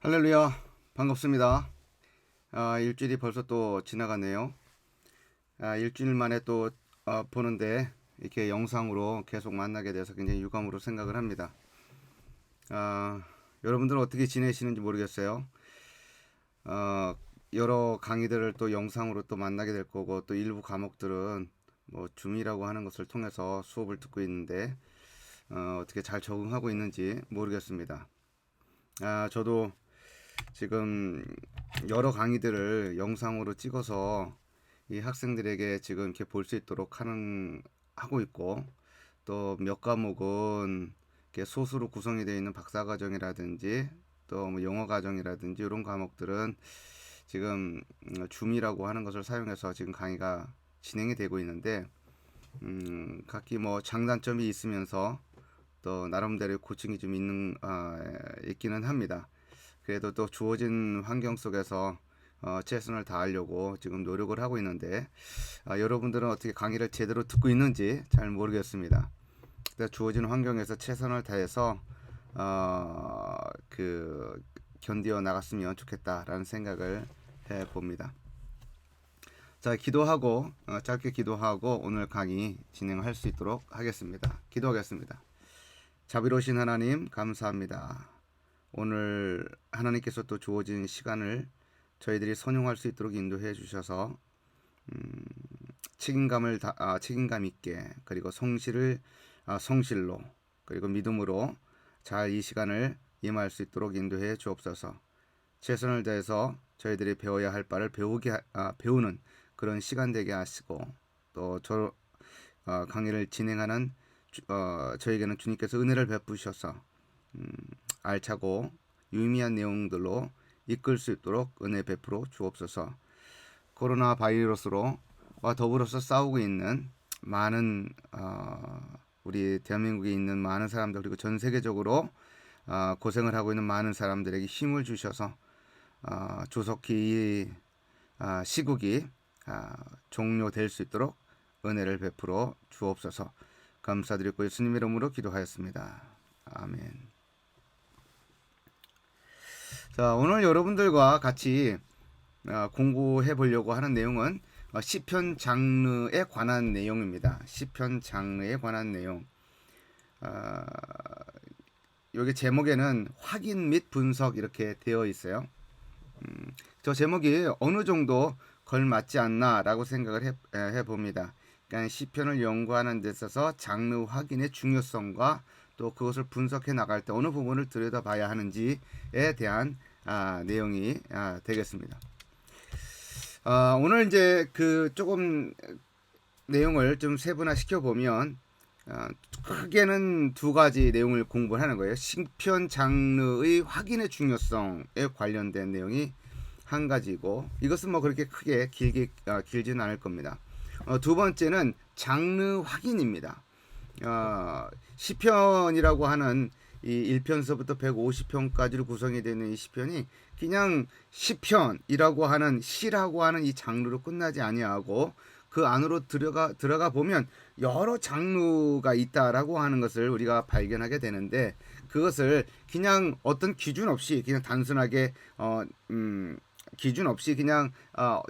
할렐루야, 반갑습니다. 일주일이 벌써 또 지나갔네요. 일주일 만에 또 보는데 이렇게 영상으로 계속 만나게 돼서 굉장히 유감으로 생각을 합니다. 아, 여러분들은 어떻게 지내시는지 모르겠어요. 어, 여러 강의들을 또 영상으로 또 만나게 될 거고, 또 일부 과목들은 뭐 줌이라고 하는 것을 통해서 수업을 듣고 있는데 어떻게 잘 적응하고 있는지 모르겠습니다. 저도 지금 여러 강의들을 영상으로 찍어서 이 학생들에게 지금 이렇게 볼 수 있도록 하고 있고, 또 몇 과목은 이렇게 소수로 구성이 되어 있는 박사과정이라든지 또 뭐 영어 과정이라든지 이런 과목들은 지금 줌이라고 하는 것을 사용해서 지금 강의가 진행이 되고 있는데, 각기 뭐 장단점이 있으면서 또 나름대로 고충이 좀 있기는 합니다. 그래도 또 주어진 환경 속에서 최선을 다하려고 지금 노력을 하고 있는데, 여러분들은 어떻게 강의를 제대로 듣고 있는지 잘 모르겠습니다. 주어진 환경에서 최선을 다해서 견디어 나갔으면 좋겠다라는 생각을 해 봅니다. 자, 기도하고 짧게 기도하고 오늘 강의 진행할 수 있도록 하겠습니다. 기도하겠습니다. 자비로우신 하나님, 감사합니다. 오늘 하나님께서 또 주어진 시간을 저희들이 선용할 수 있도록 인도해 주셔서 책임감 있게, 그리고 성실로, 그리고 믿음으로 잘 이 시간을 임할 수 있도록 인도해 주옵소서. 최선을 다해서 저희들이 배워야 할 바를 배우는 그런 시간 되게 하시고, 또 강의를 진행하는 저에게는 주님께서 은혜를 베푸셔서 알차고 유의미한 내용들로 이끌 수 있도록 은혜 베풀어 주옵소서. 코로나 바이러스로 더불어서 싸우고 있는 많은 우리 대한민국에 있는 많은 사람들, 그리고 전 세계적으로 고생을 하고 있는 많은 사람들에게 힘을 주셔서 조속히 시국이 종료될 수 있도록 은혜를 베풀어 주옵소서. 감사드리고 예수님 이름으로 기도하였습니다. 아멘. 자, 오늘 여러분들과 같이 공부해 보려고 하는 내용은 시편 장르에 관한 내용입니다. 시편 장르에 관한 내용. 여기 제목에는 확인 및 분석 이렇게 되어 있어요. 저 제목이 어느 정도 걸맞지 않나라고 생각을 해봅니다. 그러니까 시편을 연구하는 데 있어서 장르 확인의 중요성과 또 그것을 분석해 나갈 때 어느 부분을 들여다봐야 하는지에 대한 내용이 되겠습니다. 오늘 이제 조금 내용을 좀 세분화시켜 보면 크게는 두 가지 내용을 공부하는 거예요. 시편 장르의 확인의 중요성에 관련된 내용이 한 가지고, 이것은 뭐 그렇게 크게 길지는 않을 겁니다. 두 번째는 장르 확인입니다. 시편이라고 하는 이 1편서부터 150편까지로 구성이 되는 이 시편이 그냥 시편이라고 하는 시라고 하는 이 장르로 끝나지 아니하고, 그 안으로 들어가 보면 여러 장르가 있다라고 하는 것을 우리가 발견하게 되는데, 그것을 그냥 어떤 기준 없이 그냥 단순하게 기준 없이 그냥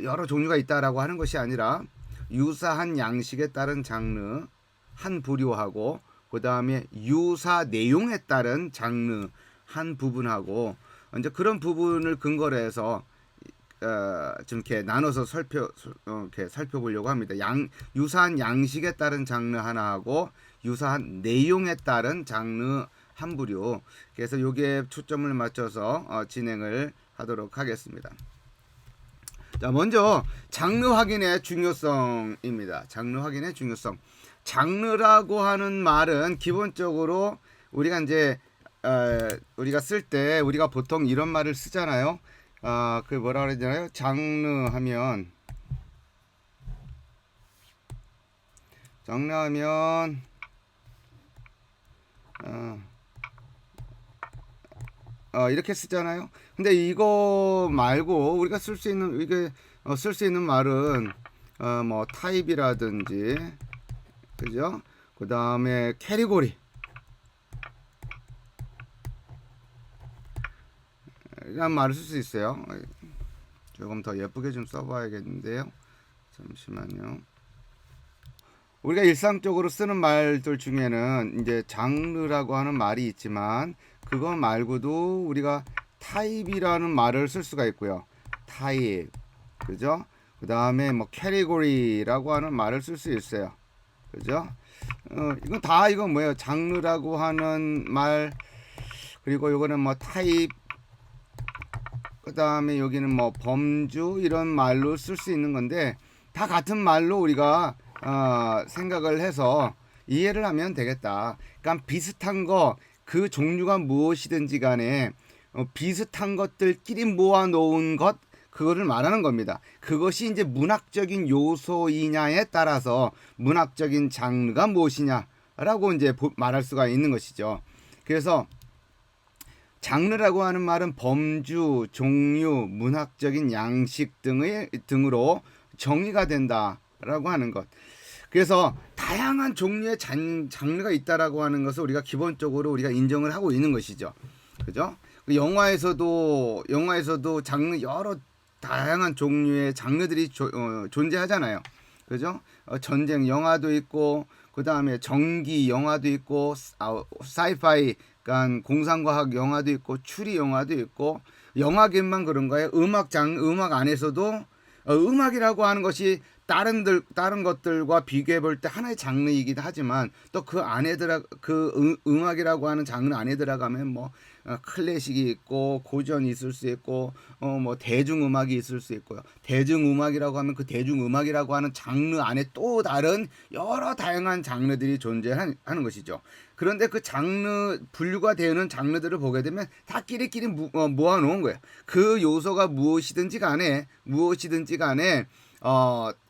여러 종류가 있다라고 하는 것이 아니라, 유사한 양식에 따른 장르 한 부류하고, 그 다음에 유사 내용에 따른 장르 한 부분하고, 이제 그런 부분을 근거로 해서 좀 이렇게 나눠서 이렇게 살펴보려고 합니다. 유사한 양식에 따른 장르 하나하고 유사한 내용에 따른 장르 한 부류. 그래서 여기에 초점을 맞춰서 진행을 하도록 하겠습니다. 자, 먼저 장르 확인의 중요성입니다. 장르 확인의 중요성. 장르라고 하는 말은 기본적으로 우리가 이제 우리가 쓸 때 우리가 보통 이런 말을 쓰잖아요. 그 뭐라 그러잖아요. 장르 하면 이렇게 쓰잖아요. 근데 이거 말고 우리가 쓸 수 있는 쓸 수 있는 말은 뭐 타입이라든지, 그죠? 그 다음에 캐리고리, 라는 말을 쓸 수 있어요. 조금 더 예쁘게 좀 써봐야겠는데요. 잠시만요. 우리가 일상적으로 쓰는 말들 중에는 이제 장르라고 하는 말이 있지만 그거 말고도 우리가 타입이라는 말을 쓸 수가 있고요. 타입, 그죠? 그 다음에 뭐 캐리고리라고 하는 말을 쓸 수 있어요. 그죠? 이건 뭐예요? 장르라고 하는 말, 그리고 요거는 뭐 타입, 그 다음에 여기는 뭐 범주, 이런 말로 쓸 수 있는 건데 다 같은 말로 우리가 생각을 해서 이해를 하면 되겠다. 그러니까 비슷한 거, 그 종류가 무엇이든지 간에 비슷한 것들끼리 모아 놓은 것, 그거를 말하는 겁니다. 그것이 이제 문학적인 요소이냐에 따라서 문학적인 장르가 무엇이냐라고 이제 말할 수가 있는 것이죠. 그래서 장르라고 하는 말은 범주, 종류, 문학적인 양식 등으로 정의가 된다라고 하는 것. 그래서 다양한 종류의 장르가 있다라고 하는 것을 우리가 기본적으로 우리가 인정을 하고 있는 것이죠. 그죠? 영화에서도 장르, 여러 다양한 종류의 장르들이 존재하잖아요. 그죠? 전쟁 영화도 있고, 그 다음에 전기 영화도 있고, 사이파이, 그러니까 공상과학 영화도 있고, 추리 영화도 있고, 영화계만 그런가요? 음악 안에서도 음악이라고 하는 것이 다른 것들과 비교해 볼 때 하나의 장르이기도 하지만 또 그 안에 음악이라고 하는 장르 안에 들어가면 뭐 클래식이 있고 고전이 있을 수 있고 뭐 대중음악이 있을 수 있고요. 대중음악이라고 하면 그 대중음악이라고 하는 장르 안에 또 다른 여러 다양한 장르들이 존재하는 것이죠. 그런데 그 장르 분류가 되는 장르들을 보게 되면 다 끼리끼리 모아 놓은 거예요. 그 요소가 무엇이든지 간에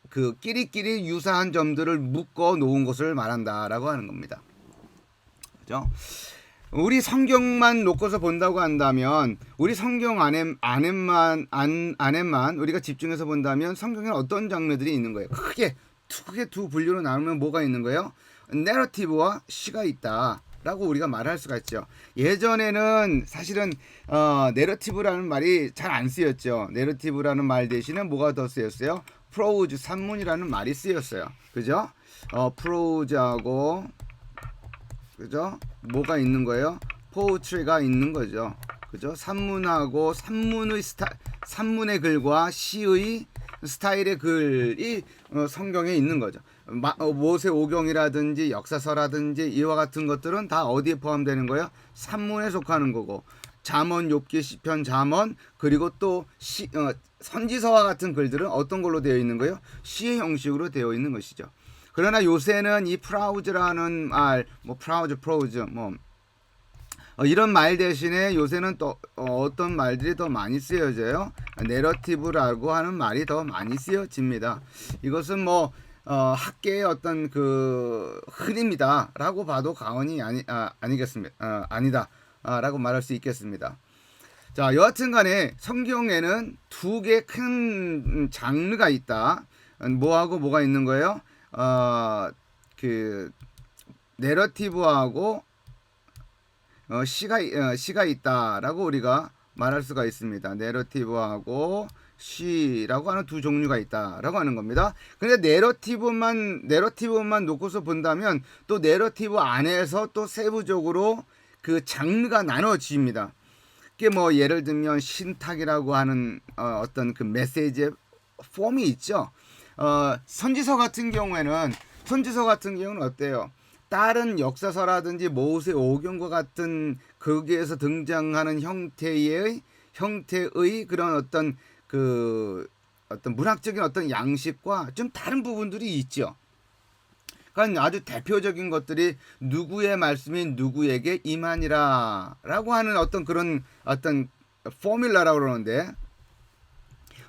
그 끼리끼리 유사한 점들을 묶어 놓은 것을 말한다라고 하는 겁니다. 그죠? 우리 성경만 놓고서 본다고 한다면, 우리 성경 안에만 우리가 집중해서 본다면 성경에는 어떤 장르들이 있는 거예요? 크게 두 분류로 나누면 뭐가 있는 거예요? 내러티브와 시가 있다라고 우리가 말할 수가 있죠. 예전에는 사실은 내러티브라는 말이 잘 안 쓰였죠. 내러티브라는 말 대신에 뭐가 더 쓰였어요? 프로우즈, 산문이라는 말이 쓰였어요. 그죠? 프로우즈하고, 그죠? 뭐가 있는 거예요? 포트리가 있는 거죠. 그죠? 산문의 글과 시의 스타일의 글이 성경에 있는 거죠. 모세오경이라든지 역사서라든지 이와 같은 것들은 다 어디에 포함되는 거예요? 산문에 속하는 거고, 잠언, 욥기, 시편, 잠언, 그리고 또 선지서와 같은 글들은 어떤 걸로 되어 있는 거예요? 시의 형식으로 되어 있는 것이죠. 그러나 요새는 이 프라우즈라는 말, 뭐 프로우즈, 이런 말 대신에 요새는 또 어떤 말들이 더 많이 쓰여져요? 내러티브라고 하는 말이 더 많이 쓰여집니다. 이것은 뭐 학계의 어떤 그 흐름이다라고 봐도 과언이 아니겠습니다. 아니다라고 말할 수 있겠습니다. 자, 여하튼간에 성경에는 두 개 큰 장르가 있다. 뭐하고 뭐가 있는 거예요? 그 내러티브하고 시가 있다라고 우리가 말할 수가 있습니다. 내러티브하고 시라고 하는 두 종류가 있다라고 하는 겁니다. 근데 내러티브만 놓고서 본다면 또 내러티브 안에서 또 세부적으로 그 장르가 나눠집니다. 그게 뭐 예를 들면 신탁이라고 하는 어떤 그 메시지의 폼이 있죠. 선지서 같은 경우는 어때요? 다른 역사서라든지 모세오경과 같은 거기에서 등장하는 형태의 그런 어떤 문학적인 어떤 양식과 좀 다른 부분들이 있죠. 그러니까 아주 대표적인 것들이 누구의 말씀이 누구에게 임하니라라고 하는 그런 포뮬라라고 그러는데,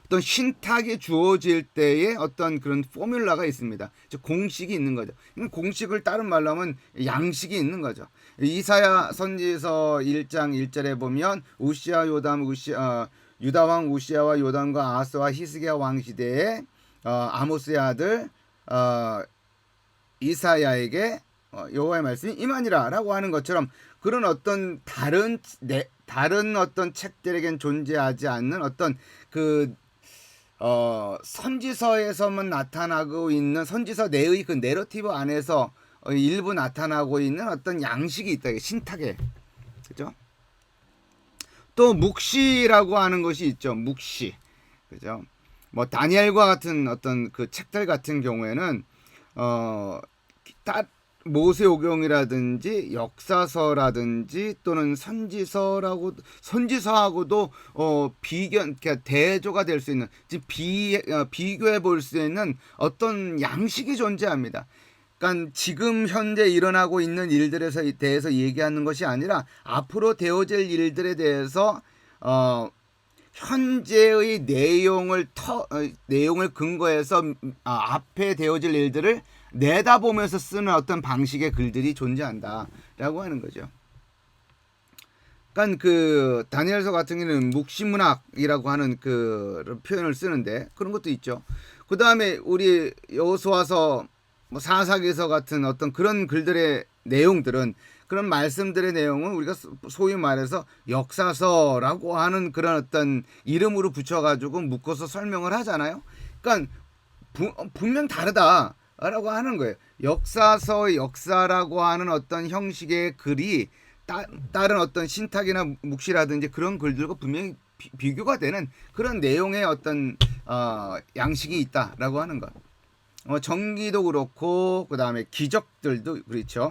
어떤 신탁이 주어질 때의 어떤 그런 포뮬라가 있습니다. 즉 공식이 있는 거죠. 공식을 다른 말로 하면 양식이 있는 거죠. 이사야 선지서 1장 1절에 보면 유다 왕 우시아와 요담과 아하스와 히스기야 왕 시대에 아모스의 아들 이사야에게 여호와의 말씀이 임하니라라고 하는 것처럼 그런 어떤 다른 어떤 책들에겐 존재하지 않는 어떤 그 선지서에서만 나타나고 있는 선지서 내의 그 내러티브 안에서 일부 나타나고 있는 어떤 양식이 있다. 신탁에. 그죠? 또 묵시라고 하는 것이 있죠. 묵시. 그죠? 뭐 다니엘과 같은 어떤 그 책들 같은 경우에는 모세오경이라든지 역사서라든지 또는 선지서하고도 그러니까 대조가 될 수 있는, 비교해 볼 수 있는 어떤 양식이 존재합니다. 그러니까 지금 현재 일어나고 있는 일들에 대해서 얘기하는 것이 아니라 앞으로 되어질 일들에 대해서 현재의 내용을 근거해서 앞에 되어질 일들을 내다보면서 쓰는 어떤 방식의 글들이 존재한다라고 하는 거죠. 그러니까 그 다니엘서 같은 경우는 묵시문학이라고 하는 그 표현을 쓰는데 그런 것도 있죠. 그 다음에 우리 여호수아서, 뭐 사사기서 같은 어떤 그런 글들의 내용들은, 그런 말씀들의 내용은 우리가 소위 말해서 역사서라고 하는 그런 어떤 이름으로 붙여가지고 묶어서 설명을 하잖아요. 그러니까 분명 다르다라고 하는 거예요. 역사라고 하는 어떤 형식의 글이 다른 어떤 신탁이나 묵시라든지 그런 글들과 분명히 비교가 되는 그런 내용의 어떤 양식이 있다라고 하는 것. 정기도 그렇고 그 다음에 기적들도 그렇죠.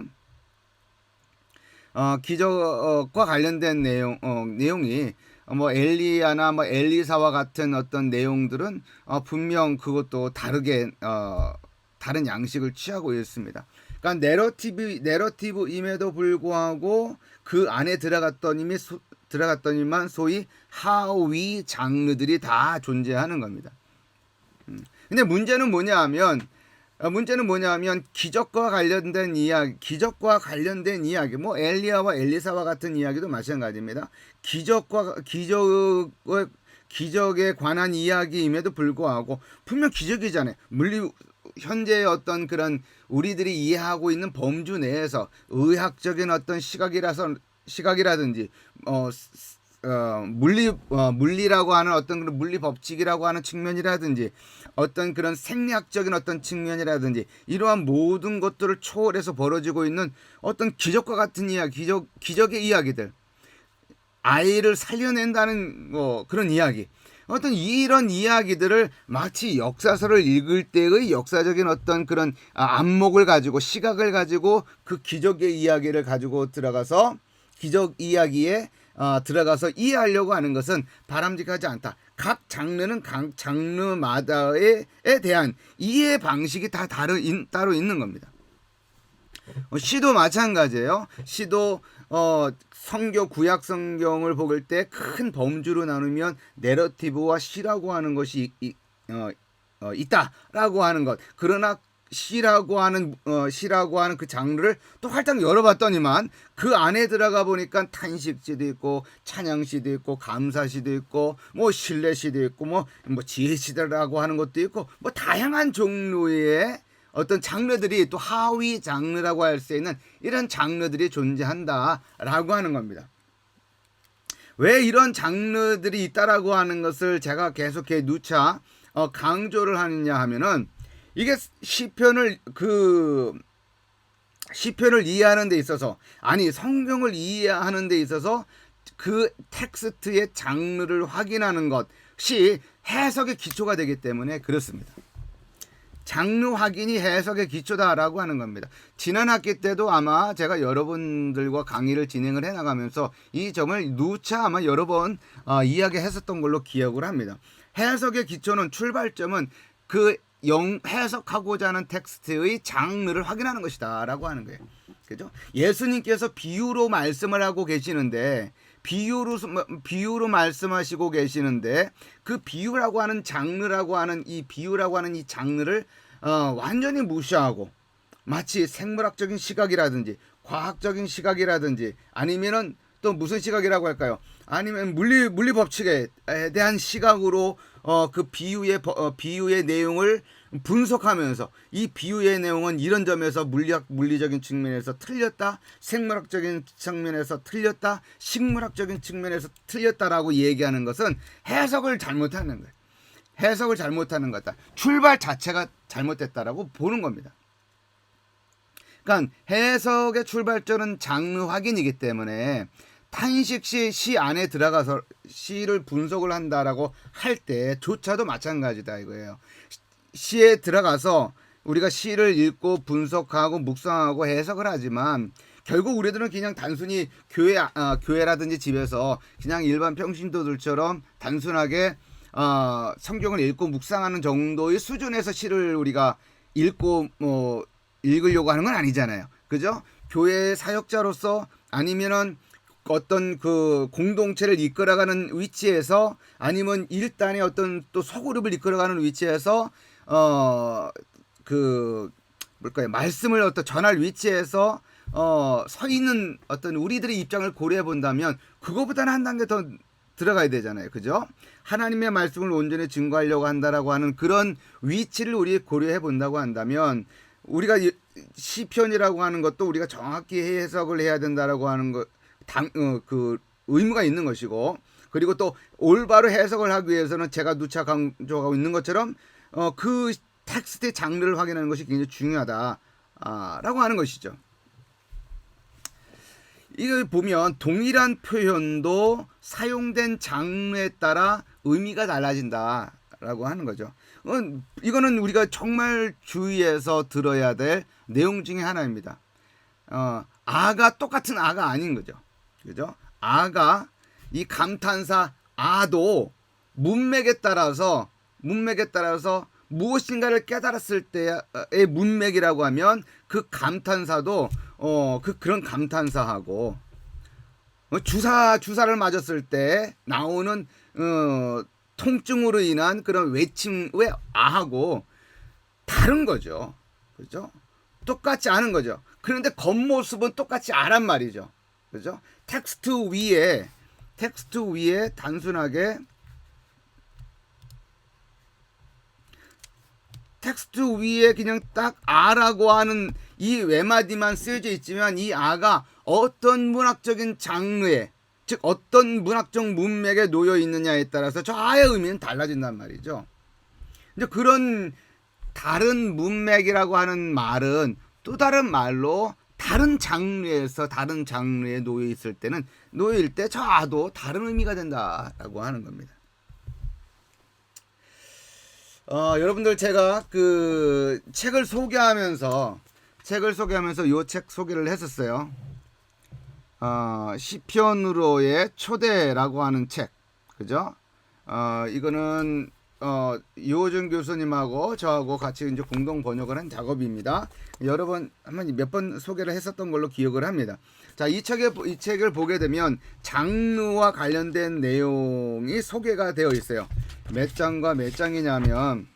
기적과 관련된 내용이 뭐 엘리야나 뭐 엘리사와 같은 어떤 내용들은 분명 그것도 다른 양식을 취하고 있습니다. 그러니까 내러티브임에도 불구하고 그 안에 들어갔더니만 소위 하위 장르들이 다 존재하는 겁니다. 근데 문제는 뭐냐면 기적과 관련된 이야기, 뭐 엘리야와 엘리사와 같은 이야기도 마찬가지입니다. 기적에 관한 이야기임에도 불구하고 분명 기적이잖아요. 현재의 어떤 그런 우리들이 이해하고 있는 범주 내에서 의학적인 어떤 시각이라든지 물리라고 하는 어떤 그런 물리 법칙이라고 하는 측면이라든지 어떤 그런 생리학적인 어떤 측면이라든지 이러한 모든 것들을 초월해서 벌어지고 있는 어떤 기적과 같은 이야기, 기적의 이야기들, 아이를 살려낸다는 그런 이야기, 어떤 이런 이야기들을 마치 역사서를 읽을 때의 역사적인 어떤 그런 안목을 가지고, 시각을 가지고 그 기적의 이야기를 가지고 들어가서 기적 이야기에 들어가서 이해하려고 하는 것은 바람직하지 않다. 각 장르는 각 장르마다에 대한 이해 방식이 다 따로 있는 겁니다. 시도 마찬가지예요. 시도 구약 성경을 볼 때 큰 범주로 나누면 내러티브와 시라고 하는 것이 있다라고 하는 것. 그러나 시라고 하는 그 장르를 또 활짝 열어봤더니만 그 안에 들어가 보니까 탄식시도 있고 찬양시도 있고 감사시도 있고 뭐 신뢰시도 있고 뭐 지혜시라고 하는 것도 있고 뭐 다양한 종류의 어떤 장르들이, 또 하위 장르라고 할 수 있는 이런 장르들이 존재한다라고 하는 겁니다. 왜 이런 장르들이 있다라고 하는 것을 제가 계속해 누차 강조를 하느냐 하면은, 이게 시편을 이해하는 데 있어서, 성경을 이해하는 데 있어서 그 텍스트의 장르를 확인하는 것이 해석의 기초가 되기 때문에 그렇습니다. 장르 확인이 해석의 기초다라고 하는 겁니다. 지난 학기 때도 아마 제가 여러분들과 강의를 진행을 해나가면서 이 점을 누차 아마 여러 번 이야기했었던 걸로 기억을 합니다. 해석의 기초는, 출발점은 그 해석하고자 하는 텍스트의 장르를 확인하는 것이다 라고 하는 거예요. 그죠? 예수님께서 비유로 말씀을 하고 계시는데, 비유로 말씀하시고 계시는데, 그 비유라고 하는 장르라고 하는 이 장르를 완전히 무시하고 마치 생물학적인 시각이라든지 과학적인 시각이라든지 아니면은 또 무슨 시각이라고 할까요? 아니면 물리 법칙에 대한 시각으로 그 비유의 내용을 분석하면서 이 비유의 내용은 이런 점에서 물리적인 측면에서 틀렸다, 생물학적인 측면에서 틀렸다, 식물학적인 측면에서 틀렸다라고 얘기하는 것은 해석을 잘못하는 거예요. 해석을 잘못하는 거다. 출발 자체가 잘못됐다라고 보는 겁니다. 그러니까 해석의 출발점은 장르 확인이기 때문에 탄식시 시 안에 들어가서 시를 분석을 한다라고 할 때조차도 마찬가지다 이거예요. 시에 들어가서 우리가 시를 읽고 분석하고 묵상하고 해석을 하지만 결국 우리들은 그냥 단순히 교회라든지 집에서 그냥 일반 평신도들처럼 단순하게 성경을 읽고 묵상하는 정도의 수준에서 시를 우리가 읽고 읽으려고 하는 건 아니잖아요. 그죠? 교회의 사역자로서 아니면은 어떤 그 공동체를 이끌어가는 위치에서 아니면 일단의 어떤 또 소그룹을 이끌어가는 위치에서 그 뭘까요? 말씀을 어떤 전할 위치에서 서 있는 어떤 우리들의 입장을 고려해 본다면 그거보다는 한 단계 더 들어가야 되잖아요. 그죠? 하나님의 말씀을 온전히 증거하려고 한다라고 하는 그런 위치를 우리 고려해 본다고 한다면 우리가 시편이라고 하는 것도 우리가 정확히 해석을 해야 된다라고 하는 그 의무가 있는 것이고, 그리고 또 올바로 해석을 하기 위해서는 제가 누차 강조하고 있는 것처럼 그 텍스트의 장르를 확인하는 것이 굉장히 중요하다라고 하는 것이죠. 이걸 보면 동일한 표현도 사용된 장르에 따라 의미가 달라진다라고 하는 거죠. 이거는 우리가 정말 주의해서 들어야 될 내용 중에 하나입니다. 아가 똑같은 아가 아닌 거죠. 그죠? 아가 이 감탄사 아도 문맥에 따라서 무엇인가를 깨달았을 때의 문맥이라고 하면 그 감탄사도 그런 감탄사하고 주사를 맞았을 때 나오는 통증으로 인한 그런 외침의 아하고 다른 거죠. 그죠? 똑같지 않은 거죠. 그런데 겉모습은 똑같지 않란 말이죠. 그죠? 텍스트 위에 단순하게 텍스트 위에 그냥 딱 아라고 하는 이 외마디만 쓰여져 있지만 이 아가 어떤 문학적인 장르에, 즉 어떤 문학적 문맥에 놓여 있느냐에 따라서 저 아의 의미는 달라진단 말이죠. 이제 그런 다른 문맥이라고 하는 말은 또 다른 말로 다른 장르에 놓여 때 저 아도 다른 의미가 된다라고 하는 겁니다. 여러분들 제가 그 책을 소개하면서 요 책 소개를 했었어요. 시편으로의 초대라고 하는 책. 그죠? 이거는 이호준 교수님하고 저하고 같이 이제 공동 번역을 한 작업입니다. 여러 번 몇 번 소개를 했었던 걸로 기억을 합니다. 자, 이 책을 보게 되면 장르와 관련된 내용이 소개가 되어 있어요. 몇 장과 몇 장이냐면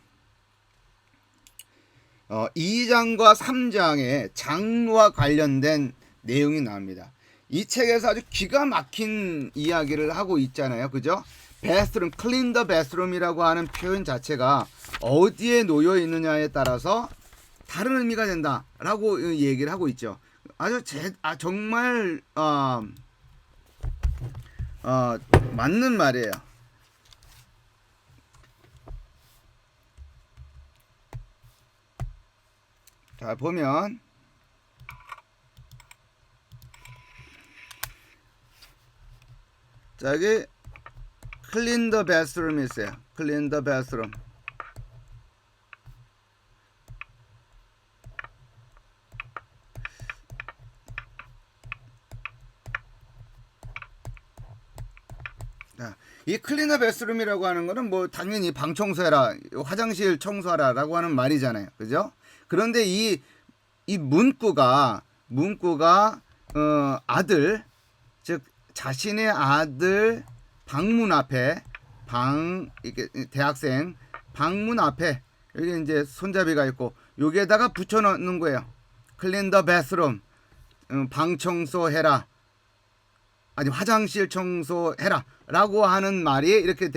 2장과 3장에 장르와 관련된 내용이 나옵니다. 이 책에서 아주 기가 막힌 이야기를 하고 있잖아요. 그죠? bathroom, clean the bathroom이라고 하는 표현 자체가 어디에 놓여 있느냐에 따라서 다른 의미가 된다라고 얘기를 하고 있죠. 정말 맞는 말이에요. 자, 보면 자, 여기 clean the bathroom 있어요. clean the bathroom. 자, 이 clean the bathroom이라고 하는 거는 뭐 당연히 방 청소해라, 화장실 청소하라라고 하는 말이잖아요. 그죠? 그런데 이 문구가 아들, 즉 자신의 아들 방문 앞에 이게 대학생 방문 앞에 여기 이제 손잡이가 있고 여기에다가 붙여 놓는 거예요. clean the bathroom. 방 청소해라. 아니 화장실 청소해라 라고 하는 말이 이렇게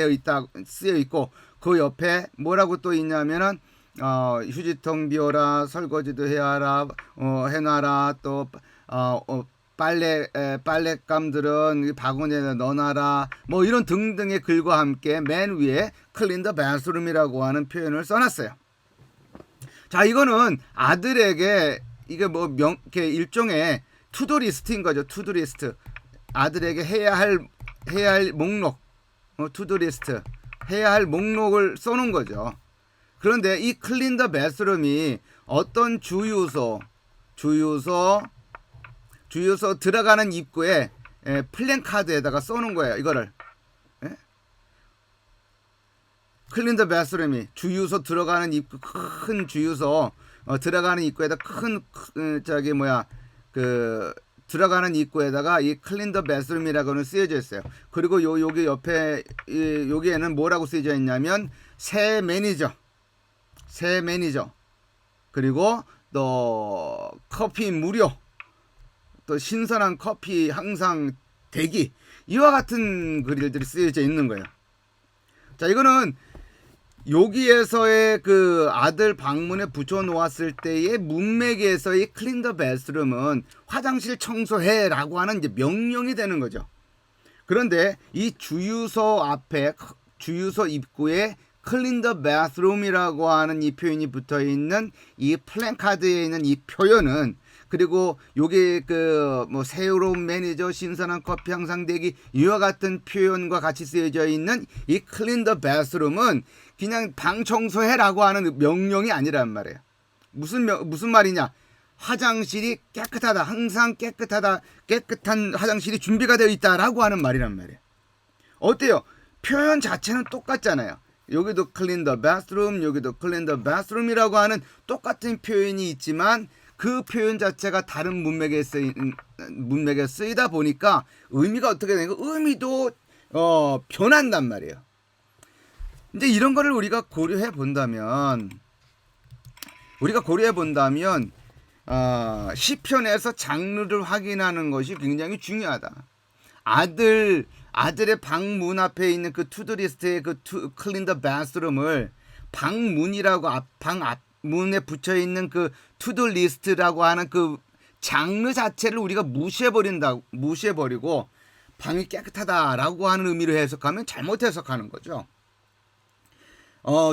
쓰여 있고 그 옆에 뭐라고 또 있냐면은 휴지통 비워라, 설거지도 해야라, 해놔라, 또 빨랫감들은 바구니에 넣어놔라, 뭐 이런 등등의 글과 함께 맨 위에 clean the bathroom이라고 하는 표현을 써놨어요. 자, 이거는 아들에게 이게 뭐 이렇게 일종의 투두 리스트인 거죠. 투두 리스트. 아들에게 해야 할 목록, 투두 리스트, 해야 할 목록을 써놓은 거죠. 그런데 이 clean the bathroom이 어떤 주유소 들어가는 입구에 플랜카드에다가 써놓은 거예요. 이거를. clean the bathroom이 주유소 들어가는 입구, 큰 주유소 들어가는 입구에다 들어가는 입구에다가 이 clean the bathroom이라고는 쓰여져 있어요. 그리고 여기 옆에 여기에는 뭐라고 쓰여져 있냐면 새 매니저, 그리고 또 커피 무료, 또 신선한 커피 항상 대기, 이와 같은 글들이 쓰여져 있는 거예요. 자, 이거는 여기에서의 그 아들 방문에 붙여 놓았을 때의 문맥에서의 clean the bathroom은 화장실 청소해라고 하는 이제 명령이 되는 거죠. 그런데 이 주유소 입구에 clean the bathroom이라고 하는 이 표현이 붙어 있는 이 플랜카드에 있는 이 표현은, 그리고 요게 뭐 새로운 매니저, 신선한 커피 항상 대기, 이와 같은 표현과 같이 쓰여져 있는 이 clean the bathroom은 그냥 방 청소해라고 하는 명령이 아니란 말이에요. 무슨 말이냐? 화장실이 깨끗하다, 항상 깨끗한 화장실이 준비가 되어 있다라고 하는 말이란 말이에요. 어때요? 표현 자체는 똑같잖아요. 여기도 clean the bathroom, 여기도 clean the bathroom이라고 하는 똑같은 표현이 있지만 그 표현 자체가 다른 문맥에 쓰이다 보니까 의미가 어떻게 되는가? 의미도 변한단 말이에요. 이제 이런 거를 우리가 고려해 본다면 시편에서 장르를 확인하는 것이 굉장히 중요하다. 아들의 방문 앞에 있는 그 투두리스트의 clean the bathroom을 방문이라고 방 앞문에 붙여 있는 그 투두 리스트라고 하는 그 장르 자체를 우리가 무시해버리고 방이 깨끗하다라고 하는 의미로 해석하면 잘못 해석하는 거죠.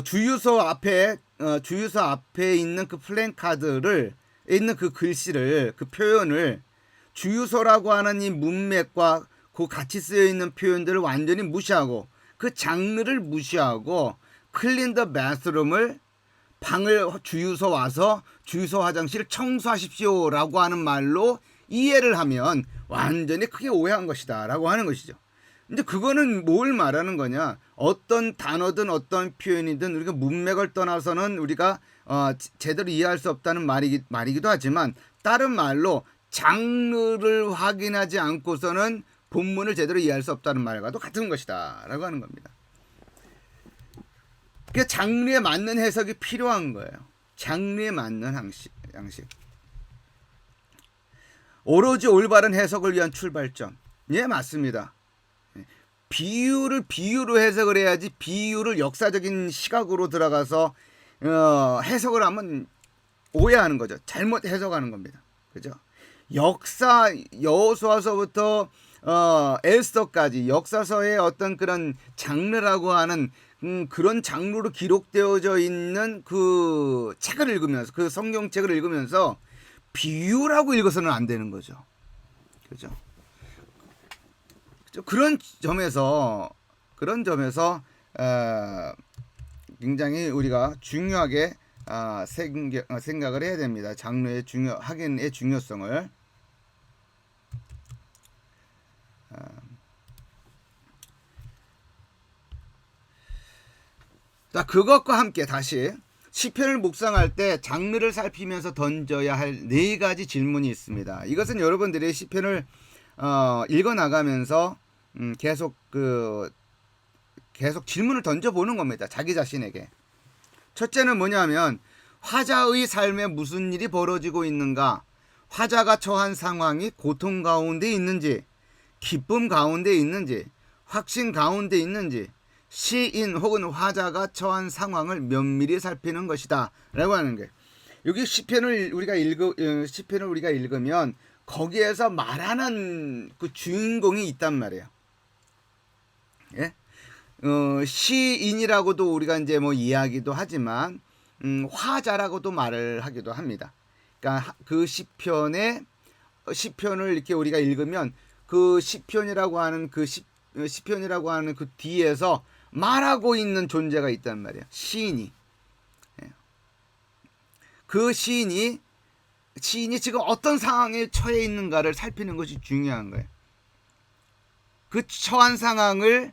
주유소 앞에 있는 그 플랜카드를 있는 그 글씨를, 그 표현을 주유소라고 하는 이 문맥과 그 같이 쓰여 있는 표현들을 완전히 무시하고 그 장르를 무시하고 clean the bathroom을 주유소 와서 주유소 화장실을 청소하십시오라고 하는 말로 이해를 하면 완전히 크게 오해한 것이다 라고 하는 것이죠. 근데 그거는 뭘 말하는 거냐? 어떤 단어든 어떤 표현이든 우리가 문맥을 떠나서는 우리가 제대로 이해할 수 없다는 말이기도 하지만, 다른 말로 장르를 확인하지 않고서는 본문을 제대로 이해할 수 없다는 말과도 같은 것이다 라고 하는 겁니다. 그러니까 장르에 맞는 해석이 필요한 거예요. 장르에 맞는 양식. 오로지 올바른 해석을 위한 출발점. 예, 맞습니다. 비유로 해석을 해야지, 비유를 역사적인 시각으로 들어가서 해석을 하면 오해하는 거죠. 잘못 해석하는 겁니다. 그죠? 여호수아서부터 에스더까지 역사서의 어떤 그런 장르라고 하는 그런 장르로 기록되어져 있는 그 책을 읽으면서, 그 성경책을 읽으면서 비유라고 읽어서는 안 되는 거죠. 그죠? 그런 점에서 굉장히 우리가 중요하게 생각을 해야 됩니다. 장르의 확인의 중요성을. 자, 그것과 함께 다시 시편을 묵상할 때 장르를 살피면서 던져야 할 4가지 질문이 있습니다. 이것은 여러분들이 시편을 읽어 나가면서 계속 질문을 던져보는 겁니다. 자기 자신에게. 첫째는 뭐냐면, 화자의 삶에 무슨 일이 벌어지고 있는가? 화자가 처한 상황이 고통 가운데 있는지, 기쁨 가운데 있는지, 확신 가운데 있는지, 시인 혹은 화자가 처한 상황을 면밀히 살피는 것이다 라고 하는 거예요. 여기 시편을 우리가 읽으면 거기에서 말하는 그 주인공이 있단 말이에요. 예? 시인이라고도 우리가 이제 뭐 이야기도 하지만 화자라고도 말을 하기도 합니다. 그러니까 그 시편을 이렇게 우리가 읽으면 그 시편이라고 하는 시편이라고 하는 그 뒤에서 말하고 있는 존재가 있단 말이에요. 시인이. 그 시인이 지금 어떤 상황에 처해 있는가를 살피는 것이 중요한 거예요. 그 처한 상황을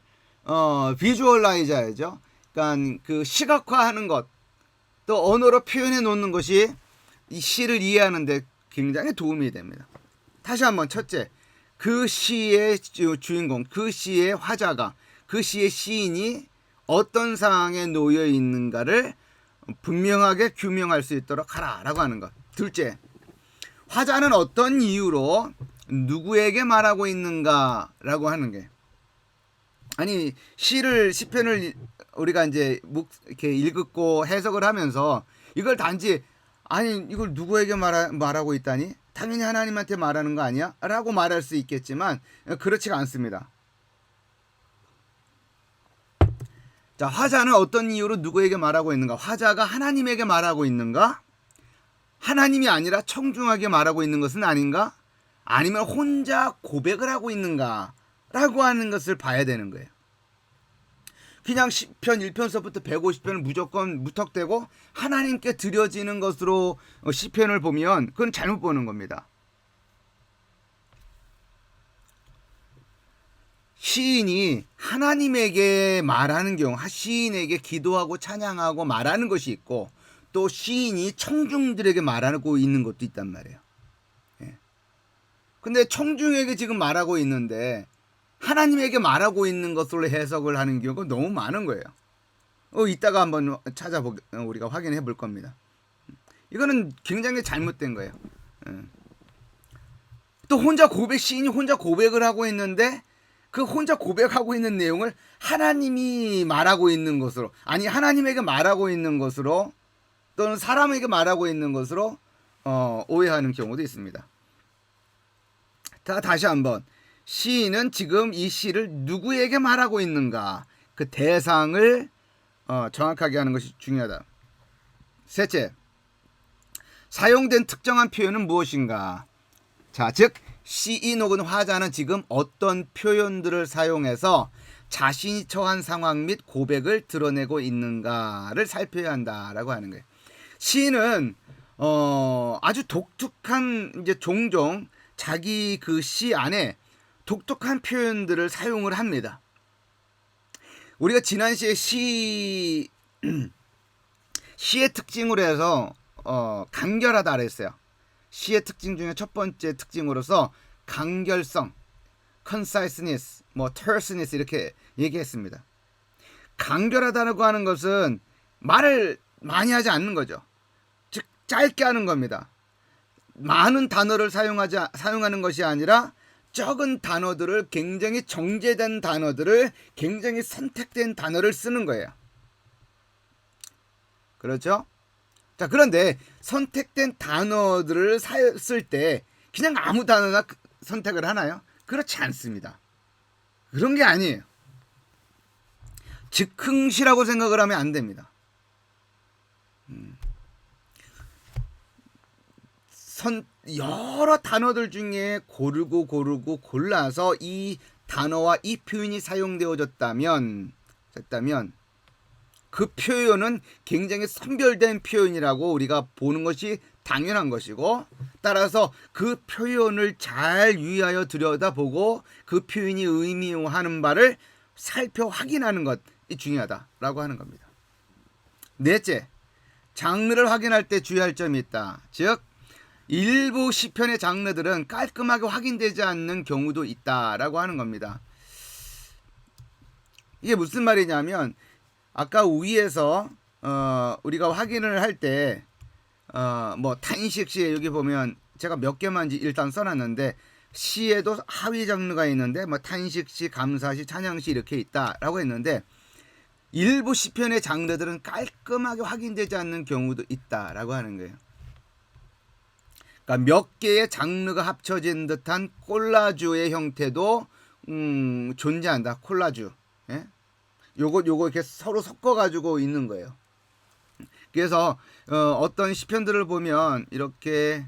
비주얼라이즈 해야죠. 그러니까 그 시각화하는 것, 또 언어로 표현해 놓는 것이 이 시를 이해하는데 굉장히 도움이 됩니다. 다시 한번 첫째, 그 시의 주인공, 그 시의 화자가, 그 시의 시인이 어떤 상황에 놓여 있는가를 분명하게 규명할 수 있도록 하라라고 하는 것. 둘째, 화자는 어떤 이유로 누구에게 말하고 있는가라고 하는 게, 아니 시편을 우리가 이제 이렇게 읽고 해석을 하면서 이걸 단지 이걸 누구에게 말하고 있다니? 당연히 하나님한테 말하는 거 아니야? 라고 말할 수 있겠지만 그렇지가 않습니다. 자, 화자는 어떤 이유로 누구에게 말하고 있는가? 화자가 하나님에게 말하고 있는가? 하나님이 아니라 청중에게 말하고 있는 것은 아닌가? 아니면 혼자 고백을 하고 있는가? 라고 하는 것을 봐야 되는 거예요. 그냥 시편 1편서부터 150편을 무조건 무턱대고 하나님께 드려지는 것으로 시편을 보면 그건 잘못 보는 겁니다. 시인이 하나님에게 말하는 경우, 시인에게 기도하고 찬양하고 말하는 것이 있고, 또 시인이 청중들에게 말하고 있는 것도 있단 말이에요. 근데 청중에게 지금 말하고 있는데 하나님에게 말하고 있는 것으로 해석을 하는 경우가 너무 많은 거예요. 이따가 한번 우리가 확인해 볼 겁니다. 이거는 굉장히 잘못된 거예요. 또 시인이 혼자 고백을 하고 있는데 그 혼자 고백하고 있는 내용을 하나님이 말하고 있는 것으로, 아니 하나님에게 말하고 있는 것으로, 또는 사람에게 말하고 있는 것으로 오해하는 경우도 있습니다. 다시 한번, 시인은 지금 이 시를 누구에게 말하고 있는가, 그 대상을 정확하게 하는 것이 중요하다. 셋째, 사용된 특정한 표현은 무엇인가? 자, 즉 시인 혹은 화자는 지금 어떤 표현들을 사용해서 자신이 처한 상황 및 고백을 드러내고 있는가를 살펴야 한다라고 하는 거예요. 시인은 아주 독특한, 이제 종종 자기 그 시 안에 독특한 표현들을 사용을 합니다. 우리가 지난 시에 시의 특징으로 해서 간결하다 그랬어요. 시의 특징 중에 첫 번째 특징으로서 간결성, conciseness, terseness 이렇게 얘기했습니다. 간결하다고 하는 것은 말을 많이 하지 않는 거죠. 즉 짧게 하는 겁니다. 많은 단어를 사용하는 것이 아니라 적은 단어들을, 굉장히 정제된 단어들을, 굉장히 선택된 단어를 쓰는 거예요. 그렇죠? 자, 그런데 선택된 단어들을 쓸 때 그냥 아무 단어나 선택을 하나요? 그렇지 않습니다. 그런 게 아니에요. 즉흥시라고 생각을 하면 안 됩니다. 여러 단어들 중에 고르고 골라서 이 단어와 이 표현이 사용되어졌다면 그 표현은 굉장히 선별된 표현이라고 우리가 보는 것이 당연한 것이고, 따라서 그 표현을 잘 유의하여 들여다보고 그 표현이 의미하는 바를 살펴 확인하는 것이 중요하다라고 하는 겁니다. 넷째, 장르를 확인할 때 주의할 점이 있다. 즉 일부 시편의 장르들은 깔끔하게 확인되지 않는 경우도 있다라고 하는 겁니다. 이게 무슨 말이냐면, 아까 위에서 우리가 확인을 할 때 탄식시에 여기 보면 제가 몇 개만 일단 써놨는데, 시에도 하위 장르가 있는데 탄식시, 감사시, 찬양시 이렇게 있다라고 했는데, 일부 시편의 장르들은 깔끔하게 확인되지 않는 경우도 있다라고 하는 거예요. 그러니까 몇 개의 장르가 합쳐진 듯한 콜라주의 형태도 존재한다. 콜라주. 예? 요거 이렇게 서로 섞어 가지고 있는 거예요. 그래서 어떤 시편들을 보면 이렇게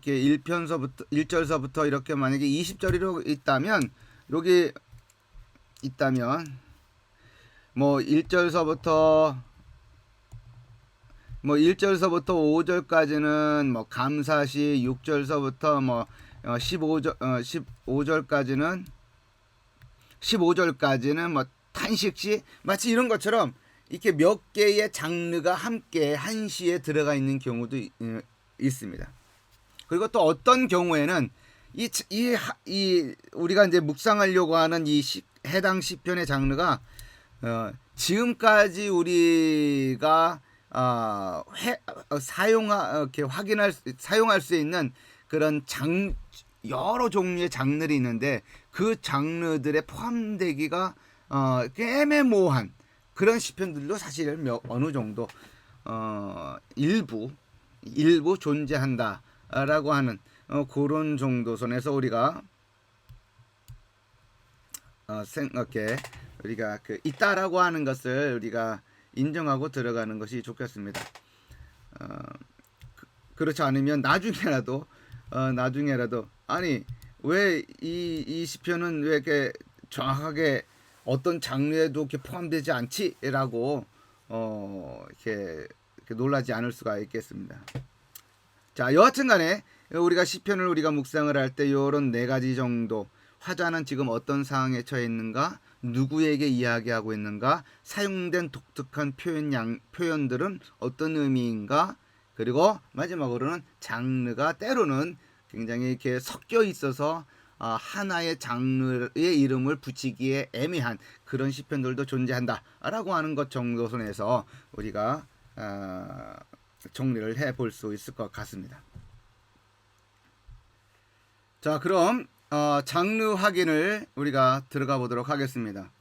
1절서부터 이렇게 만약에 20절이 있다면 여기 있다면 뭐 1절서부터 5절까지는 뭐 감사시, 6절서부터 뭐 15절까지는 뭐 탄식시, 마치 이런 것처럼 이렇게 몇 개의 장르가 함께 한 시에 들어가 있는 경우도 있습니다. 그리고 또 어떤 경우에는 이 우리가 이제 묵상하려고 하는 해당 시편의 장르가 지금까지 우리가 사용할 수 있는 그런 여러 종류의 장르들이 있는데 그 장르들에 포함되기가 애매모호한 그런 시편들도 사실 어느 정도 일부 존재한다라고 하는 그런 정도 선에서 우리가 우리가 있다라고 하는 것을 우리가 인정하고 들어가는 것이 좋겠습니다. 그렇지 않으면 나중에라도 아니 왜 이 시편은 왜 이렇게 정확하게 어떤 장르에도 이렇게 포함되지 않지라고 이렇게 놀라지 않을 수가 있겠습니다. 자, 여하튼간에 우리가 시편을 우리가 묵상을 할 때 이런 네 가지 정도, 화자는 지금 어떤 상황에 처해 있는가, 누구에게 이야기하고 있는가, 사용된 독특한 표현들은 어떤 의미인가, 그리고 마지막으로는 장르가 때로는 굉장히 이렇게 섞여 있어서 하나의 장르의 이름을 붙이기에 애매한 그런 시편들도 존재한다라고 하는 것 정도 선에서 우리가 정리를 해볼 수 있을 것 같습니다. 자, 그럼 장르 확인을 우리가 들어가 보도록 하겠습니다.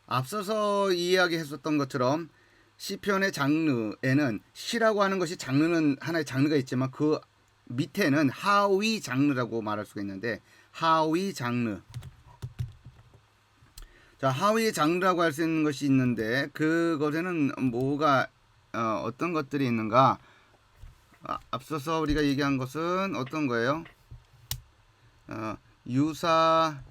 앞서서 이야기했었던 것처럼 시편의 장르에는 시라고 하는 것이 장르는 하나의 장르가 있지만 그 밑에는 하위 장르라고 말할 수가 있는데 하위 장르. 자, 하위 장르라고 할 수 있는 것이 있는데 그것에는 뭐가 어떤 것들이 있는가? 앞서서 우리가 얘기한 것은 어떤 거예요? 유사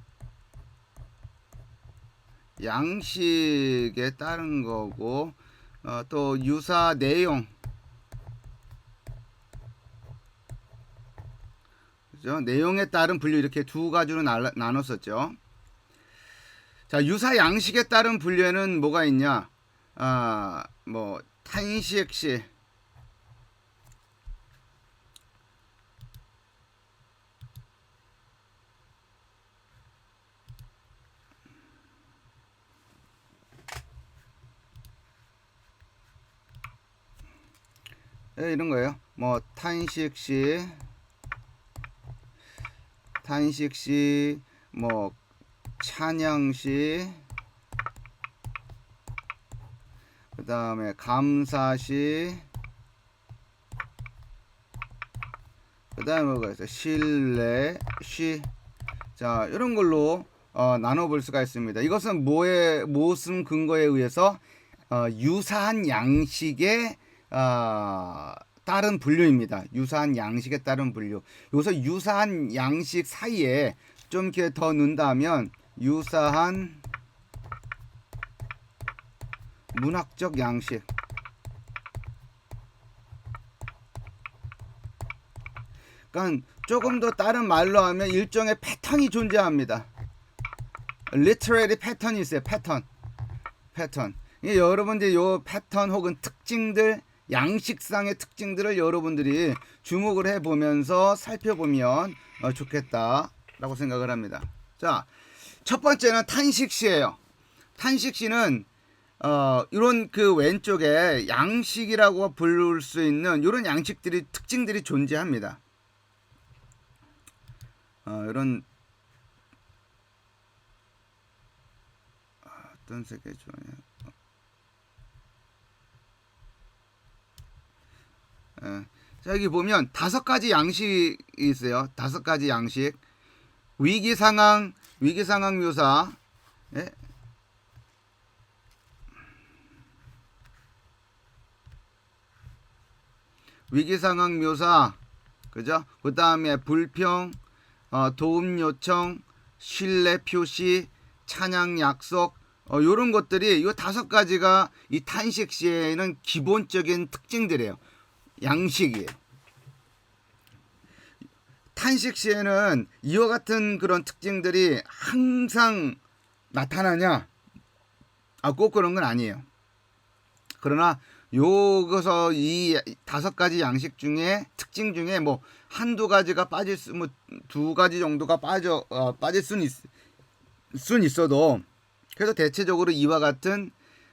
양식에 따른 거고 또 유사 내용, 그죠? 내용에 따른 분류 이렇게 두 가지로 나눴었죠. 자, 유사 양식에 따른 분류에는 뭐가 있냐? 뭐 탄식시, 이런 거예요. 뭐 탄식시, 뭐 찬양시, 그 다음에 감사시, 그 다음에 뭐가 있어요? 신뢰시. 자, 이런 걸로 나눠볼 수가 있습니다. 이것은 무슨 근거에 의해서 유사한 양식의 따른 분류입니다. 유사한 양식에 따른 분류. 여기서 유사한 양식 사이에 좀 이렇게 더 넣는다면 유사한 문학적 양식. 그러니까 조금 더 다른 말로 하면 일종의 패턴이 존재합니다. literary 패턴이 있어요. 패턴. 여러분들이 요 패턴 혹은 특징들, 양식상의 특징들을 여러분들이 주목을 해보면서 살펴보면 좋겠다라고 생각을 합니다. 자, 첫 번째는 탄식시예요. 탄식시는 이런 그 왼쪽에 양식이라고 부를 수 있는 이런 특징들이 존재합니다. 이런 어떤 색이 좋아요? 예. 자, 여기 보면 5가지 양식이 있어요. 5가지 양식. 위기 상황 묘사. 예. 위기 상황 묘사. 그죠? 그다음에 불평, 도움 요청, 신뢰 표시, 찬양 약속, 요런 것들이 요 5가지가 이 탄식 시에는 기본적인 특징들이에요. 양식이에요. 탄식 시에는 이와 같은 그런 특징들이 항상 나타나냐? 꼭 그런 건 아니에요. 그러나 요거서 이 5가지 양식 중에 특징 중에 뭐 한두 가지가 빠질 수, 뭐 2가지 정도가 빠질 순 있어도, 그래서 대체적으로 이와 같은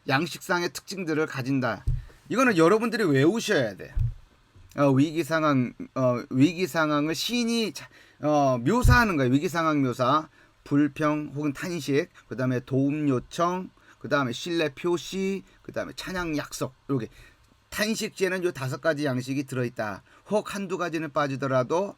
양식상의 특징들을 가진다. 이거는 여러분들이 외우셔야 돼요. 위기 상황을 시인이 묘사하는 거예요. 위기 상황 묘사, 불평 혹은 탄식, 그 다음에 도움 요청, 그 다음에 신뢰 표시, 그 다음에 찬양 약속. 이렇게 탄식시에는 요 5가지 양식이 들어있다. 혹 한두 가지는 빠지더라도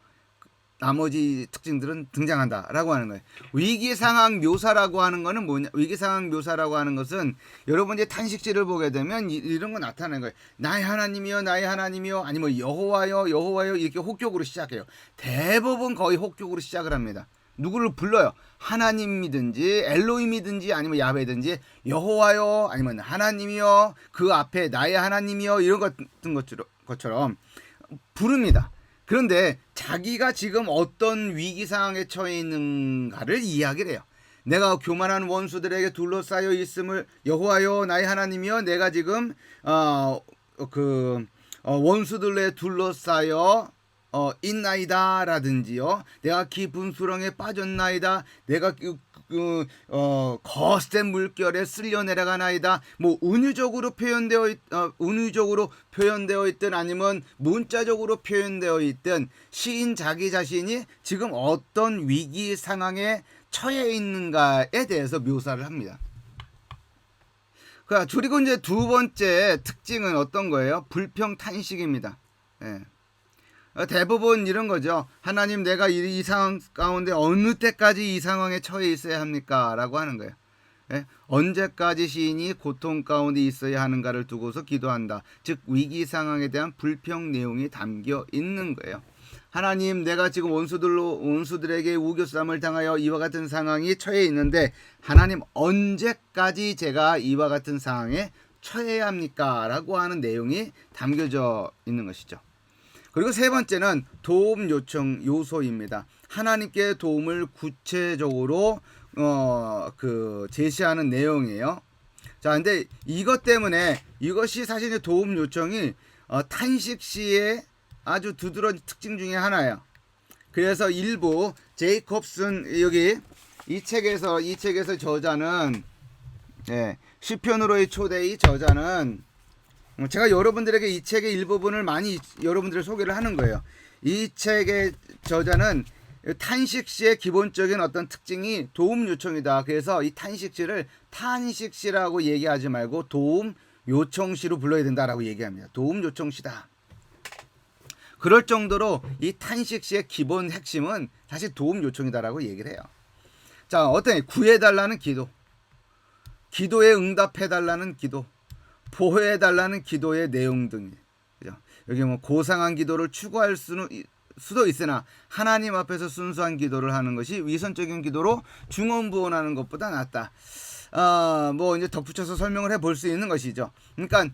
나머지 특징들은 등장한다라고 하는 거예요. 위기 상황 묘사라고 하는 거는 뭐냐? 위기 상황 묘사라고 하는 것은 여러분이 탄식지를 보게 되면 이런 거 나타나는 거예요. 나의 하나님이요, 나의 하나님이요, 아니면 여호와요, 여호와요, 이렇게 혹격으로 시작해요. 대부분 거의 혹격으로 시작을 합니다. 누구를 불러요? 하나님이든지 엘로힘이든지 아니면 야훼든지 여호와요, 아니면 하나님이요, 그 앞에 나의 하나님이요, 이런 같은 것처럼 부릅니다. 그런데 자기가 지금 어떤 위기 상황에 처해 있는가를 이야기를 해요. 내가 교만한 원수들에게 둘러싸여 있음을, 여호와여 나의 하나님이여, 내가 지금 원수들에 둘러싸여 있나이다 라든지요, 내가 깊은 수렁에 빠졌나이다, 내가 거센 물결에 쓸려 내려가나이다. 뭐 은유적으로 표현되어 있든 아니면 문자적으로 표현되어 있든 시인 자기 자신이 지금 어떤 위기 상황에 처해 있는가에 대해서 묘사를 합니다. 그리고 이제 2번째 특징은 어떤 거예요? 불평 탄식입니다. 예. 대부분 이런 거죠. 하나님, 내가 이 상황 가운데 어느 때까지 이 상황에 처해 있어야 합니까? 라고 하는 거예요. 예? 언제까지 시인이 고통 가운데 있어야 하는가를 두고서 기도한다. 즉 위기 상황에 대한 불평 내용이 담겨 있는 거예요. 하나님, 내가 지금 원수들에게 우겨쌈을 당하여 이와 같은 상황이 처해 있는데, 하나님, 언제까지 제가 이와 같은 상황에 처해야 합니까? 라고 하는 내용이 담겨져 있는 것이죠. 그리고 3번째는 도움 요청 요소입니다. 하나님께 도움을 구체적으로 제시하는 내용이에요. 자, 근데 이것 때문에 이것이 사실 도움 요청이 탄식 시의 아주 두드러진 특징 중에 하나예요. 그래서 일부 제이콥슨, 여기 이 책에서 저자는, 시편으로의 초대의 저자는, 제가 여러분들에게 이 책의 일부분을 많이 여러분들을 소개를 하는 거예요. 이 책의 저자는 탄식시의 기본적인 어떤 특징이 도움 요청이다. 그래서 이 탄식시를 탄식시라고 얘기하지 말고 도움 요청시로 불러야 된다라고 얘기합니다. 도움 요청시다. 그럴 정도로 이 탄식시의 기본 핵심은 사실 도움 요청이다라고 얘기를 해요. 자, 구해달라는 기도, 기도에 응답해달라는 기도, 보호해달라는 기도의 내용 등, 그죠? 여기 뭐 고상한 기도를 추구할 수도 있으나 하나님 앞에서 순수한 기도를 하는 것이 위선적인 기도로 중언부언하는 것보다 낫다. 뭐 이제 덧붙여서 설명을 해볼 수 있는 것이죠. 그러니까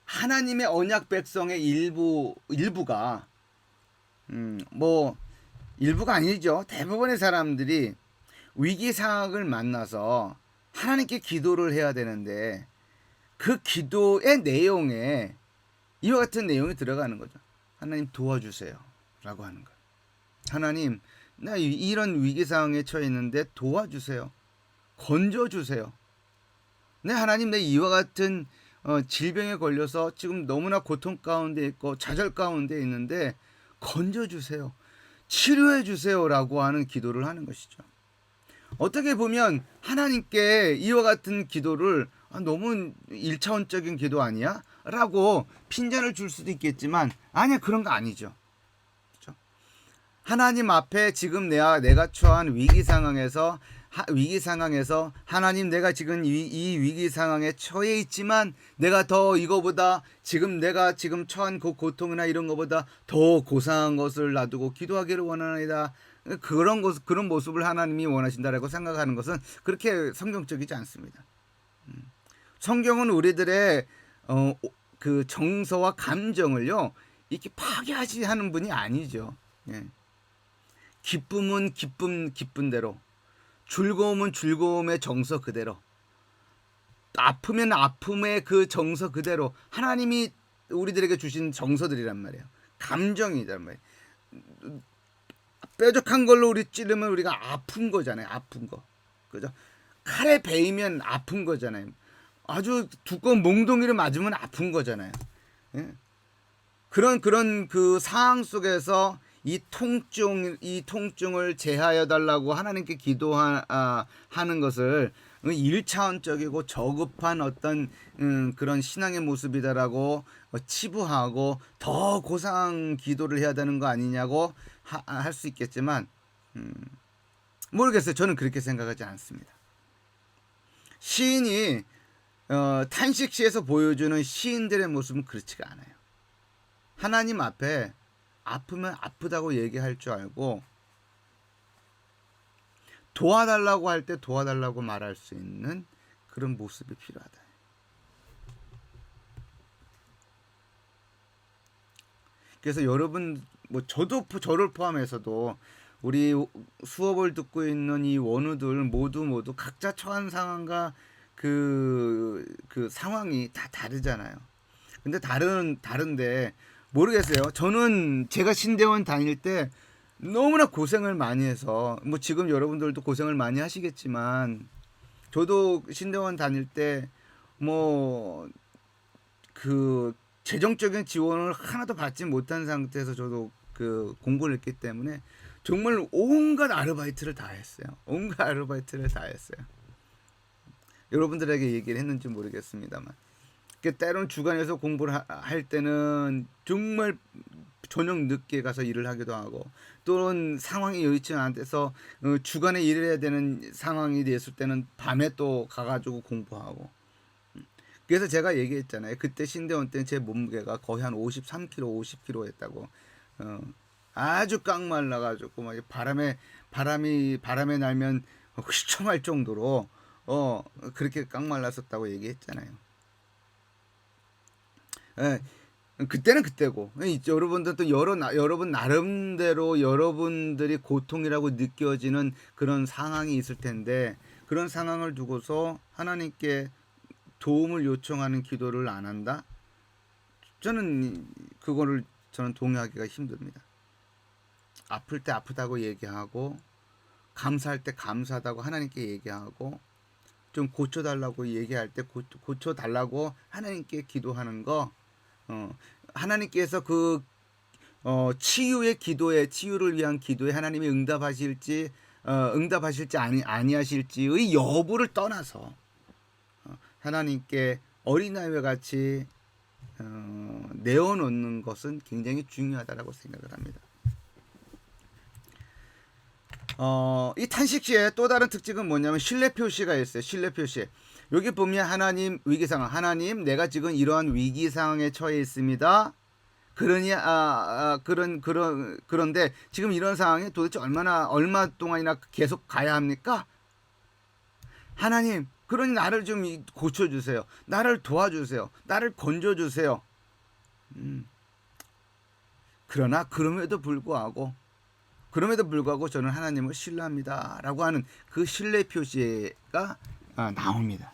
하나님의 언약 백성의 일부가 뭐 일부가 아니죠. 대부분의 사람들이 위기 상황을 만나서 하나님께 기도를 해야 되는데, 그 기도의 내용에 이와 같은 내용이 들어가는 거죠. 하나님 도와주세요 라고 하는 거예요. 하나님, 나 이런 위기 상황에 처해 있는데 도와주세요. 건져주세요. 네, 하나님, 내 이와 같은 질병에 걸려서 지금 너무나 고통 가운데 있고 좌절 가운데 있는데 건져주세요. 치료해주세요 라고 하는 기도를 하는 것이죠. 어떻게 보면 하나님께 이와 같은 기도를 너무 1차원적인 기도 아니야? 라고 핀잔을 줄 수도 있겠지만 아니야, 그런 거 아니죠. 그렇죠? 하나님 앞에 지금 내가 처한 위기 상황에서 하나님, 내가 지금 이 위기 상황에 처해 있지만 내가 더 이거보다 내가 지금 처한 그 고통이나 이런 것보다 더 고상한 것을 놔두고 기도하기를 원하나이다. 그런 모습을 하나님이 원하신다라고 생각하는 것은 그렇게 성경적이지 않습니다. 성경은 우리들의 그 정서와 감정을요 이렇게 파괴하지 하는 분이 아니죠. 예. 기쁨은 기쁨대로, 즐거움은 즐거움의 정서 그대로, 아프면 아픔의 그 정서 그대로 하나님이 우리들에게 주신 정서들이란 말이에요. 감정이란 말이에요. 뾰족한 걸로 우리 찌르면 우리가 아픈 거잖아요. 아픈 거. 그죠? 칼에 베이면 아픈 거잖아요. 아주 두꺼운 몽둥이를 맞으면 아픈 거잖아요. 예? 그런 그 상황 속에서 이 통증을 제하여 달라고 하나님께 기도하는 것을 1차원적이고 저급한 어떤 그런 신앙의 모습이다라고 치부하고 더 고상한 기도를 해야 되는 거 아니냐고 할 수 있겠지만 모르겠어요. 저는 그렇게 생각하지 않습니다. 시인이 탄식시에서 보여주는 시인들의 모습은 그렇지가 않아요. 하나님 앞에 아프면 아프다고 얘기할 줄 알고 도와달라고 할 때 도와달라고 말할 수 있는 그런 모습이 필요하다. 그래서 여러분, 저도 저를 포함해서도 우리 수업을 듣고 있는 이 원우들 모두 각자 처한 상황과 그 상황이 다 다르잖아요. 근데 다른데 모르겠어요. 저는 제가 신대원 다닐 때 너무나 고생을 많이 해서 지금 여러분들도 고생을 많이 하시겠지만 저도 신대원 다닐 때 그 재정적인 지원을 하나도 받지 못한 상태에서 저도 그 공부를 했기 때문에 정말 온갖 아르바이트를 다 했어요. 여러분들에게 얘기를 했는지 모르겠습니다만, 때로는 주간에서 공부를 할 때는 정말 저녁 늦게 가서 일을 하기도 하고, 또는 상황이 여의치 않아서 주간에 일을 해야 되는 상황이 됐을 때는 밤에 또 가가지고 공부하고. 그래서 제가 얘기했잖아요. 그때 신대원 때는 제 몸무게가 거의 한 53kg, 50kg 했다고. 아주 깡말라가지고 막 바람이 날면 휘청할 정도로 그렇게 깡말랐었다고 얘기했잖아요. 예, 그때는 그때고, 여러분들 또 여러분 나름대로 여러분들이 고통이라고 느껴지는 그런 상황이 있을 텐데, 그런 상황을 두고서 하나님께 도움을 요청하는 기도를 안 한다? 저는 동의하기가 힘듭니다. 아플 때 아프다고 얘기하고, 감사할 때 감사하다고 하나님께 얘기하고, 좀 고쳐달라고 얘기할 때 고쳐달라고 하나님께 기도하는 거, 하나님께서 치유를 위한 기도에 하나님이 응답하실지 아니하실지의 여부를 떠나서 하나님께 어린아이와 같이 내어놓는 것은 굉장히 중요하다고 생각을 합니다. 이 탄식시의 또 다른 특징은 뭐냐면 신뢰 표시가 있어요. 신뢰 표시. 여기 보면 하나님 위기 상황, 하나님 내가 지금 이러한 위기 상황에 처해 있습니다. 그런데 지금 이런 상황에 도대체 얼마 동안이나 계속 가야 합니까? 하나님, 그러니 나를 좀 고쳐주세요. 나를 도와주세요. 나를 건져주세요. 그러나 그럼에도 불구하고 저는 하나님을 신뢰합니다 라고 하는 그 신뢰 표시가 나옵니다.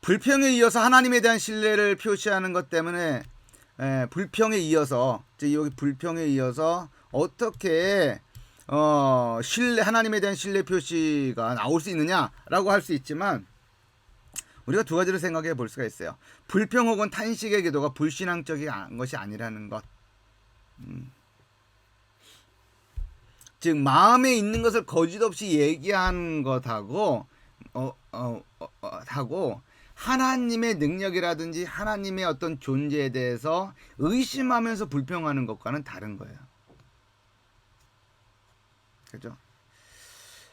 불평에 이어서 하나님에 대한 신뢰를 표시하는 것 때문에 불평에 이어서 어떻게 하나님에 대한 신뢰 표시가 나올 수 있느냐라고 할 수 있지만, 우리가 두 가지로 생각해 볼 수가 있어요. 불평 혹은 탄식의 기도가 불신앙적인 것이 아니라는 것. 즉 마음에 있는 것을 거짓없이 얘기하는 것하고 하고 하나님의 능력이라든지 하나님의 어떤 존재에 대해서 의심하면서 불평하는 것과는 다른 거예요. 그죠?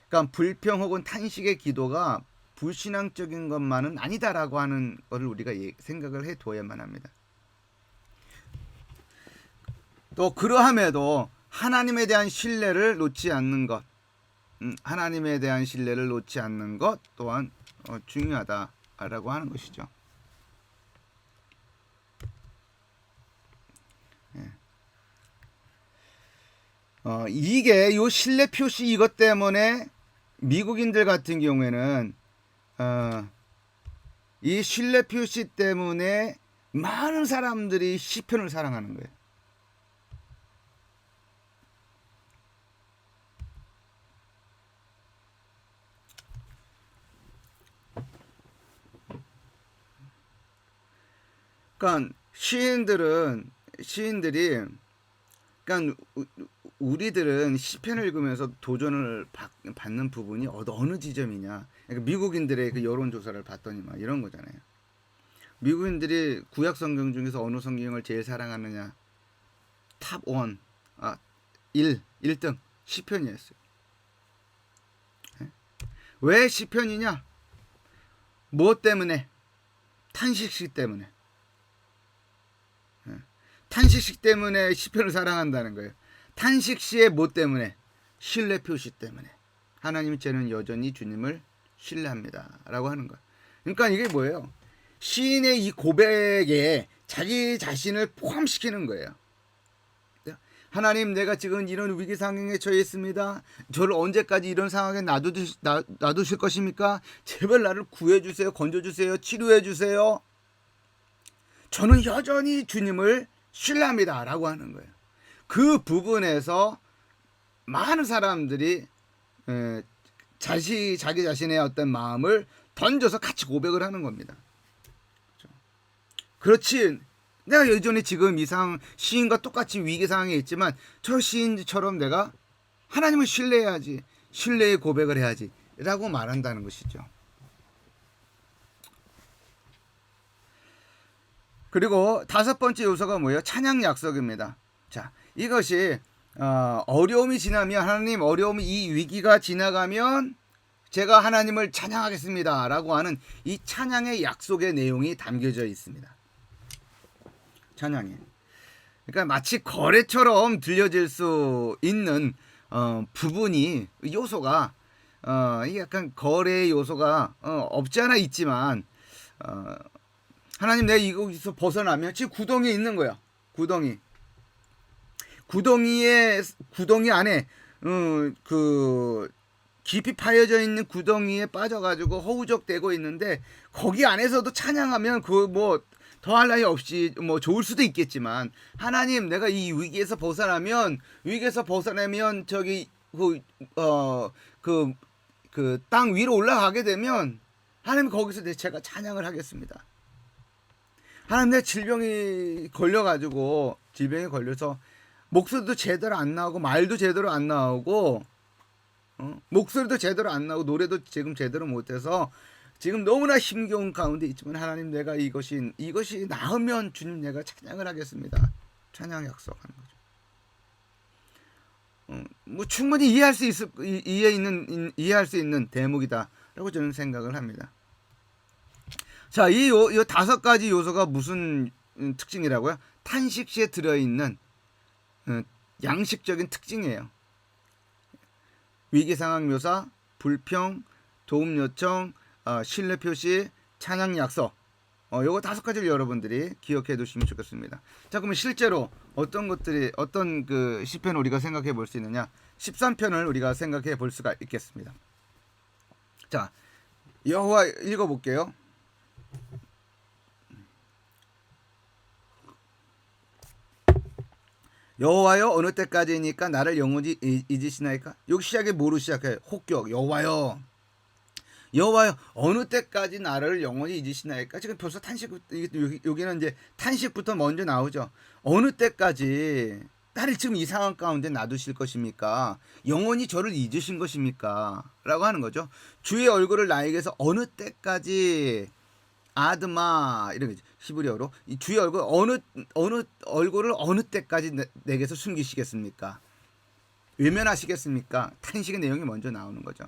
그러니까 불평 혹은 탄식의 기도가 불신앙적인 것만은 아니다라고 하는 것을 우리가 생각을 해둬야만 합니다. 또 그러함에도 하나님에 대한 신뢰를 놓지 않는 것, 하나님에 대한 신뢰를 놓지 않는 것 또한 중요하다라고 하는 것이죠. 이게 요 신뢰 표시 이것 때문에 미국인들 같은 경우에는 이 신뢰 표시 때문에 많은 사람들이 시편을 사랑하는 거예요. 그러니까 시인들이 그러니까 우리들은 시편을 읽으면서 도전을 받는 부분이 어느 지점이냐. 그러니까 미국인들의 그 여론조사를 봤더니 막 이런 거잖아요. 미국인들이 구약 성경 중에서 어느 성경을 제일 사랑하느냐. 탑 1, 1등 시편이었어요. 왜 시편이냐? 뭐 때문에? 탄식시 때문에. 탄식시 때문에 시편을 사랑한다는 거예요. 탄식시의 뭐 때문에? 신뢰 표시 때문에. 하나님 저는 여전히 주님을 신뢰합니다 라고 하는 거예요. 그러니까 이게 뭐예요? 시인의 이 고백에 자기 자신을 포함시키는 거예요. 하나님, 내가 지금 이런 위기 상황에 처해 있습니다. 저를 언제까지 이런 상황에 놔두실 것입니까? 제발 나를 구해주세요. 건져주세요. 치료해주세요. 저는 여전히 주님을 신뢰합니다 라고 하는 거예요. 그 부분에서 많은 사람들이 자기 자신의 어떤 마음을 던져서 같이 고백을 하는 겁니다. 그렇지, 내가 여전히 지금 이 상황, 시인과 똑같이 위기 상황에 있지만 저 시인처럼 내가 하나님을 신뢰해야지, 신뢰의 고백을 해야지 라고 말한다는 것이죠. 그리고 다섯 번째 요소가 뭐예요? 찬양 약속입니다. 자, 이것이 어려움이 지나면, 하나님, 어려움이, 이 위기가 지나가면 제가 하나님을 찬양하겠습니다 라고 하는 이 찬양의 약속의 내용이 담겨져 있습니다. 찬양에. 그러니까 마치 거래처럼 들려질 수 있는 부분이, 요소가 약간 거래의 요소가 없지 않아 있지만, 하나님, 내가 이거에서 벗어나면 지금 구덩이에 있는 거야. 구덩이 안에 그 깊이 파여져 있는 구덩이에 빠져가지고 허우적대고 있는데, 거기 안에서도 찬양하면 그 뭐 더할 나위 없이 뭐 좋을 수도 있겠지만, 하나님, 내가 이 위기에서 벗어나면 저기 그 땅 위로 올라가게 되면 하나님, 거기서 제가 찬양을 하겠습니다. 하나님, 내 질병이 걸려서 목소리도 제대로 안 나오고 말도 제대로 안 나오고 목소리도 제대로 안 나오고 노래도 지금 제대로 못해서 지금 너무나 힘겨운 가운데 있지만, 하나님, 내가 이것이 나으면 주님, 내가 찬양을 하겠습니다. 찬양 약속하는 거죠. 뭐 충분히 이해할 수 있는 대목이다라고 저는 생각을 합니다. 자, 이 다섯 가지 요소가 무슨 특징이라고요? 탄식시에 들어있는 양식적인 특징이에요. 위기 상황 묘사, 불평, 도움 요청, 신뢰 표시, 찬양 약속. 요거 다섯 가지를 여러분들이 기억해 두시면 좋겠습니다. 자, 그러면 실제로 어떤 그 시편을 우리가 생각해 볼 수 있느냐? 13편을 우리가 생각해 볼 수가 있겠습니다. 자, 여호와 읽어 볼게요. 여호와여, 어느 때까지니까 나를 영원히 잊으시나이까? 여기 시작이 뭐로 시작해요? 혹격. 여호와여, 어느 때까지 나를 영원히 잊으시나이까? 지금 벌써 탄식, 여기는 이제 탄식부터 먼저 나오죠. 어느 때까지 나를 지금 이 상황 가운데 놔두실 것입니까? 영원히 저를 잊으신 것입니까? 라고 하는 거죠. 주의 얼굴을 나에게서 어느 때까지 아드마 이런 거지. 히브리어로 이 주의 얼굴 어느 얼굴을 어느 때까지 내게서 숨기시겠습니까? 외면하시겠습니까? 탄식의 내용이 먼저 나오는 거죠.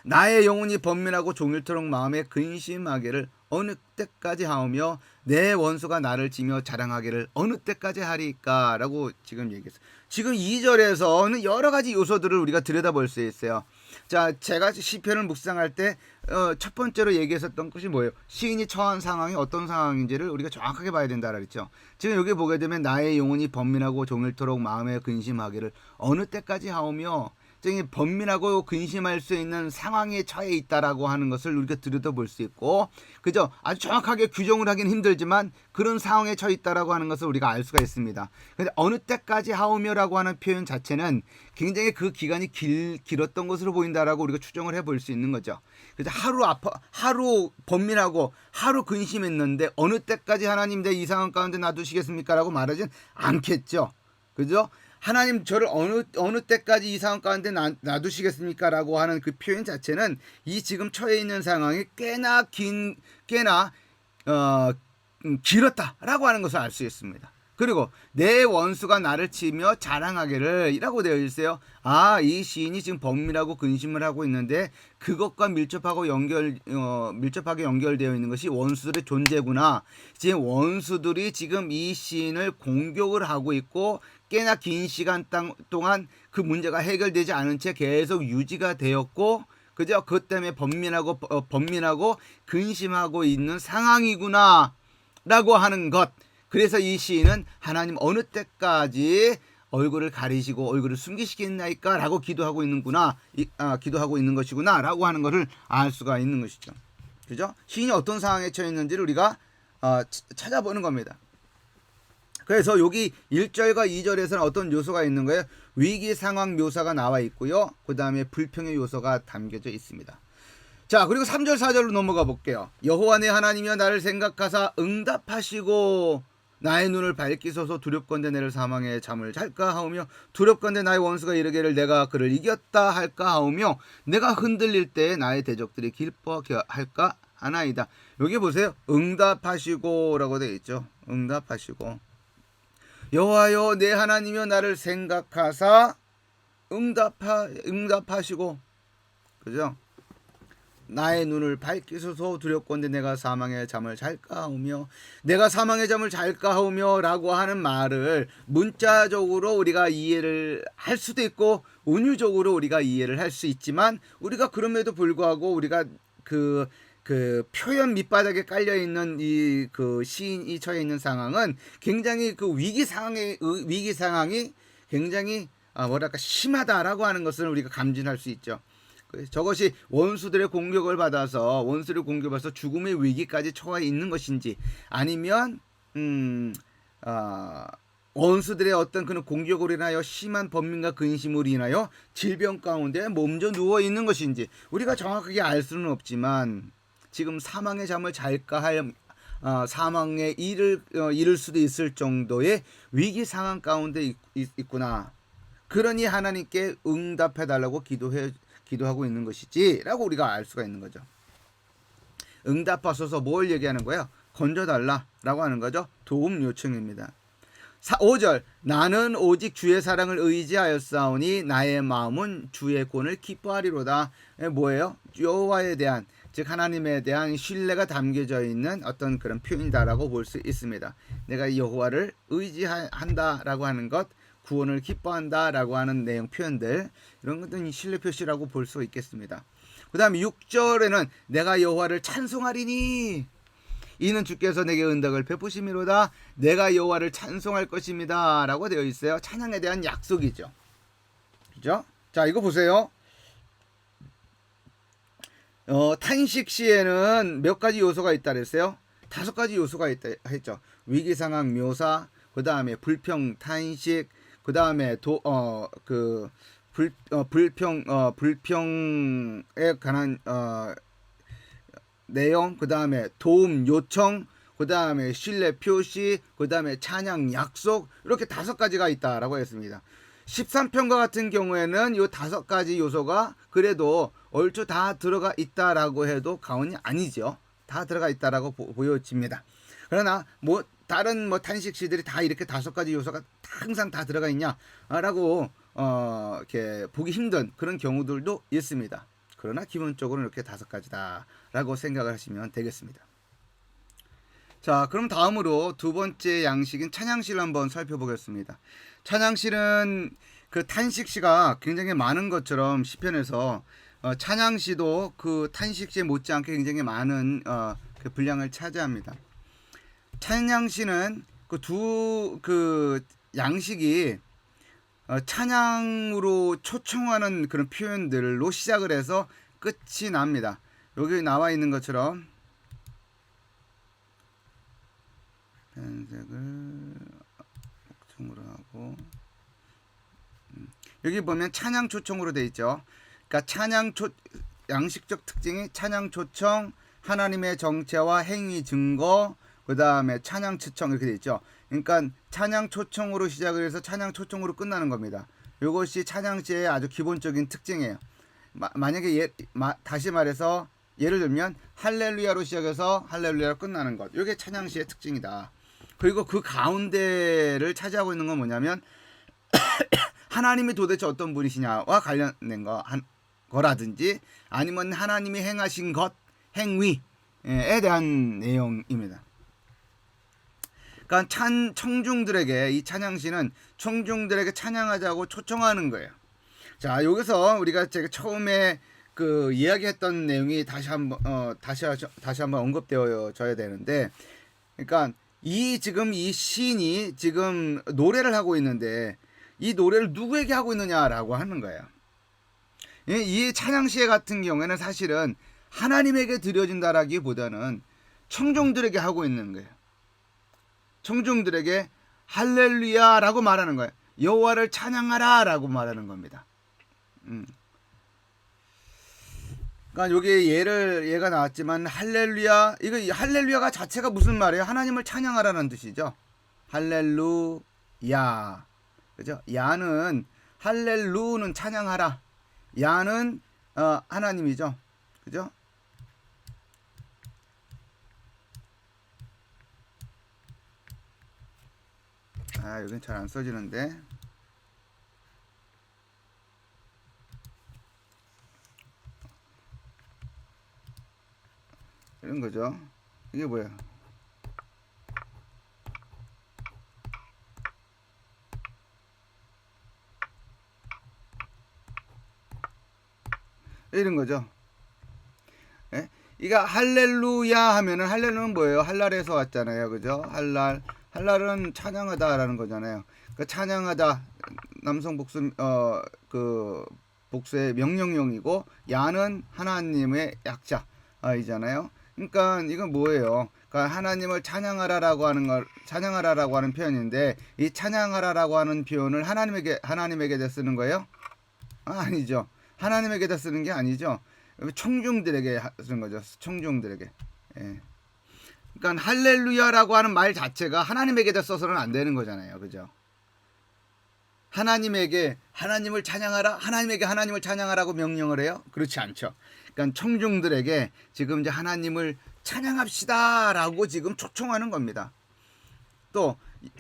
나의 영혼이 번민하고 종일토록 마음에 근심하기를 어느 때까지 하오며 내 원수가 나를 지며 자랑하기를 어느 때까지 하리까? 라고 지금 얘기했어요. 지금 2절에서는 여러 가지 요소들을 우리가 들여다볼 수 있어요. 자, 제가 시편을 묵상할 때 첫 번째로 얘기했었던 것이 뭐예요? 시인이 처한 상황이 어떤 상황인지를 우리가 정확하게 봐야 된다 그랬죠. 지금 여기 보게 되면 나의 영혼이 번민하고 종일토록 마음에 근심하기를 어느 때까지 하오며 번민하고 근심할 수 있는 상황에 처해 있다라고 하는 것을 우리가 들여다볼 수 있고, 그죠? 아주 정확하게 규정을 하긴 힘들지만 그런 상황에 처해 있다라고 하는 것을 우리가 알 수가 있습니다. 근데 어느 때까지 하오며라고 하는 표현 자체는 굉장히 그 기간이 길었던 것으로 보인다라고 우리가 추정을 해볼 수 있는 거죠. 그래서 하루 번민하고 하루 근심했는데 어느 때까지 하나님 내 이 상황 가운데 놔두시겠습니까라고 말하진 않겠죠. 그죠? 하나님 저를 어느 때까지 이 상황 가운데 놔두시겠습니까? 라고 하는 그 표현 자체는 이 지금 처해 있는 상황이 꽤나 길었다라고 하는 것을 알 수 있습니다. 그리고 내 원수가 나를 치며 자랑하기를 이라고 되어 있어요. 아, 이 시인이 지금 번민하고 근심을 하고 있는데 그것과 밀접하게 연결되어 있는 것이 원수들의 존재구나. 지금 원수들이 지금 이 시인을 공격을 하고 있고 꽤나 긴 시간 동안 그 문제가 해결되지 않은 채 계속 유지가 되었고, 그죠? 그것 때문에 번민하고 근심하고 있는 상황이구나 라고 하는 것. 그래서 이 시인은 하나님 어느 때까지 얼굴을 가리시고 얼굴을 숨기시겠나이까 라고 기도하고 있는 것이구나 라고 하는 것을 알 수가 있는 것이죠. 그죠? 시인이 어떤 상황에 처해 있는지를 우리가 찾아보는 겁니다. 그래서 여기 1절과 2절에서는 어떤 요소가 있는 거예요? 위기 상황 묘사가 나와 있고요. 그 다음에 불평의 요소가 담겨져 있습니다. 자, 그리고 3절 4절로 넘어가 볼게요. 여호와 내 하나님이여 나를 생각하사 응답하시고 나의 눈을 밝히소서. 두렵건대 내를 사망의 잠을 잘까 하오며 두렵건대 나의 원수가 이르기를 내가 그를 이겼다 할까 하오며 내가 흔들릴 때 나의 대적들이 기뻐할까 하나이다. 여기 보세요. 응답하시고 라고 되어 있죠. 응답하시고. 여호와여 내 하나님이여 나를 생각하사 응답하시고, 그죠? 나의 눈을 밝히소서. 두렵건대 내가 사망의 잠을 잘까 하오며 내가 사망의 잠을 잘까 하오며 라고 하는 말을 문자적으로 우리가 이해를 할 수도 있고 은유적으로 우리가 이해를 할 수 있지만, 우리가 그럼에도 불구하고 우리가 그 표현 밑바닥에 깔려 있는 그 시인이 처해 있는 상황은 굉장히 그 위기 상황이 굉장히 심하다라고 하는 것을 우리가 감지할 수 있죠. 저것이 원수들의 공격을 받아서 죽음의 위기까지 처해 있는 것인지, 아니면 원수들의 어떤 그런 공격으로 인하여 심한 번민과 근심으로 인하여 질병 가운데 몸져 누워 있는 것인지 우리가 정확하게 알 수는 없지만, 지금 사망의 잠을 잘까 할 사망에 이를 수도 있을 정도의 위기 상황 가운데 있구나. 그러니 하나님께 응답해달라고 기도하고 있는 것이지 라고 우리가 알 수가 있는 거죠. 응답하소서 뭘 얘기하는 거예요? 건져달라 라고 하는 거죠. 도움 요청입니다. 5절 나는 오직 주의 사랑을 의지하였사오니 나의 마음은 주의 권을 기뻐하리로다. 뭐예요? 여호와에 대한, 즉 하나님에 대한 신뢰가 담겨져 있는 어떤 그런 표현이다라고 볼 수 있습니다. 내가 여호와를 의지한다라고 하는 것, 구원을 기뻐한다라고 하는 내용 표현들, 이런 것들은 신뢰 표시라고 볼 수 있겠습니다. 그 다음에 6절에는 내가 여호와를 찬송하리니 이는 주께서 내게 은덕을 베푸심이로다. 내가 여호와를 찬송할 것입니다 라고 되어 있어요. 찬양에 대한 약속이죠. 그죠? 자, 이거 보세요. 탄식 시에는 몇 가지 요소가 있다 그랬어요? 5가지 요소가 있다 했죠. 위기 상황 묘사, 그 다음에 불평, 탄식, 그 다음에 불평에 관한 내용, 그 다음에 도움 요청, 그 다음에 신뢰 표시, 그 다음에 찬양 약속, 이렇게 5가지가 있다라고 했습니다. 13편과 같은 경우에는 이 5가지 요소가 그래도 얼추 다 들어가 있다라고 해도 과언이 아니죠. 다 들어가 있다라고 보여집니다. 그러나 뭐 다른 뭐 탄식시들이 다 이렇게 5가지 요소가 항상 다 들어가 있냐라고 이렇게 보기 힘든 그런 경우들도 있습니다. 그러나 기본적으로 이렇게 5가지다라고 생각을 하시면 되겠습니다. 자, 그럼 다음으로 두 번째 양식인 찬양시를 한번 살펴보겠습니다. 찬양시는 그 탄식시가 굉장히 많은 것처럼 시편에서 찬양시도 그 탄식시에 못지않게 굉장히 많은 그 분량을 차지합니다. 찬양시는 그 양식이 찬양으로 초청하는 그런 표현들로 시작을 해서 끝이 납니다. 여기 나와 있는 것처럼 편색을 초청으로 하고 여기 보면 찬양 초청으로 되어 있죠. 그러니까 양식적 특징이 찬양 초청, 하나님의 정체와 행위 증거, 그 다음에 찬양 초청 이렇게 되어 있죠. 그러니까 찬양 초청으로 시작을 해서 찬양 초청으로 끝나는 겁니다. 이것이 찬양시의 아주 기본적인 특징이에요. 만약에 다시 말해서 예를 들면 할렐루야로 시작해서 할렐루야로 끝나는 것, 이게 찬양시의 특징이다. 그리고 그 가운데를 차지하고 있는 건 뭐냐면 하나님이 도대체 어떤 분이시냐와 관련된 거라든지 아니면 하나님이 행하신 것, 행위에 대한 내용입니다. 그러니까 청중들에게 이 찬양시는 청중들에게 찬양하자고 초청하는 거예요. 자, 여기서 우리가 제가 처음에 그 이야기했던 내용이 다시 한번 언급되어져야 되는데, 그러니까 지금 이 시인이 지금 노래를 하고 있는데 이 노래를 누구에게 하고 있느냐라고 하는 거예요. 이 찬양시 같은 경우에는 사실은 하나님에게 드려진다라기보다는 청중들에게 하고 있는 거예요. 청중들에게 할렐루야라고 말하는 거예요. 여호와를 찬양하라라고 말하는 겁니다. 그러니까 여기 예가 나왔지만 할렐루야, 이거 할렐루야가 자체가 무슨 말이에요? 하나님을 찬양하라는 뜻이죠. 할렐루야, 그죠? 야는 할렐루는 찬양하라. 야는 하나님이죠, 그죠? 여긴 잘 안 써지는데. 이런 거죠. 이게 뭐야? 이런 거죠. 예? 이가 할렐루야 하면은 할렐루는 뭐예요? 할랄에서 왔잖아요, 그죠? 할랄은 찬양하다라는 거잖아요. 그 찬양하다 남성 복수 그 복수의 명령형이고 야는 하나님의 약자이잖아요. 그러니까 이건 뭐예요? 그러니까 하나님을 찬양하라라고 하는 표현인데 이 찬양하라라고 하는 표현을 하나님에게 쓰는 거예요? 아니죠. 하나님에게 쓰는 게 아니죠. 청중들에게 쓰는 거죠. 청중들에게. 예. 그러니까 할렐루야라고 하는 말 자체가 하나님에게 써서는 안 되는 거잖아요, 그죠? 하나님을 찬양하라, 하나님에게 하나님을 찬양하라고 명령을 해요? 그렇지 않죠. 그러니까 청중들에게 지금 이제 하나님을 찬양합시다라고 지금 초청하는 겁니다. 또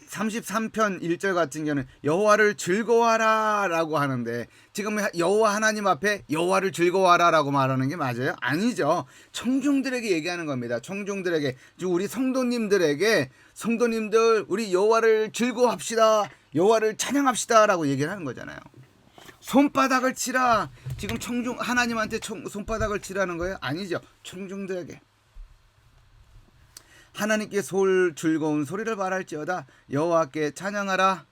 33편 1절 같은 경우는 여호와를 즐거워하라라고 하는데 지금 여호와 하나님 앞에 여호와를 즐거워하라라고 말하는 게 맞아요? 아니죠. 청중들에게 얘기하는 겁니다. 청중들에게, 우리 성도님들 우리 여호와를 즐거워합시다, 여호와를 찬양합시다라고 얘기를 하는 거잖아요. 손바닥을 치라. 지금 하나님한테 손바닥을 치라는 거예요? 아니죠. 청중들에게. 하나님께 즐거운 소리를 말할지어다, 여호와께 찬양하라,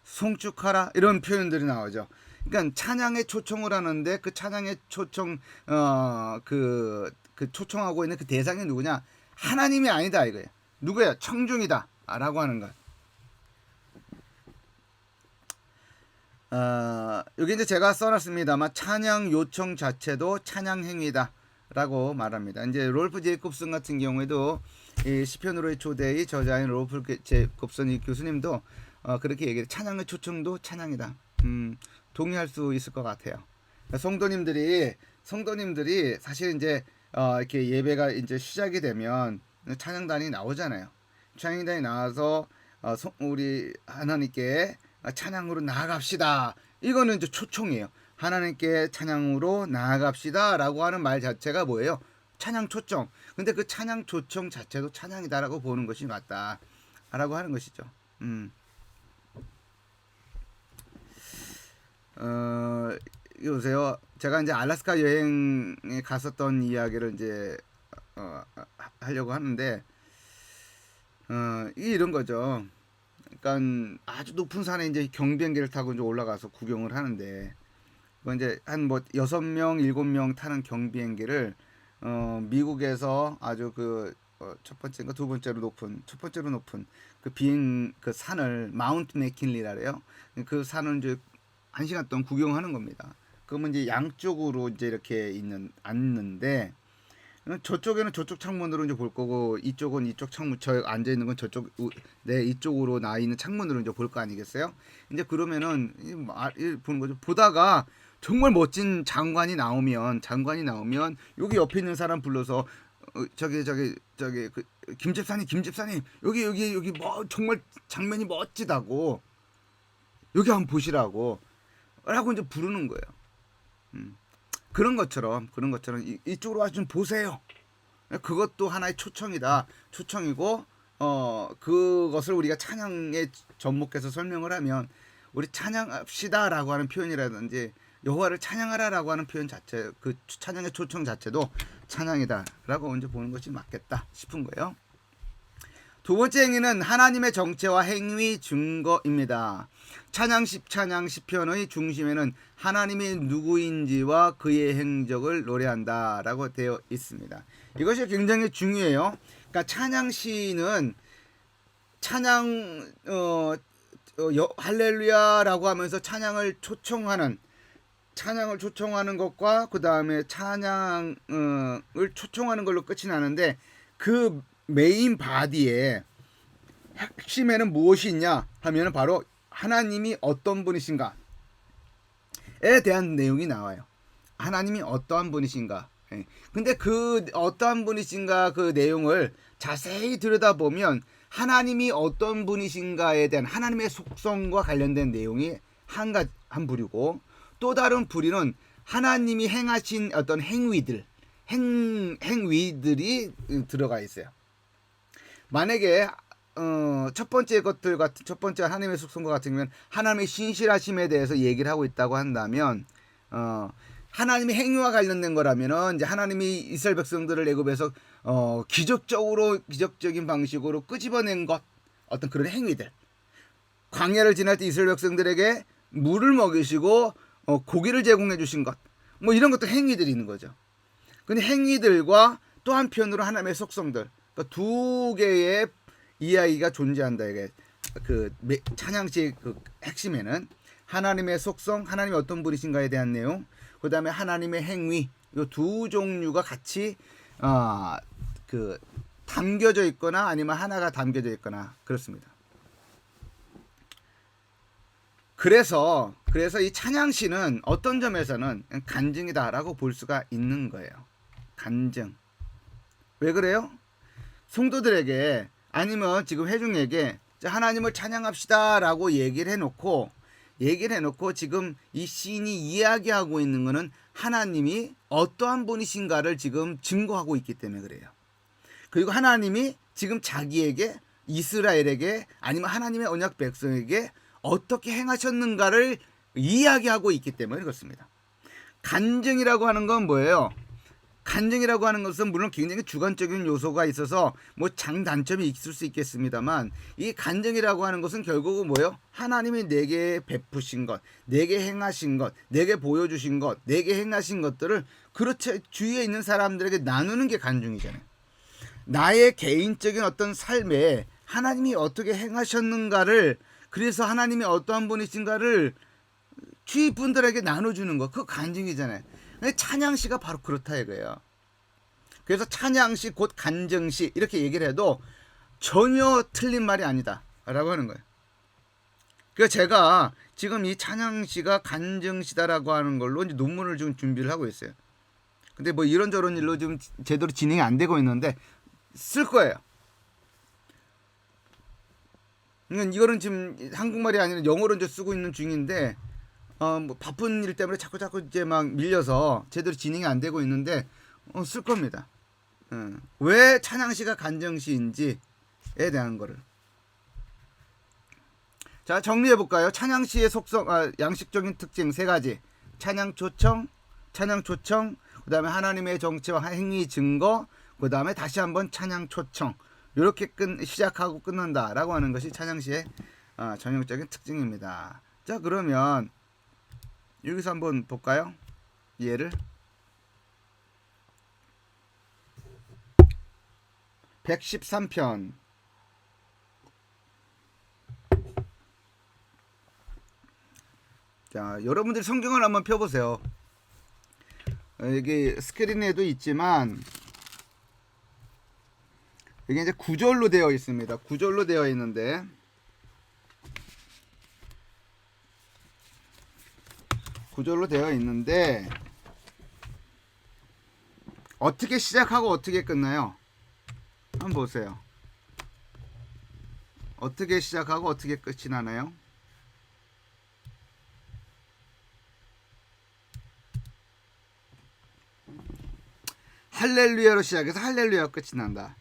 송축하라, 이런 표현들이 나오죠. 그러니까 찬양에 초청을 하는데 그 찬양에 그 초청하고 있는 그 대상이 누구냐? 하나님이 아니다 이거예요. 누구야? 청중이다 라고 하는 것. 여기 이제 제가 써놨습니다만 찬양 요청 자체도 찬양 행위다 라고 말합니다. 이제 롤프 제이콥슨 같은 경우에도 이 시편으로의 초대의 저자인 로프 제콥슨 이 교수님도 그렇게 얘기해요. 찬양의 초청도 찬양이다. 동의할 수 있을 것 같아요. 성도님들이 사실 이제 이렇게 예배가 이제 시작이 되면 찬양단이 나오잖아요. 찬양단이 나와서 우리 하나님께 찬양으로 나아갑시다. 이거는 이제 초청이에요. 하나님께 찬양으로 나아갑시다라고 하는 말 자체가 뭐예요? 찬양 초청. 근데 그 찬양 초청 자체도 찬양이다라고 보는 것이 맞다라고 하는 것이죠. 여보세요. 제가 이제 알래스카 여행에 갔었던 이야기를 이제 하려고 하는데 이런 거죠. 그러니까 아주 높은 산에 이제 경비행기를 타고 이제 올라가서 구경을 하는데 이제 한 뭐 6명, 7명 타는 경비행기를 미국에서 아주 그 첫 번째인가 두 번째로 높은 그 산을 마운트 맥킨리라래요. 그 산을 이제 1시간 동안 구경하는 겁니다. 그러면 이제 양쪽으로 이제 이렇게 앉는데 저쪽에는 저쪽 창문으로 이제 볼 거고 이쪽은 이쪽 창문, 저 앉아 있는 건 저쪽 이쪽으로 나 있는 창문으로 이제 볼 거 아니겠어요? 이제 그러면은 보는 거죠. 보다가 정말 멋진 장관이 나오면 여기 옆에 있는 사람 불러서 저기 그 김 집사님 여기 뭐 정말 장면이 멋지다고 여기 한번 보시라고 라고 이제 부르는 거예요. 그런 것처럼 이쪽으로 와서 좀 보세요. 그것도 하나의 초청이고 그것을 우리가 찬양에 접목해서 설명을 하면 우리 찬양합시다라고 하는 표현이라든지 여호와를 찬양하라라고 하는 표현 자체, 그 찬양의 초청 자체도 찬양이다라고 이제 보는 것이 맞겠다 싶은 거예요. 두 번째 행위는 하나님의 정체와 행위 증거입니다. 찬양 시편의 중심에는 하나님이 누구인지와 그의 행적을 노래한다라고 되어 있습니다. 이것이 굉장히 중요해요. 그러니까 찬양 시는 할렐루야라고 하면서 찬양을 초청하는 것과 그 다음에 찬양을 초청하는 걸로 끝이 나는데 그 메인 바디에 핵심에는 무엇이 있냐 하면 바로 하나님이 어떤 분이신가에 대한 내용이 나와요. 하나님이 어떠한 분이신가. 근데 그 어떠한 분이신가 그 내용을 자세히 들여다보면 하나님이 어떤 분이신가에 대한 하나님의 속성과 관련된 내용이 한 부류고 또 다른 부류는 하나님이 행하신 어떤 행위들이 들어가 있어요. 만약에 첫 번째 하나님의 속성과 같으면 하나님의 신실하심에 대해서 얘기를 하고 있다고 한다면 하나님의 행위와 관련된 거라면은 이제 하나님이 이스라엘 백성들을 애굽에서 기적적인 방식으로 끄집어낸 것 어떤 그런 행위들 광야를 지날 때 이스라엘 백성들에게 물을 먹이시고 고기를 제공해 주신 것 뭐 이런 것도 행위들이 있는 거죠. 근데 행위들과 또 한편으로 하나님의 속성들 그러니까 두 개의 이야기가 존재한다. 이게 그 찬양시의 그 핵심에는 하나님의 속성, 하나님이 어떤 분이신가에 대한 내용, 그 다음에 하나님의 행위, 이 두 종류가 같이 그 담겨져 있거나 아니면 하나가 담겨져 있거나 그렇습니다. 그래서 이 찬양시는 어떤 점에서는 간증이다라고 볼 수가 있는 거예요. 간증. 왜 그래요? 성도들에게 아니면 지금 회중에게 하나님을 찬양합시다라고 얘기를 해놓고 지금 이 시인이 이야기하고 있는 것은 하나님이 어떠한 분이신가를 지금 증거하고 있기 때문에 그래요. 그리고 하나님이 지금 자기에게 이스라엘에게 아니면 하나님의 언약 백성에게 어떻게 행하셨는가를 이야기하고 있기 때문에 그렇습니다. 간증이라고 하는 건 뭐예요? 간증이라고 하는 것은 물론 굉장히 주관적인 요소가 있어서 뭐 장단점이 있을 수 있겠습니다만 이 간증이라고 하는 것은 결국은 뭐예요? 하나님이 내게 베푸신 것, 내게 행하신 것, 내게 보여주신 것, 내게 행하신 것들을 그렇지 주위에 있는 사람들에게 나누는 게 간증이잖아요. 나의 개인적인 어떤 삶에 하나님이 어떻게 행하셨는가를 그래서 하나님이 어떠한 분이신가를 주위 분들에게 나눠주는 거, 그거 간증이잖아요. 찬양시가 바로 그렇다 이거예요. 그래서 찬양시 곧 간증시 이렇게 얘기를 해도 전혀 틀린 말이 아니다 라고 하는 거예요. 그래서 제가 지금 이 찬양시가 간증시다라고 하는 걸로 이제 논문을 좀 준비를 하고 있어요. 근데 뭐 이런저런 일로 좀 제대로 진행이 안 되고 있는데 쓸 거예요. 이거는 지금 한국말이 아니라 영어로 이제 쓰고 있는 중인데 뭐 바쁜 일 때문에 자꾸 이제 막 밀려서 제대로 진행이 안 되고 있는데 쓸 겁니다. 왜 찬양시가 간증시인지에 대한 거를. 자, 정리해 볼까요? 찬양시의 속성, 양식적인 특징 세 가지. 찬양 초청, 그다음에 하나님의 정체와 행위 증거, 그다음에 다시 한번 찬양 초청. 이렇게 시작하고 끝난다라고 하는 것이 찬양시의 전형적인 특징입니다. 자, 그러면 여기서 한번 볼까요? 예를 113편. 자, 여러분들이 성경을 한번 펴보세요. 여기 스크린에도 있지만 이게 이제 구절로 되어 있습니다. 구절로 되어 있는데 어떻게 시작하고 어떻게 끝나요? 한번 보세요. 어떻게 시작하고 어떻게 끝이 나나요? 할렐루야로 시작해서 할렐루야 끝이 난다.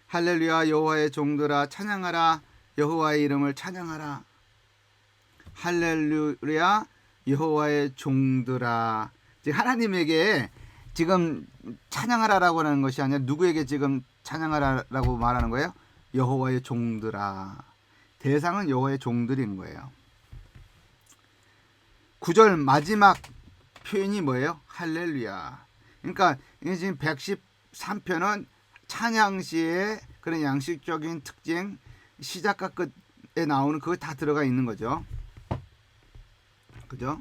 할렐루야 여호와의 종들아 찬양하라. 여호와의 이름을 찬양하라. 할렐루야 여호와의 종들아. 지금 하나님에게 지금 찬양하라라고 하는 것이 아니라 누구에게 지금 찬양하라라고 말하는 거예요? 여호와의 종들아. 대상은 여호와의 종들인 거예요. 9절 마지막 표현이 뭐예요? 할렐루야. 그러니까 이게 지금 113편은 찬양시의 그런 양식적인 특징, 시작과 끝에 나오는 그거 다 들어가 있는 거죠. 그죠?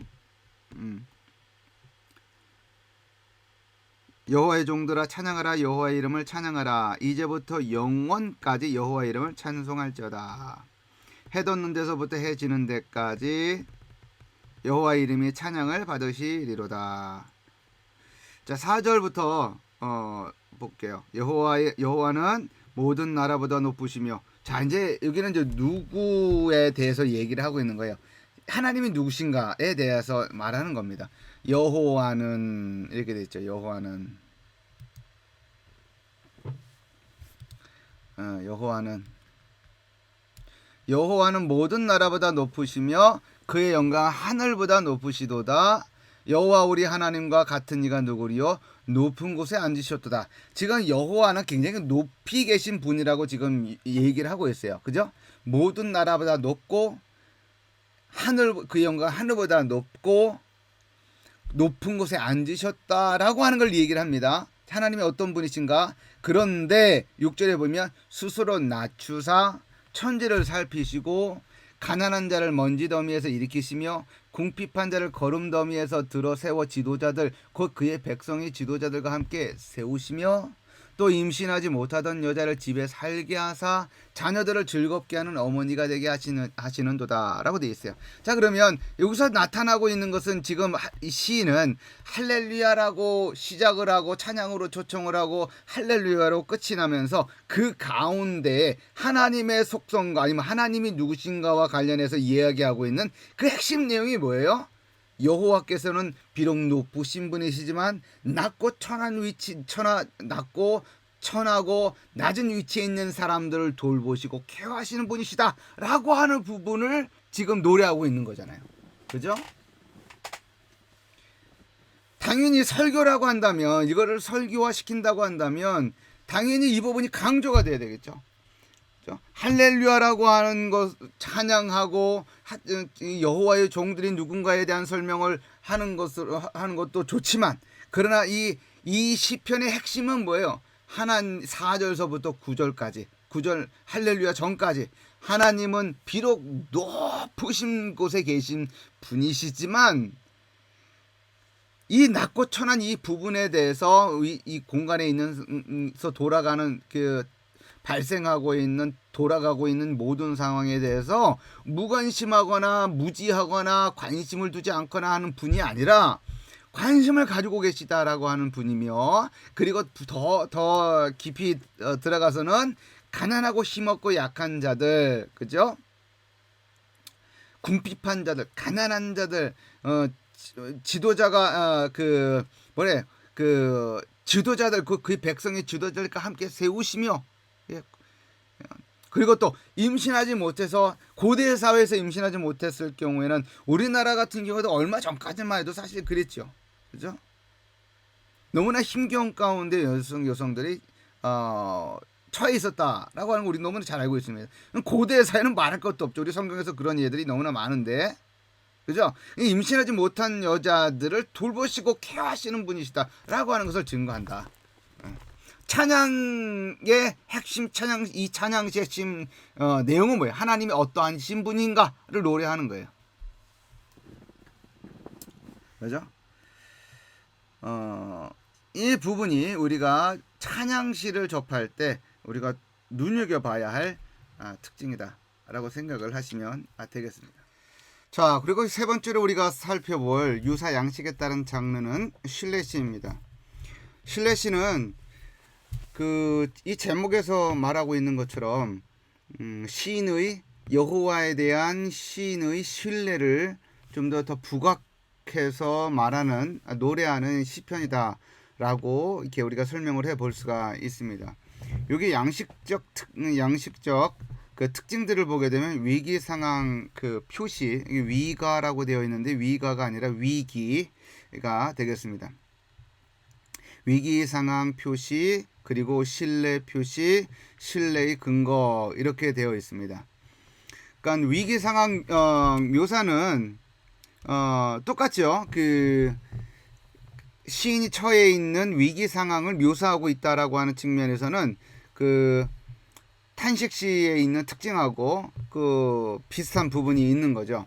여호와의 종들아 찬양하라. 여호와의 이름을 찬양하라. 이제부터 영원까지 여호와의 이름을 찬송할지어다. 해 돋는 데서부터 해 지는 데까지 여호와의 이름이 찬양을 받으시리로다. 자, 4절부터 볼게요. 여호와는 모든 나라보다 높으시며. 자, 이제 여기는 이제 누구에 대해서 얘기를 하고 있는 거예요. 하나님이 누구신가에 대해서 말하는 겁니다. 여호와는 이렇게 돼 있죠. 여호와는 모든 나라보다 높으시며 그의 영광 하늘보다 높으시도다. 여호와 우리 하나님과 같은 이가 누구리요? 높은 곳에 앉으셨도다. 지금 여호와는 굉장히 높이 계신 분이라고 지금 얘기를 하고 있어요. 그죠? 모든 나라보다 높고 그 영광 하늘보다 높고 높은 곳에 앉으셨다라고 하는 걸 얘기를 합니다. 하나님이 어떤 분이신가? 그런데 6절에 보면 스스로 낮추사 천지를 살피시고 가난한 자를 먼지 더미에서 일으키시며 궁핍한 자를 거름 더미에서 들어 세워 지도자들 곧 그의 백성의 지도자들과 함께 세우시며 또 임신하지 못하던 여자를 집에 살게 하사 자녀들을 즐겁게 하는 어머니가 되게 하시는도다 라고 되어 있어요. 자, 그러면 여기서 나타나고 있는 것은 지금 이 시인은 할렐루야라고 시작을 하고 찬양으로 초청을 하고 할렐루야로 끝이 나면서 그 가운데 하나님의 속성과 아니면 하나님이 누구신가와 관련해서 이야기하고 있는 그 핵심 내용이 뭐예요? 여호와께서는 비록 높으신 분이시지만 낮고 천하고 낮은 위치에 있는 사람들을 돌보시고 케어하시는 분이시다 라고 하는 부분을 지금 노래하고 있는 거잖아요. 그죠? 당연히 설교라고 한다면, 이거를 설교화 시킨다고 한다면 당연히 이 부분이 강조가 돼야 되겠죠. 할렐루야라고 하는 것 찬양하고 여호와의 종들이 누군가에 대한 설명을 하는 것도 좋지만, 그러나 이 시편의 핵심은 뭐예요? 4절서부터 9절까지, 9절 할렐루야 전까지 하나님은 비록 높으신 곳에 계신 분이시지만 이 낮고 천한 이 부분에 대해서 이 공간에 있는서 돌아가는 그 발생하고 있는 돌아가고 있는 모든 상황에 대해서 무관심하거나 무지하거나 관심을 두지 않거나 하는 분이 아니라 관심을 가지고 계시다라고 하는 분이며, 그리고 더 깊이 들어가서는 가난하고 힘없고 약한 자들, 그죠? 궁핍한 자들, 가난한 자들, 지도자가 지도자들 그 백성의 지도자들과 함께 세우시며, 예. 그리고 또 임신하지 못해서 고대 사회에서 임신하지 못했을 경우에는 우리나라 같은 경우도 얼마 전까지만 해도 사실 그랬죠, 그죠? 너무나 힘겨운 가운데 여성들이 처해 있었다라고 하는 거 우리 너무나 잘 알고 있습니다. 고대 사회는 말할 것도 없죠. 우리 성경에서 그런 예들이 너무나 많은데, 그죠? 임신하지 못한 여자들을 돌보시고 케어하시는 분이시다라고 하는 것을 증거한다. 찬양의 핵심, 이 찬양의 핵심 내용은 뭐예요? 하나님이 어떠한 신분인가를 노래하는 거예요. 그죠? 이 부분이 우리가 찬양시를 접할 때 우리가 눈여겨봐야 할 특징이다라고 생각을 하시면 되겠습니다. 자, 그리고 세 번째로 우리가 살펴볼 유사 양식에 따른 장르는 실내시입니다. 실내시는 이 제목에서 말하고 있는 것처럼 시인의 여호와에 대한 시인의 신뢰를 좀 더 부각해서 말하는 노래하는 시편이다라고 이렇게 우리가 설명을 해볼 수가 있습니다. 여기 양식적 그 특징들을 보게 되면 위기 상황 그 표시, 위가라고 되어 있는데 위가가 아니라 위기가 되겠습니다. 위기 상황 표시, 그리고 신뢰 표시, 신뢰의 근거, 이렇게 되어 있습니다. 그러니까 위기 상황 묘사는 똑같죠. 그 시인이 처해 있는 위기 상황을 묘사하고 있다라고 하는 측면에서는 그 탄식시에 있는 특징하고 그 비슷한 부분이 있는 거죠.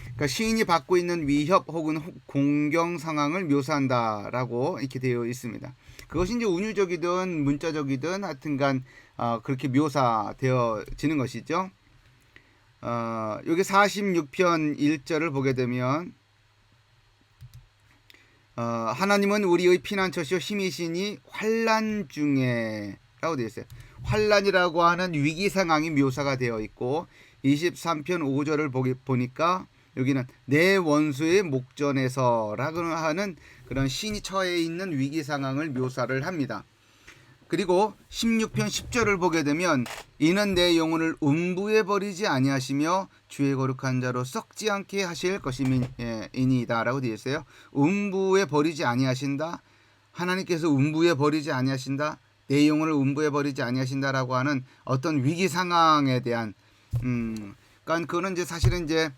그러니까 시인이 받고 있는 위협 혹은 공경 상황을 묘사한다라고 이렇게 되어 있습니다. 그것이 이제 운유적이든 문자적이든 하여튼간 그렇게 묘사되어지는 것이죠. 여기 46편 1절을 보게 되면 하나님은 우리의 피난처시요 힘이시니 환난 중에 라고 되어 있어요. 환난이라고 하는 위기 상황이 묘사가 되어 있고, 23편 5절을 보니까 여기는 내 원수의 목전에서 라고 하는 그런 시인이 처해 있는 위기 상황을 묘사를 합니다. 그리고 16편 10절을 보게 되면 이는 내 영혼을 음부에 버리지 아니하시며 주의 거룩한 자로 썩지 않게 하실 것임이니이다 라고 되어 있어요. 음부에 버리지 아니하신다, 하나님께서 음부에 버리지 아니하신다, 내 영혼을 음부에 버리지 아니하신다라고 하는 어떤 위기 상황에 대한 그러니까 그거는 이제 사실은 이제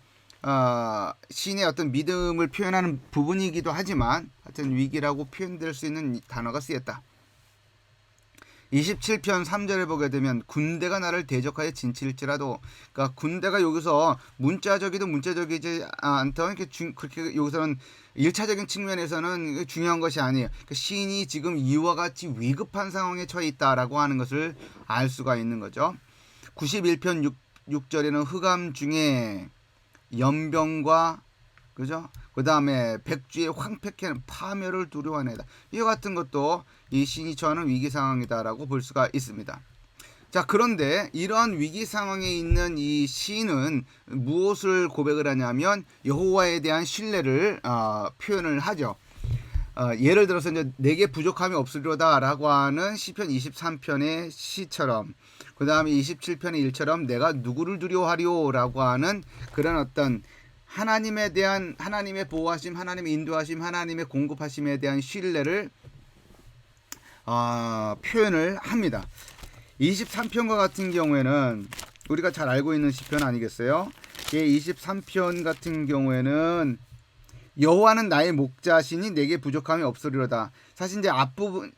시인의 어떤 믿음을 표현하는 부분이기도 하지만 하여튼 위기라고 표현될 수 있는 단어가 쓰였다. 27편 3절에 보게 되면 군대가 나를 대적하여 진칠지라도, 그러니까 군대가 여기서 문자적이든 문자적이지 않던 그렇게 여기서는 1차적인 측면에서는 중요한 것이 아니에요. 그러니까 시인이 지금 이와 같이 위급한 상황에 처해 있다라고 하는 것을 알 수가 있는 거죠. 91편 6절에는 흑암 중에 연병과, 그죠? 그 다음에 백주의 황폐케는 파멸을 두려워하네다. 이와 같은 것도 이 시인이 처하는 위기 상황이다라고 볼 수가 있습니다. 자, 그런데 이러한 위기 상황에 있는 이 시인은 무엇을 고백을 하냐면 여호와에 대한 신뢰를 표현을 하죠. 예를 들어서 이제 내게 부족함이 없으리로다라고 하는 시편 23편의 시처럼, 그 다음에 27편의 1처럼 내가 누구를 두려워하리오라고 하는 그런 어떤 하나님에 대한, 하나님의 보호하심, 하나님의 인도하심, 하나님의 공급하심에 대한 신뢰를 표현을 합니다. 23편과 같은 경우에는 우리가 잘 알고 있는 시편 아니겠어요? 23편 같은 경우에는 여호와는 나의 목자시니 내게 부족함이 없으리로다. 사실 이제 앞부분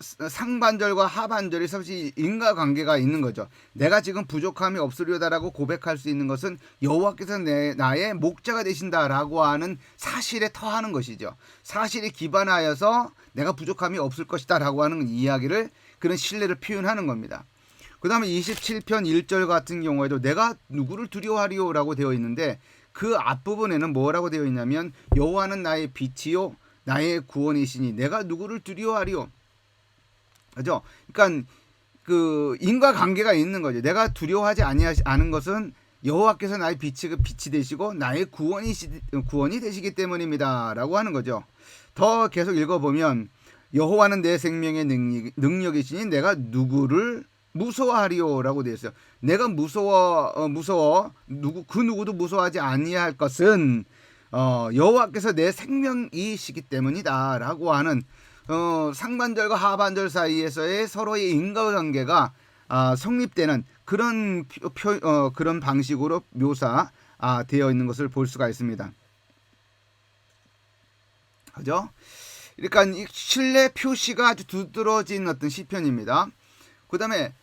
상반절과 하반절이 사실 인과관계가 있는 거죠. 내가 지금 부족함이 없으려다라고 고백할 수 있는 것은 여호와께서 나의 목자가 되신다라고 하는 사실에 터하는 것이죠. 사실에 기반하여서 내가 부족함이 없을 것이다라고 하는 이야기를, 그런 신뢰를 표현하는 겁니다. 그 다음에 27편 1절 같은 경우에도 내가 누구를 두려워하리요라고 되어 있는데, 그 앞부분에는 뭐라고 되어 있냐면 여호와는 나의 빛이요 나의 구원이시니 내가 누구를 두려워하리요. 그죠? 그러니까 그 인과관계가 있는 거죠. 내가 두려워하지 않은 것은 여호와께서 나의 빛이 되시고 나의 구원이 되시기 때문입니다라고 하는 거죠. 더 계속 읽어보면 여호와는 내 생명의 능력이시니 내가 누구를 무서워하리요라고 되어 있어요. 내가 그 누구도 무서워하지 아니할 것은 여호와께서 내 생명이시기 때문이다라고 하는, 상반절과 하반절 사이에서의 서로의 인과관계가 성립되는 그런 그런 방식으로 묘사되어 있는 것을 볼 수가 있습니다. 그죠? 그러니까 이 신뢰 표시가 아주 두드러진 어떤 시편입니다. 그 다음에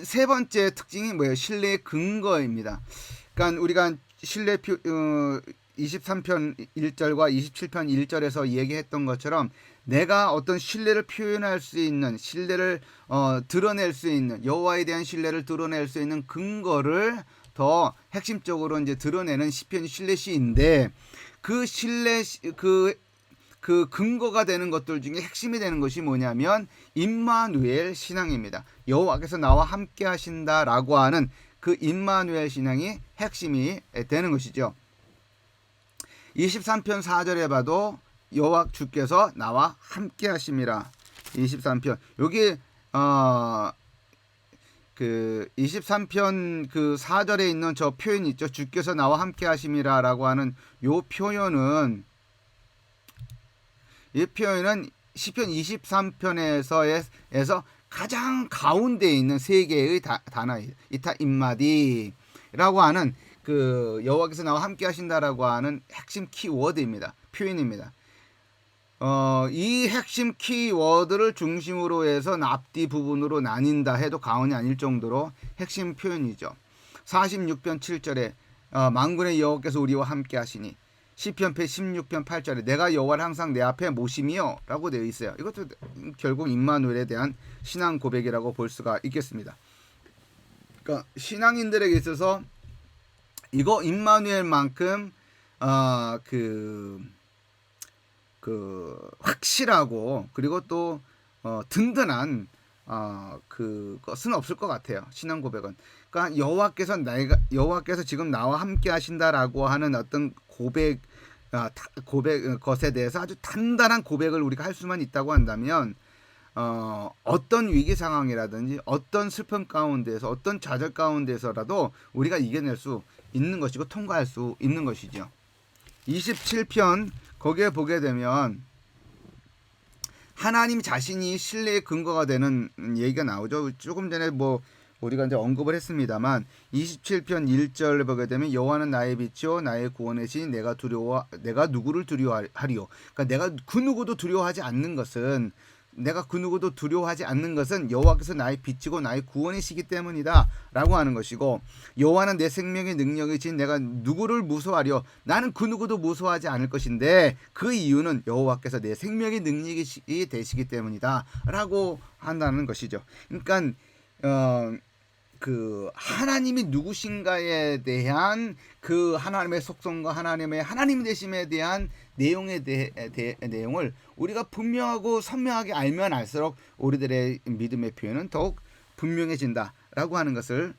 세 번째 특징이 뭐예요? 신뢰의 근거입니다. 그러니까 우리가 신뢰표 23편 1절과 27편 1절에서 얘기했던 것처럼 내가 어떤 신뢰를 표현할 수 있는, 신뢰를 드러낼 수 있는, 여호와에 대한 신뢰를 드러낼 수 있는 근거를 더 핵심적으로 이제 드러내는 시편이 신뢰시인데, 그 신뢰 그 근거가 되는 것들 중에 핵심이 되는 것이 뭐냐면 임마누엘 신앙입니다. 여호와께서 나와 함께 하신다라고 하는 그 임마누엘 신앙이 핵심이 되는 것이죠. 23편 4절에 봐도 여호와 주께서 나와 함께 하심이라. 23편 여기 그 23편 그 4절에 있는 저 표현 있죠. 주께서 나와 함께 하심이라라고 하는 요 표현은, 이 표현은 시편 23편에서 가장 가운데에 있는 세 개의 단어예요. 이타 임마디라고 하는 그 여호와께서 나와 함께 하신다라고 하는 핵심 키워드입니다. 표현입니다. 이 핵심 키워드를 중심으로 해서 앞뒤 부분으로 나뉜다 해도 과언이 아닐 정도로 핵심 표현이죠. 46편 7절에 만군의 여호와께서 우리와 함께 하시니, 시편 16편 8절에 내가 여호와를 항상 내 앞에 모심이요 라고 되어 있어요. 이것도 결국 임마누엘에 대한 신앙 고백이라고 볼 수가 있겠습니다. 그러니까 신앙인들에게 있어서 이거 임마누엘만큼 확실하고 그리고 또 든든한 그것은 없을 것 같아요. 신앙 고백은. 그러니까 여호와께서 지금 나와 함께 하신다라고 하는 어떤 고백 것에 대해서 아주 단단한 고백을 우리가 할 수만 있다고 한다면, 어떤 위기 상황이라든지 어떤 슬픔 가운데서 어떤 좌절 가운데서라도 우리가 이겨낼 수 있는 것이고 통과할 수 있는 것이죠. 27편 거기에 보게 되면 하나님 자신이 신뢰의 근거가 되는 얘기가 나오죠. 조금 전에 우리가 이제 언급을 했습니다만 27편 1절을 보게 되면 여호와는 나의 빛이요 나의 구원이시니 내가 누구를 두려워하리요. 그러니까 내가 그 누구도 두려워하지 않는 것은 여호와께서 나의 빛이고 나의 구원이시기 때문이다 라고 하는 것이고, 여호와는 내 생명의 능력이신 내가 누구를 무서워하려. 나는 그 누구도 무서워하지 않을 것인데 그 이유는 여호와께서 내 생명의 능력이 되시기 때문이다 라고 한다는 것이죠. 그러니까 그 하나님이 누구신가에 대한 그 하나님의 속성과 하나님 되심에 대한 내용을 우리가 분명하고 선명하게 알면 알수록 우리들의 믿음의 표현은 더욱 분명해진다라고 하는 것을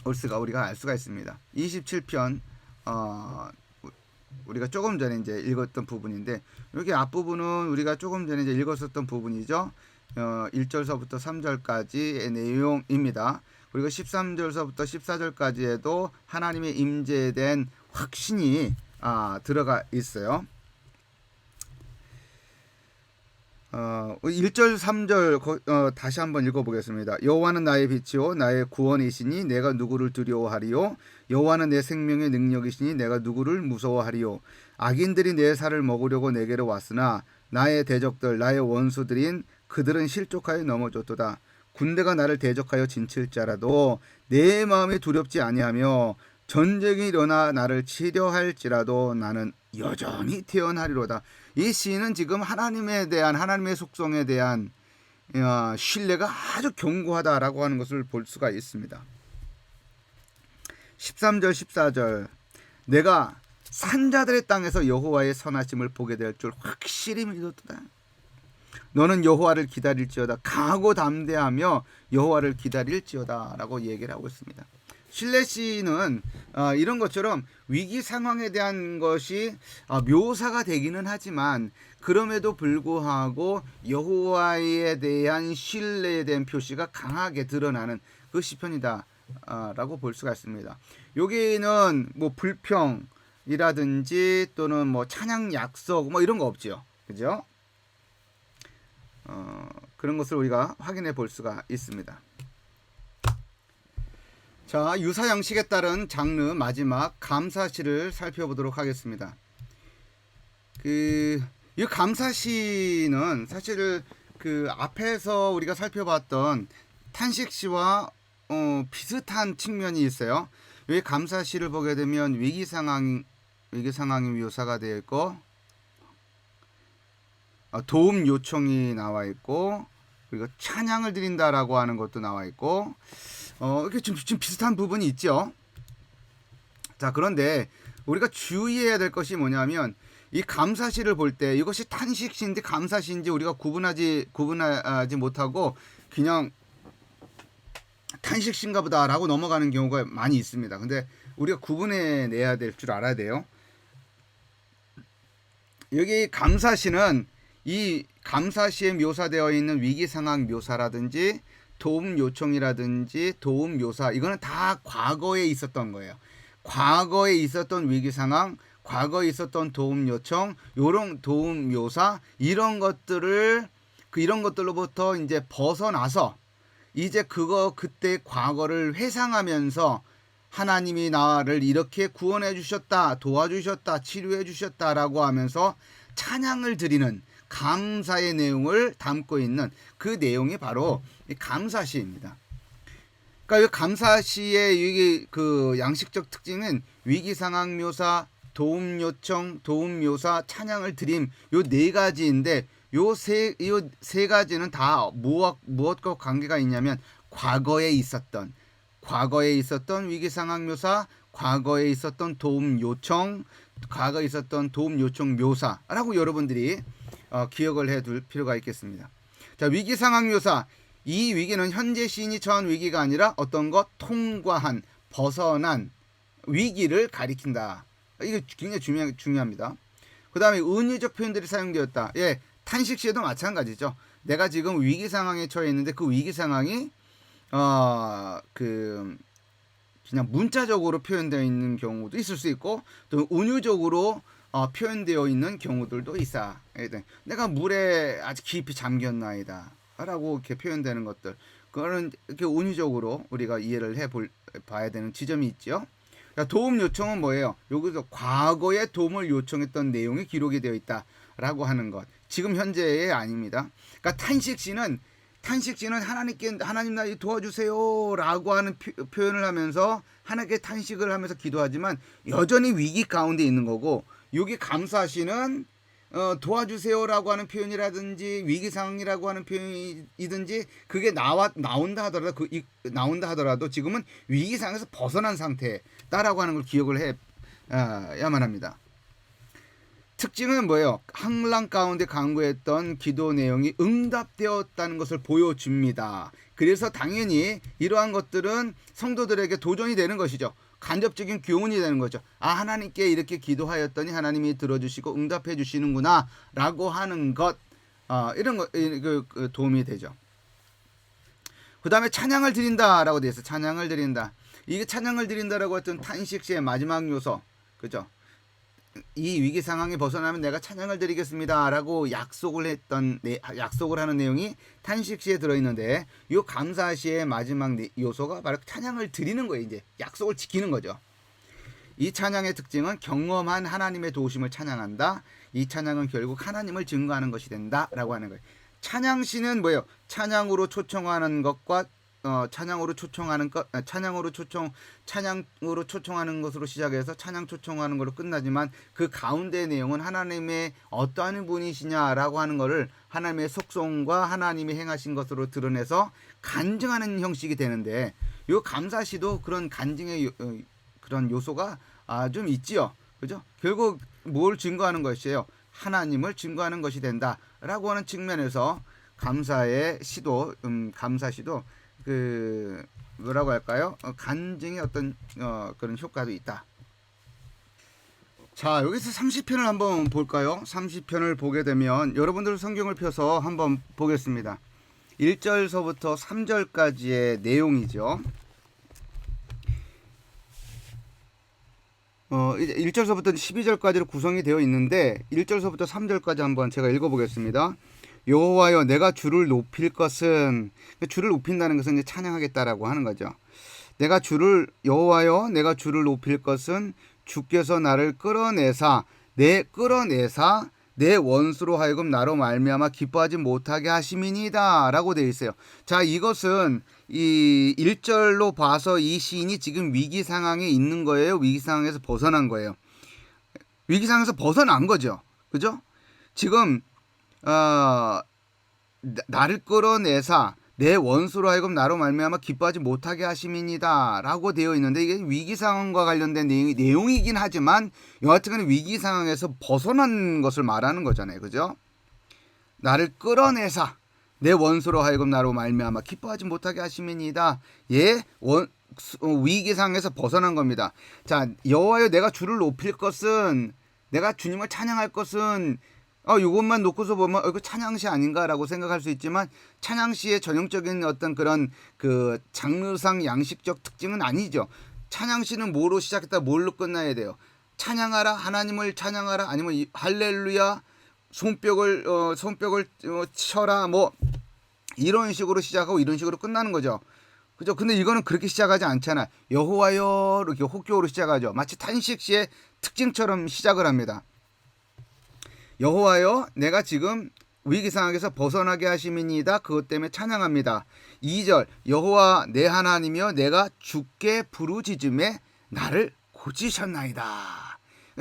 우리가 알 수가 있습니다. 27편 우리가 조금 전에 이제 읽었던 부분인데, 여기 앞부분은 우리가 조금 전에 이제 읽었었던 부분이죠. 1절서부터 3절까지의 내용입니다. 그리고 13절서부터 14절까지에도 하나님의 임재에 대한 확신이 들어가 있어요. 1절 3절 다시 한번 읽어보겠습니다. 여호와는 나의 빛이요 나의 구원이시니 내가 누구를 두려워하리요. 여호와는 내 생명의 능력이시니 내가 누구를 무서워하리요. 악인들이 내 살을 먹으려고 내게로 왔으나 나의 대적들 나의 원수들인 그들은 실족하여 넘어졌도다. 군대가 나를 대적하여 진칠자라도 내 마음이 두렵지 아니하며 전쟁이 일어나 나를 치려할지라도 나는 여전히 태어나리로다. 이 시인은 지금 하나님에 대한 하나님의 속성에 대한 신뢰가 아주 견고하다라고 하는 것을 볼 수가 있습니다. 13절 14절 내가 산자들의 땅에서 여호와의 선하심을 보게 될 줄 확실히 믿었다. 너는 여호와를 기다릴지어다. 강하고 담대하며 여호와를 기다릴지어다 라고 얘기를 하고 있습니다. 신뢰시는 이런 것처럼 위기 상황에 대한 것이 묘사가 되기는 하지만 그럼에도 불구하고 여호와에 대한 신뢰에 대한 표시가 강하게 드러나는 그 시편이다 라고 볼 수가 있습니다. 여기는 뭐 불평이라든지 또는 뭐 찬양 약속 뭐 이런 거 없죠. 그죠? 그런 것을 우리가 확인해 볼 수가 있습니다. 자, 유사 양식에 따른 장르 마지막 감사시를 살펴보도록 하겠습니다. 이 감사시는 사실 그 앞에서 우리가 살펴봤던 탄식시와 비슷한 측면이 있어요. 여기 감사시를 보게 되면 위기 상황이 묘사가 되어 있고 도움 요청이 나와 있고 그리고 찬양을 드린다라고 하는 것도 나와 있고 이렇게 좀 비슷한 부분이 있죠. 자, 그런데 우리가 주의해야 될 것이 뭐냐면 이 감사시를 볼 때 이것이 탄식시인지 감사시인지 우리가 구분하지 못하고 그냥 탄식시인가 보다라고 넘어가는 경우가 많이 있습니다. 근데 우리가 구분해 내야 될 줄 알아야 돼요. 여기 감사시는 이 감사시에 묘사되어 있는 위기 상황 묘사라든지 도움 요청이라든지 도움 묘사 이거는 다 과거에 있었던 거예요. 과거에 있었던 위기 상황, 과거에 있었던 도움 요청, 요런 도움 묘사 이런 것들로부터 이제 벗어나서 이제 그때 과거를 회상하면서 하나님이 나를 이렇게 구원해 주셨다, 도와주셨다, 치료해 주셨다라고 하면서 찬양을 드리는 감사의 내용을 담고 있는 그 내용이 바로 이 감사시입니다. 그러니까 이 감사시의 그 양식적 특징은 위기 상황 묘사, 도움 요청, 도움 묘사, 찬양을 드림 요 네 가지인데 요 세 가지는 다 무엇과 관계가 있냐면 과거에 있었던 위기 상황 묘사, 과거에 있었던 도움 요청, 과거에 있었던 도움 요청 묘사라고 여러분들이 기억을 해둘 필요가 있겠습니다. 자, 위기 상황 묘사. 이 위기는 현재 시인이 처한 위기가 아니라 어떤 것 통과한 벗어난 위기를 가리킨다. 이거 굉장히 중요합니다. 그 다음에 은유적 표현들이 사용되었다. 예, 탄식시에도 마찬가지죠. 내가 지금 위기 상황에 처해 있는데 그 위기 상황이 그냥 문자적으로 표현되어 있는 경우도 있을 수 있고 또 은유적으로 표현되어 있는 경우들도 있어. 내가 물에 아주 깊이 잠겼나이다 라고 이렇게 표현되는 것들 그거는 이렇게 은유적으로 우리가 이해를 봐야 되는 지점이 있죠. 도움 요청은 뭐예요? 여기서 과거에 도움을 요청했던 내용이 기록이 되어 있다 라고 하는 것 지금 현재의 아닙니다. 그러니까 탄식시는 하나님 나 도와주세요 라고 하는 표현을 하면서 하나님께 탄식을 하면서 기도하지만 여전히 위기 가운데 있는 거고 여기 감사시는 도와주세요라고 하는 표현이라든지 위기 상황이라고 하는 표현이든지 그게 나온다 하더라도 지금은 위기 상황에서 벗어난 상태다라고 하는 걸 기억을 해야만 합니다. 특징은 뭐예요? 항랑 가운데 간구했던 기도 내용이 응답되었다는 것을 보여줍니다. 그래서 당연히 이러한 것들은 성도들에게 도전이 되는 것이죠. 간접적인 교훈이 되는 거죠. 하나님께 이렇게 기도하였더니 하나님이 들어주시고 응답해 주시는구나 라고 하는 것 이런 거 도움이 되죠. 그 다음에 찬양을 드린다라고 되어 있어요. 찬양을 드린다. 이게 찬양을 드린다라고 했던 탄식시의 마지막 요소 그죠? 이 위기 상황에 벗어나면 내가 찬양을 드리겠습니다라고 약속을 하는 내용이 탄식시에 들어있는데, 이 감사시의 마지막 요소가 바로 찬양을 드리는 거예요. 이제 약속을 지키는 거죠. 이 찬양의 특징은 경험한 하나님의 도우심을 찬양한다. 이 찬양은 결국 하나님을 증거하는 것이 된다라고 하는 거예요. 찬양시는 뭐예요? 찬양으로 초청하는 것과 찬양으로 초청하는 것으로 시작해서 찬양 초청하는 것으로 끝나지만, 그 가운데 내용은 하나님의 어떠한 분이시냐라고 하는 것을 하나님의 속성과 하나님이 행하신 것으로 드러내서 간증하는 형식이 되는데, 이 감사시도 그런 간증의 그런 요소가 좀 있지요. 그죠? 결국 뭘 증거하는 것이에요? 하나님을 증거하는 것이 된다라고 하는 측면에서 감사의 시도, 감사시도 그 뭐라고 할까요? 간증의 어떤 그런 효과도 있다. 자, 여기서 30편을 한번 볼까요? 30편을 보게 되면 여러분들 성경을 펴서 한번 보겠습니다. 1절서부터 3절까지의 내용이죠. 이제 1절서부터 12절까지로 구성이 되어 있는데, 1절서부터 3절까지 한번 제가 읽어보겠습니다. 여호와여, 내가 주를 높일 것은, 주를 높인다는 것은 이제 찬양하겠다라고 하는 거죠. 여호와여, 내가 주를 높일 것은 주께서 나를 끌어내사 내 원수로 하여금 나로 말미암아 기뻐하지 못하게 하심이니이다 라고 되어 있어요. 자, 이것은 이 1절로 봐서 이 시인이 지금 위기 상황에 있는 거예요? 위기 상황에서 벗어난 거예요? 위기 상황에서 벗어난 거죠. 그죠? 지금 나를 끌어내사 내 원수로 하여금 나로 말미암아 기뻐하지 못하게 하심이니이다 라고 되어 있는데, 이게 위기 상황과 관련된 내용이긴 하지만 여하튼간에 위기 상황에서 벗어난 것을 말하는 거잖아요. 그죠? 나를 끌어내사 내 원수로 하여금 나로 말미암아 기뻐하지 못하게 하심이니이다. 위기 상황에서 벗어난 겁니다. 자, 여호와여, 내가 주를 높일 것은, 내가 주님을 찬양할 것은, 이것만 놓고서 보면 이거 찬양시 아닌가라고 생각할 수 있지만, 찬양시의 전형적인 어떤 그런 그 장르상 양식적 특징은 아니죠. 찬양시는 뭐로 시작했다 뭘로 끝나야 돼요? 찬양하라, 하나님을 찬양하라, 아니면 할렐루야, 손뼉을 쳐라, 뭐 이런 식으로 시작하고 이런 식으로 끝나는 거죠. 그죠? 근데 이거는 그렇게 시작하지 않잖아. 여호와여 이렇게 혹교로 시작하죠. 마치 탄식시의 특징처럼 시작을 합니다. 여호와여, 내가 지금 위기 상황에서 벗어나게 하심이니이다. 그것 때문에 찬양합니다. 2절, 여호와 내 하나님이여, 내가 주께 부르짖음에 나를 고치셨나이다.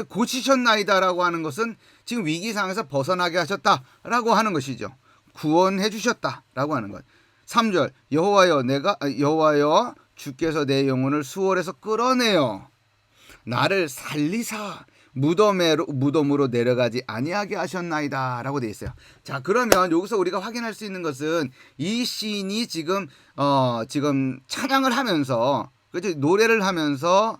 고치셨나이다라고 하는 것은 지금 위기 상황에서 벗어나게 하셨다라고 하는 것이죠. 구원해 주셨다라고 하는 것. 3절, 여호와여 주께서 내 영혼을 수월에서 끌어내어 나를 살리사 무덤으로 내려가지 아니하게 하셨나이다 라고 되어 있어요. 자, 그러면 여기서 우리가 확인할 수 있는 것은 이 시인이 지금 찬양을 하면서, 그죠? 노래를 하면서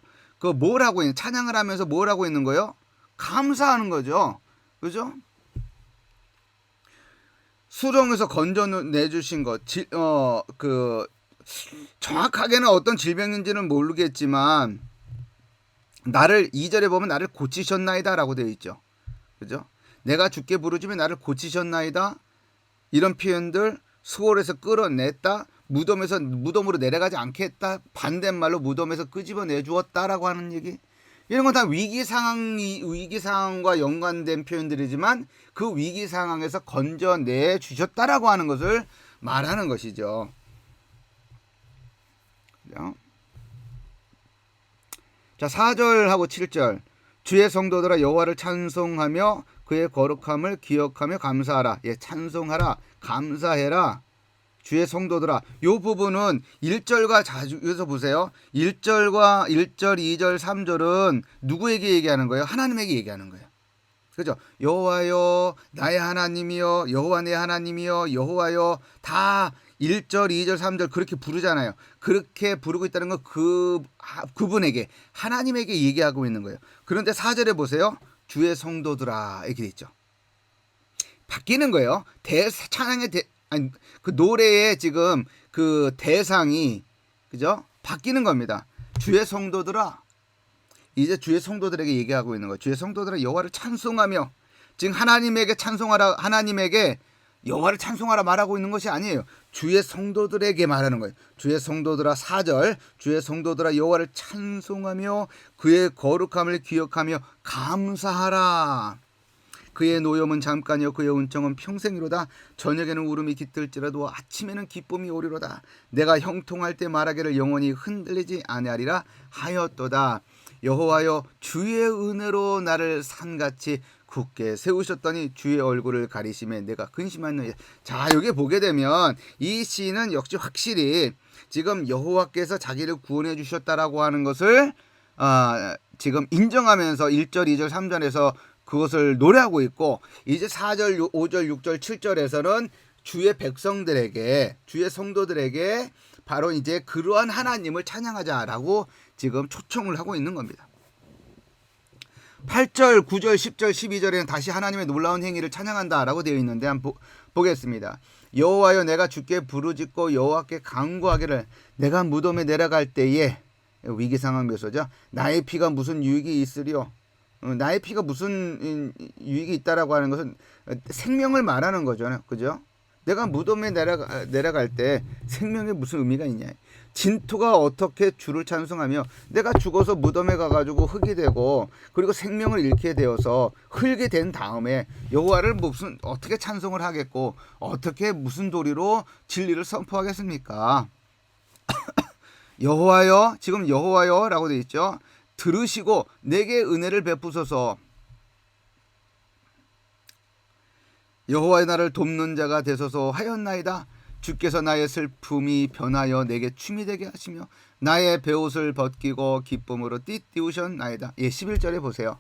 뭘 하고 있는, 찬양을 하면서 뭘 하고 있는 거예요? 감사하는 거죠. 그죠? 수렁에서 건져내주신 것, 정확하게는 어떤 질병인지는 모르겠지만, 나를 2절에 보면 나를 고치셨나이다 라고 되어 있죠. 그죠? 내가 주께 부르짖으면 나를 고치셨나이다. 이런 표현들, 수월에서 끌어냈다, 무덤으로 내려가지 않게 했다, 반대말로 무덤에서 끄집어내 주었다라고 하는 얘기. 이런 건 다 위기 상황과 연관된 표현들이지만, 그 위기 상황에서 건져내 주셨다라고 하는 것을 말하는 것이죠. 그죠? 자, 4절하고 7절. 주의 성도들아, 여호와를 찬송하며 그의 거룩함을 기억하며 감사하라. 예, 찬송하라, 감사해라. 주의 성도들아. 요 부분은 1절과 여기서 보세요. 1절, 2절, 3절은 누구에게 얘기하는 거예요? 하나님에게 얘기하는 거예요. 그죠? 여호와여 나의 하나님이여, 여호와 내 하나님이여, 여호와여, 다 1절, 2절, 3절 그렇게 부르잖아요. 그렇게 부르고 있다는 건 그분에게, 하나님에게 얘기하고 있는 거예요. 그런데 4절에 보세요. 주의 성도들아 이렇게 돼 있죠. 바뀌는 거예요. 찬양의 그 노래의 지금 그 대상이, 그죠? 바뀌는 겁니다. 주의 성도들아. 이제 주의 성도들에게 얘기하고 있는 거예요. 주의 성도들은 여호와를 찬송하며, 지금 하나님에게 찬송하라, 하나님에게 여호와를 찬송하라 말하고 있는 것이 아니에요. 주의 성도들에게 말하는 거예요. 주의 성도들아, 4절, 주의 성도들아 여호와를 찬송하며 그의 거룩함을 기억하며 감사하라. 그의 노염은 잠깐이요 그의 은총은 평생이로다. 저녁에는 울음이 깃들지라도 아침에는 기쁨이 오리로다. 내가 형통할 때 말하기를 영원히 흔들리지 아니하리라 하였도다. 여호와여, 주의 은혜로 나를 산같이 굳게 세우셨더니 주의 얼굴을 가리심에 내가 근심하노니. 자, 여기 보게 되면 이 시인은 역시 확실히 지금 여호와께서 자기를 구원해 주셨다라고 하는 것을 지금 인정하면서 1절, 2절, 3절에서 그것을 노래하고 있고, 이제 4절, 5절, 6절, 7절에서는 주의 백성들에게, 주의 성도들에게 바로 이제 그러한 하나님을 찬양하자라고 지금 초청을 하고 있는 겁니다. 8절, 9절, 10절, 12절에는 다시 하나님의 놀라운 행위를 찬양한다라고 되어 있는데 한번 보겠습니다. 여호와여, 내가 주께 부르짖고 여호와께 간구하기를, 내가 무덤에 내려갈 때에, 위기 상황 묘소죠. 나의 피가 무슨 유익이 있으리요? 나의 피가 무슨 유익이 있다라고 하는 것은 생명을 말하는 거죠. 그죠? 내가 무덤에 내려갈 때 생명에 무슨 의미가 있냐. 진토가 어떻게 주를 찬송하며, 내가 죽어서 무덤에 가가지고 흙이 되고 그리고 생명을 잃게 되어서 흙이 된 다음에 여호와를 무슨 어떻게 찬송을 하겠고 어떻게 무슨 도리로 진리를 선포하겠습니까? 여호와여, 지금 여호와여 라고 되어 있죠. 들으시고 내게 은혜를 베푸소서. 여호와의 나를 돕는 자가 되소서 하였나이다. 주께서 나의 슬픔이 변하여 내게 춤이 되게 하시며 나의 베옷을 벗기고 기쁨으로 띠띠우셨나이다. 11절에 보세요.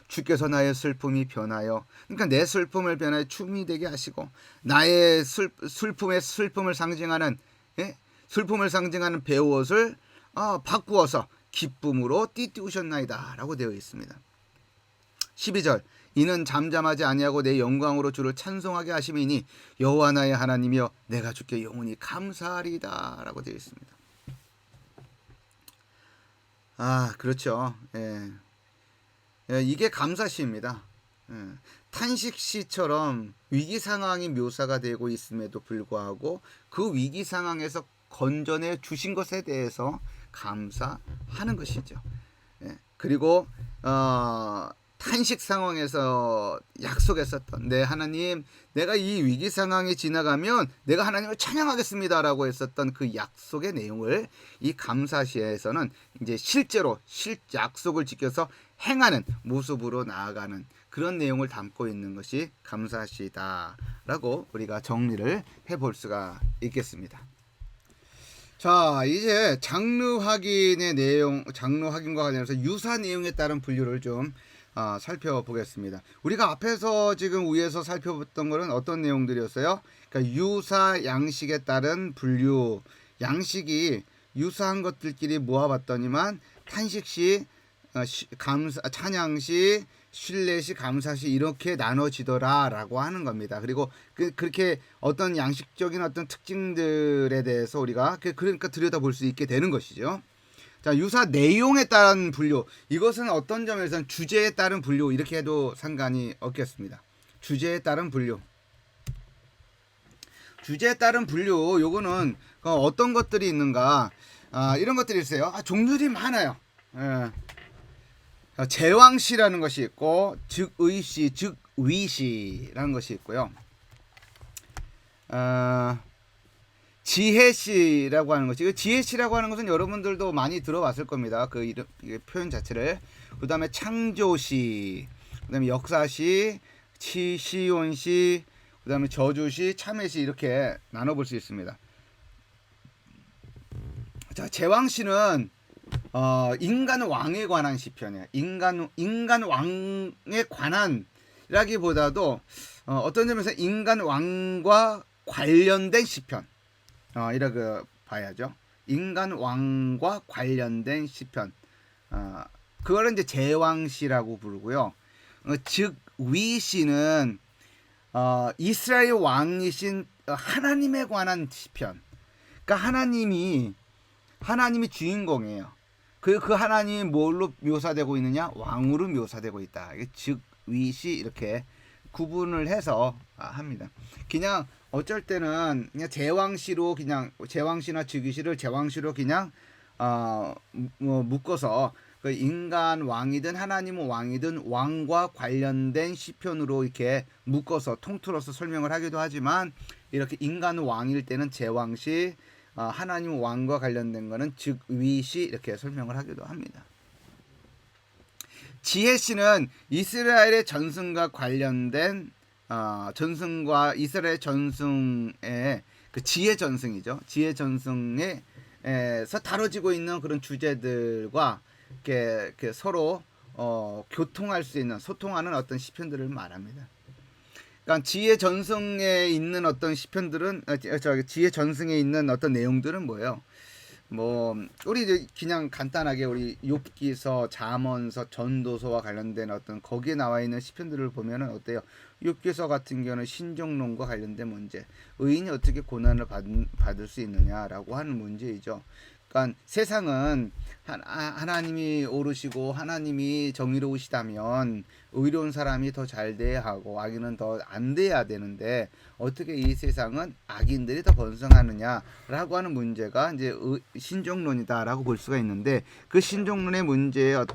주께서 나의 슬픔이 변하여, 그러니까 내 슬픔을 변하여 춤이 되게 하시고, 나의 슬픔을 상징하는, 슬픔을 상징하는 베옷을 바꾸어서 기쁨으로 띠띠우셨나이다 라고 되어 있습니다. 12절, 이는 잠잠하지 아니하고 내 영광으로 주를 찬송하게 하심이니 여호와 나의 하나님이여 내가 주께 영원히 감사하리다 라고 되어 있습니다. 그렇죠. 이게 감사시입니다. 탄식시처럼 위기 상황이 묘사가 되고 있음에도 불구하고 그 위기 상황에서 건져내 주신 것에 대해서 감사하는 것이죠. 그리고 탄식 상황에서 약속했었던, 내 하나님, 내가 이 위기 상황이 지나가면 내가 하나님을 찬양하겠습니다라고 했었던 그 약속의 내용을 이 감사시에서는 이제 실제로 약속을 지켜서 행하는 모습으로 나아가는 그런 내용을 담고 있는 것이 감사시다라고 우리가 정리를 해볼 수가 있겠습니다. 자, 이제 장르 확인의 내용, 장르 확인과 관련해서 유사 내용에 따른 분류를 좀 살펴보겠습니다. 우리가 앞에서 지금 위에서 살펴봤던 것은 어떤 내용들이었어요? 그러니까 유사 양식에 따른 분류, 양식이 유사한 것들끼리 모아봤더니만 탄식시, 찬양시, 신뢰시, 감사시 이렇게 나눠지더라라고 하는 겁니다. 그리고 그렇게 어떤 양식적인 어떤 특징들에 대해서 우리가 그러니까 들여다볼 수 있게 되는 것이죠. 자, 유사 내용에 따른 분류, 이것은 어떤 점에서는 주제에 따른 분류 이렇게 해도 상관이 없겠습니다. 주제에 따른 분류, 주제에 따른 분류, 요거는 어떤 것들이 있는가, 이런 것들이 있어요. 종류들이 많아요. 제왕시라는 것이 있고, 즉의시, 즉위시라는 것이 있고요. 지혜시라고 하는 것이, 지혜시라고 하는 것은 여러분들도 많이 들어봤을 겁니다. 그 이름, 표현 자체를. 그 다음에 창조시, 그 다음에 역사시, 시온시, 그 다음에 저주시, 참회시 이렇게 나눠볼 수 있습니다. 자, 제왕시는 인간 왕에 관한 시편이에요. 인간 왕에 관한이라기보다도 어떤 점에서 인간 왕과 관련된 시편, 이렇게 봐야죠. 인간 왕과 관련된 시편, 그거를 이제 제왕시라고 부르고요. 즉위시는 이스라엘 왕이신 하나님에 관한 시편. 그러니까 하나님이 주인공이에요. 그 하나님이 뭘로 묘사되고 있느냐? 왕으로 묘사되고 있다. 즉 위시 이렇게 구분을 해서 합니다. 그냥 어쩔 때는 그냥 제왕시로 그냥 제왕시나 즉위시를 제왕시로 그냥 뭐 묶어서 그 인간 왕이든 하나님 왕이든 왕과 관련된 시편으로 이렇게 묶어서 통틀어서 설명을 하기도 하지만 이렇게 인간 왕일 때는 제왕시, 하나님 왕과 관련된 거는 즉위시 이렇게 설명을 하기도 합니다. 지혜시는 이스라엘의 전승과 관련된 전승과 이스라엘 전승의 그 지혜 전승이죠. 지혜 전승에서 다뤄지고 있는 그런 주제들과 이렇게 서로 교통할 수 있는 소통하는 어떤 시편들을 말합니다. 그러니까 지혜 전승에 있는 어떤 시편들은 지혜 전승에 있는 어떤 내용들은 뭐예요? 뭐 우리 그냥 간단하게 우리 욥기서, 잠언서, 전도서와 관련된 어떤 거기에 나와 있는 시편들을 보면은 어때요? 욥기서 같은 경우는 신종론과 관련된 문제, 의인이 어떻게 고난을 받을 수 있느냐라고 하는 문제이죠. 그러니까 세상은 하나님이 오르시고 하나님이 정의로우시다면 의로운 사람이 더 잘 돼야 하고 악인은 더 안 돼야 되는데 어떻게 이 세상은 악인들이 더 번성하느냐라고 하는 문제가 이제 신종론이다라고 볼 수가 있는데 그 신종론의 문제가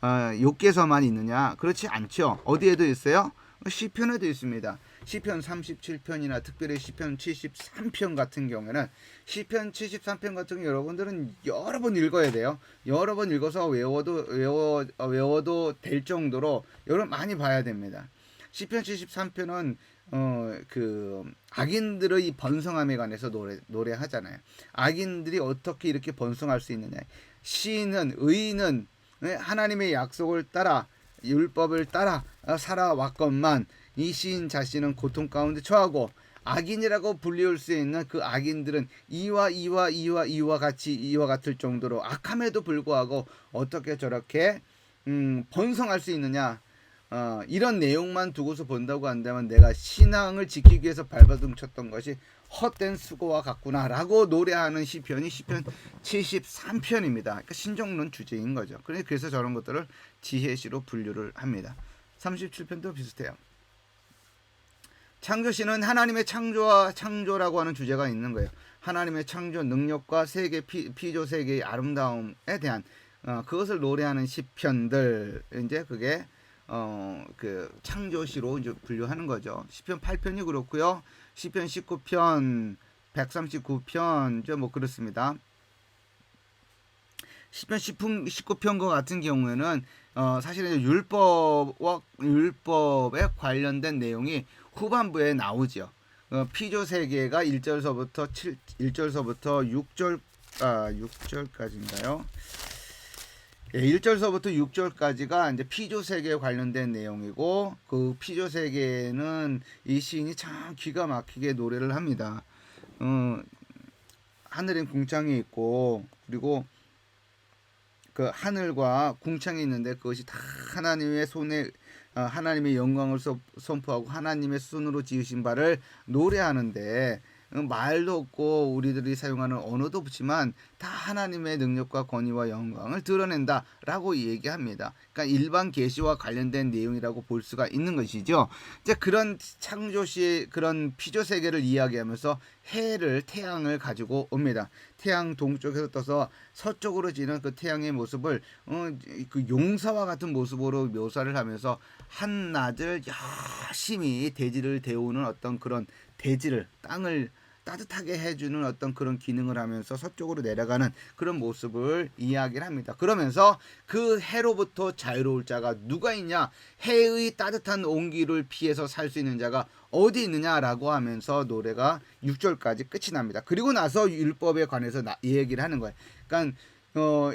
욥기에서만 있느냐? 그렇지 않죠. 어디에도 있어요? 시편에도 있습니다. 시편 37편이나 특별히 시편 73편 같은 경우에는 시편 73편 같은 경우 여러분들은 여러 번 읽어야 돼요. 여러 번 읽어서 외워도 될 정도로 여러 많이 봐야 됩니다. 시편 73편은 그 악인들의 번성함에 관해서 노래하잖아요. 악인들이 어떻게 이렇게 번성할 수 있느냐. 시인은 의인은 하나님의 약속을 따라 율법을 따라 살아왔건만 이 시인 자신은 고통 가운데 처하고 악인이라고 불리울 수 있는 그 악인들은 이와 같을 정도로 악함에도 불구하고 어떻게 저렇게 번성할 수 있느냐. 이런 내용만 두고서 본다고 한다면 내가 신앙을 지키기 위해서 발버둥 쳤던 것이 헛된 수고와 같구나 라고 노래하는 시편이 시편 73편입니다. 그러니까 신종론 주제인 거죠. 그래서 저런 것들을 지혜시로 분류를 합니다. 37편도 비슷해요. 창조시는 하나님의 창조라고 하는 주제가 있는 거예요. 하나님의 창조 능력과 세계 피조 세계의 아름다움에 대한 그것을 노래하는 시편들, 이제 그게 그 창조시로 이제 분류하는 거죠. 시편 8편이 그렇고요. 시편 19편, 139편 뭐 그렇습니다. 시편 19편과 같은 경우에는 사실은 율법에 관련된 내용이 후반부에 나오죠. 피조 세계가 1절서부터 6절까지인가요? 1절서부터 6절까지가 이제 피조 세계에 관련된 내용이고 그 피조 세계는 이 시인이 참 기가 막히게 노래를 합니다. 하늘엔 궁창이 있고 그리고 그 하늘과 궁창이 있는데 그것이 다 하나님의 손에 하나님의 영광을 선포하고 하나님의 손으로 지으신 바를 노래하는데 말도 없고 우리들이 사용하는 언어도 없지만 다 하나님의 능력과 권위와 영광을 드러낸다라고 얘기합니다. 그러니까 일반 계시와 관련된 내용이라고 볼 수가 있는 것이죠. 이제 그런 창조시의 그런 피조 세계를 이야기하면서 태양을 가지고 옵니다. 태양 동쪽에서 떠서 서쪽으로 지는 그 태양의 모습을 그 용사와 같은 모습으로 묘사를 하면서 한낮을 열심히 대지를 데우는 어떤 그런 대지를 땅을 따뜻하게 해주는 어떤 그런 기능을 하면서 서쪽으로 내려가는 그런 모습을 이야기를 합니다. 그러면서 그 해로부터 자유로울 자가 누가 있냐? 해의 따뜻한 온기를 피해서 살 수 있는 자가 어디 있느냐라고 하면서 노래가 6절까지 끝이 납니다. 그리고 나서 율법에 관해서 얘기를 하는 거예요. 그러니까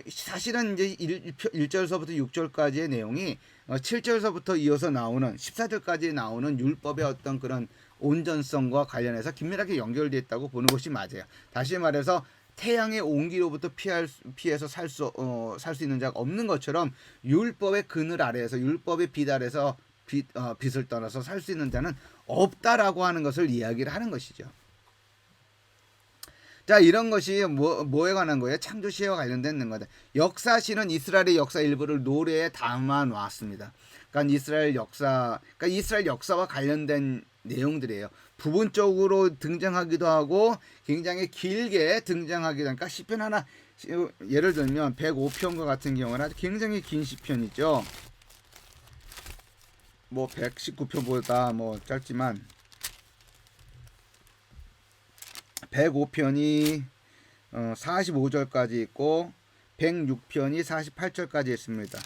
사실은 이제 1절서부터 6절까지의 내용이 7절서부터 이어서 나오는 14절까지 나오는 율법의 어떤 그런 온전성과 관련해서 긴밀하게 연결되어 있다고 보는 것이 맞아요. 다시 말해서 태양의 온기로부터 피해서 살 수 있는 자가 없는 것처럼 율법의 그늘 아래에서 율법의 빛 아래에서 빛을 떠나서 살 수 있는 자는 없다라고 하는 것을 이야기를 하는 것이죠. 자, 이런 것이 뭐에 관한 거예요? 창조시와 관련된 거다. 역사시는 이스라엘의 역사 일부를 노래에 담아 놨습니다. 그러니까 이스라엘 역사와 관련된 내용들이에요. 부분적으로 등장하기도 하고 굉장히 길게 등장하기도 하니까 시편 하나, 예를 들면 105편과 같은 경우는 굉장히 긴 시편이죠. 뭐 119편보다 뭐 짧지만 105편이 45절까지 있고 106편이 48절까지 있습니다.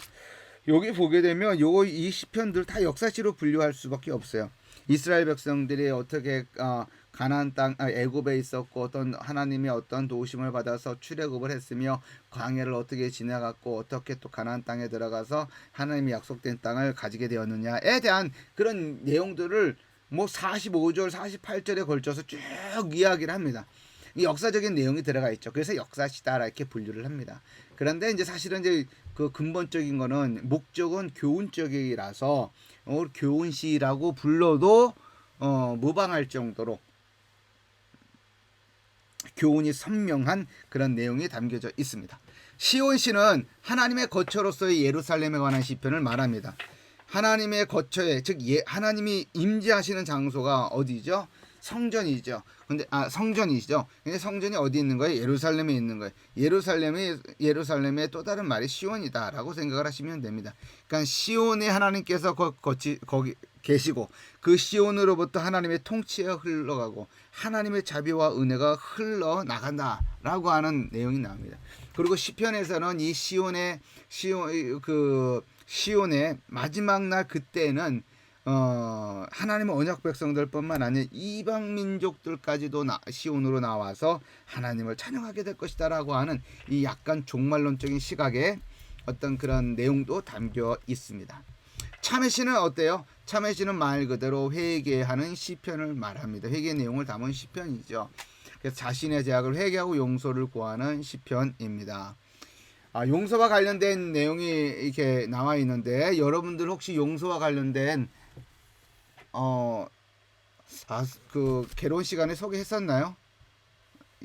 여기 보게 되면 이 시편들 다 역사시로 분류할 수밖에 없어요. 이스라엘 백성들이 어떻게 가나안 땅 애굽에 있었고 어떤 하나님의 어떤 도우심을 받아서 출애굽을 했으며 광야를 어떻게 지나갔고 어떻게 또 가나안 땅에 들어가서 하나님이 약속된 땅을 가지게 되었느냐에 대한 그런 내용들을 뭐 45절, 48절에 걸쳐서 쭉 이야기를 합니다. 이 역사적인 내용이 들어가 있죠. 그래서 역사시다 이렇게 분류를 합니다. 그런데 이제 사실은 이제 그 근본적인 거는 목적은 교훈적이라서 교훈시라고 불러도 무방할 정도로 교훈이 선명한 그런 내용이 담겨져 있습니다. 시온시는 하나님의 거처로서의 예루살렘에 관한 시편을 말합니다. 하나님의 거처에, 즉 하나님이 임재하시는 장소가 어디죠? 성전이죠. 성전이죠. 근데 성전이 어디 있는 거예요? 예루살렘에 있는 거예요. 예루살렘의 또 다른 말이 시온이다라고 생각을 하시면 됩니다. 그러니까 시온에 하나님께서 거기 계시고 그 시온으로부터 하나님의 통치가 흘러가고 하나님의 자비와 은혜가 흘러나간다라고 하는 내용이 나옵니다. 그리고 시편에서는 이 시온의 마지막 날 그때는 하나님의 언약 백성들뿐만 아니라 이방 민족들까지도 시온으로 나와서 하나님을 찬양하게 될 것이다라고 하는 이 약간 종말론적인 시각의 어떤 그런 내용도 담겨 있습니다. 참회시는 어때요? 참회시는 말 그대로 회개하는 시편을 말합니다. 회개 내용을 담은 시편이죠. 그래서 자신의 죄악을 회개하고 용서를 구하는 시편입니다. 용서와 관련된 내용이 이렇게 나와 있는데 여러분들 혹시 용서와 관련된 그 개론 시간에 소개했었나요?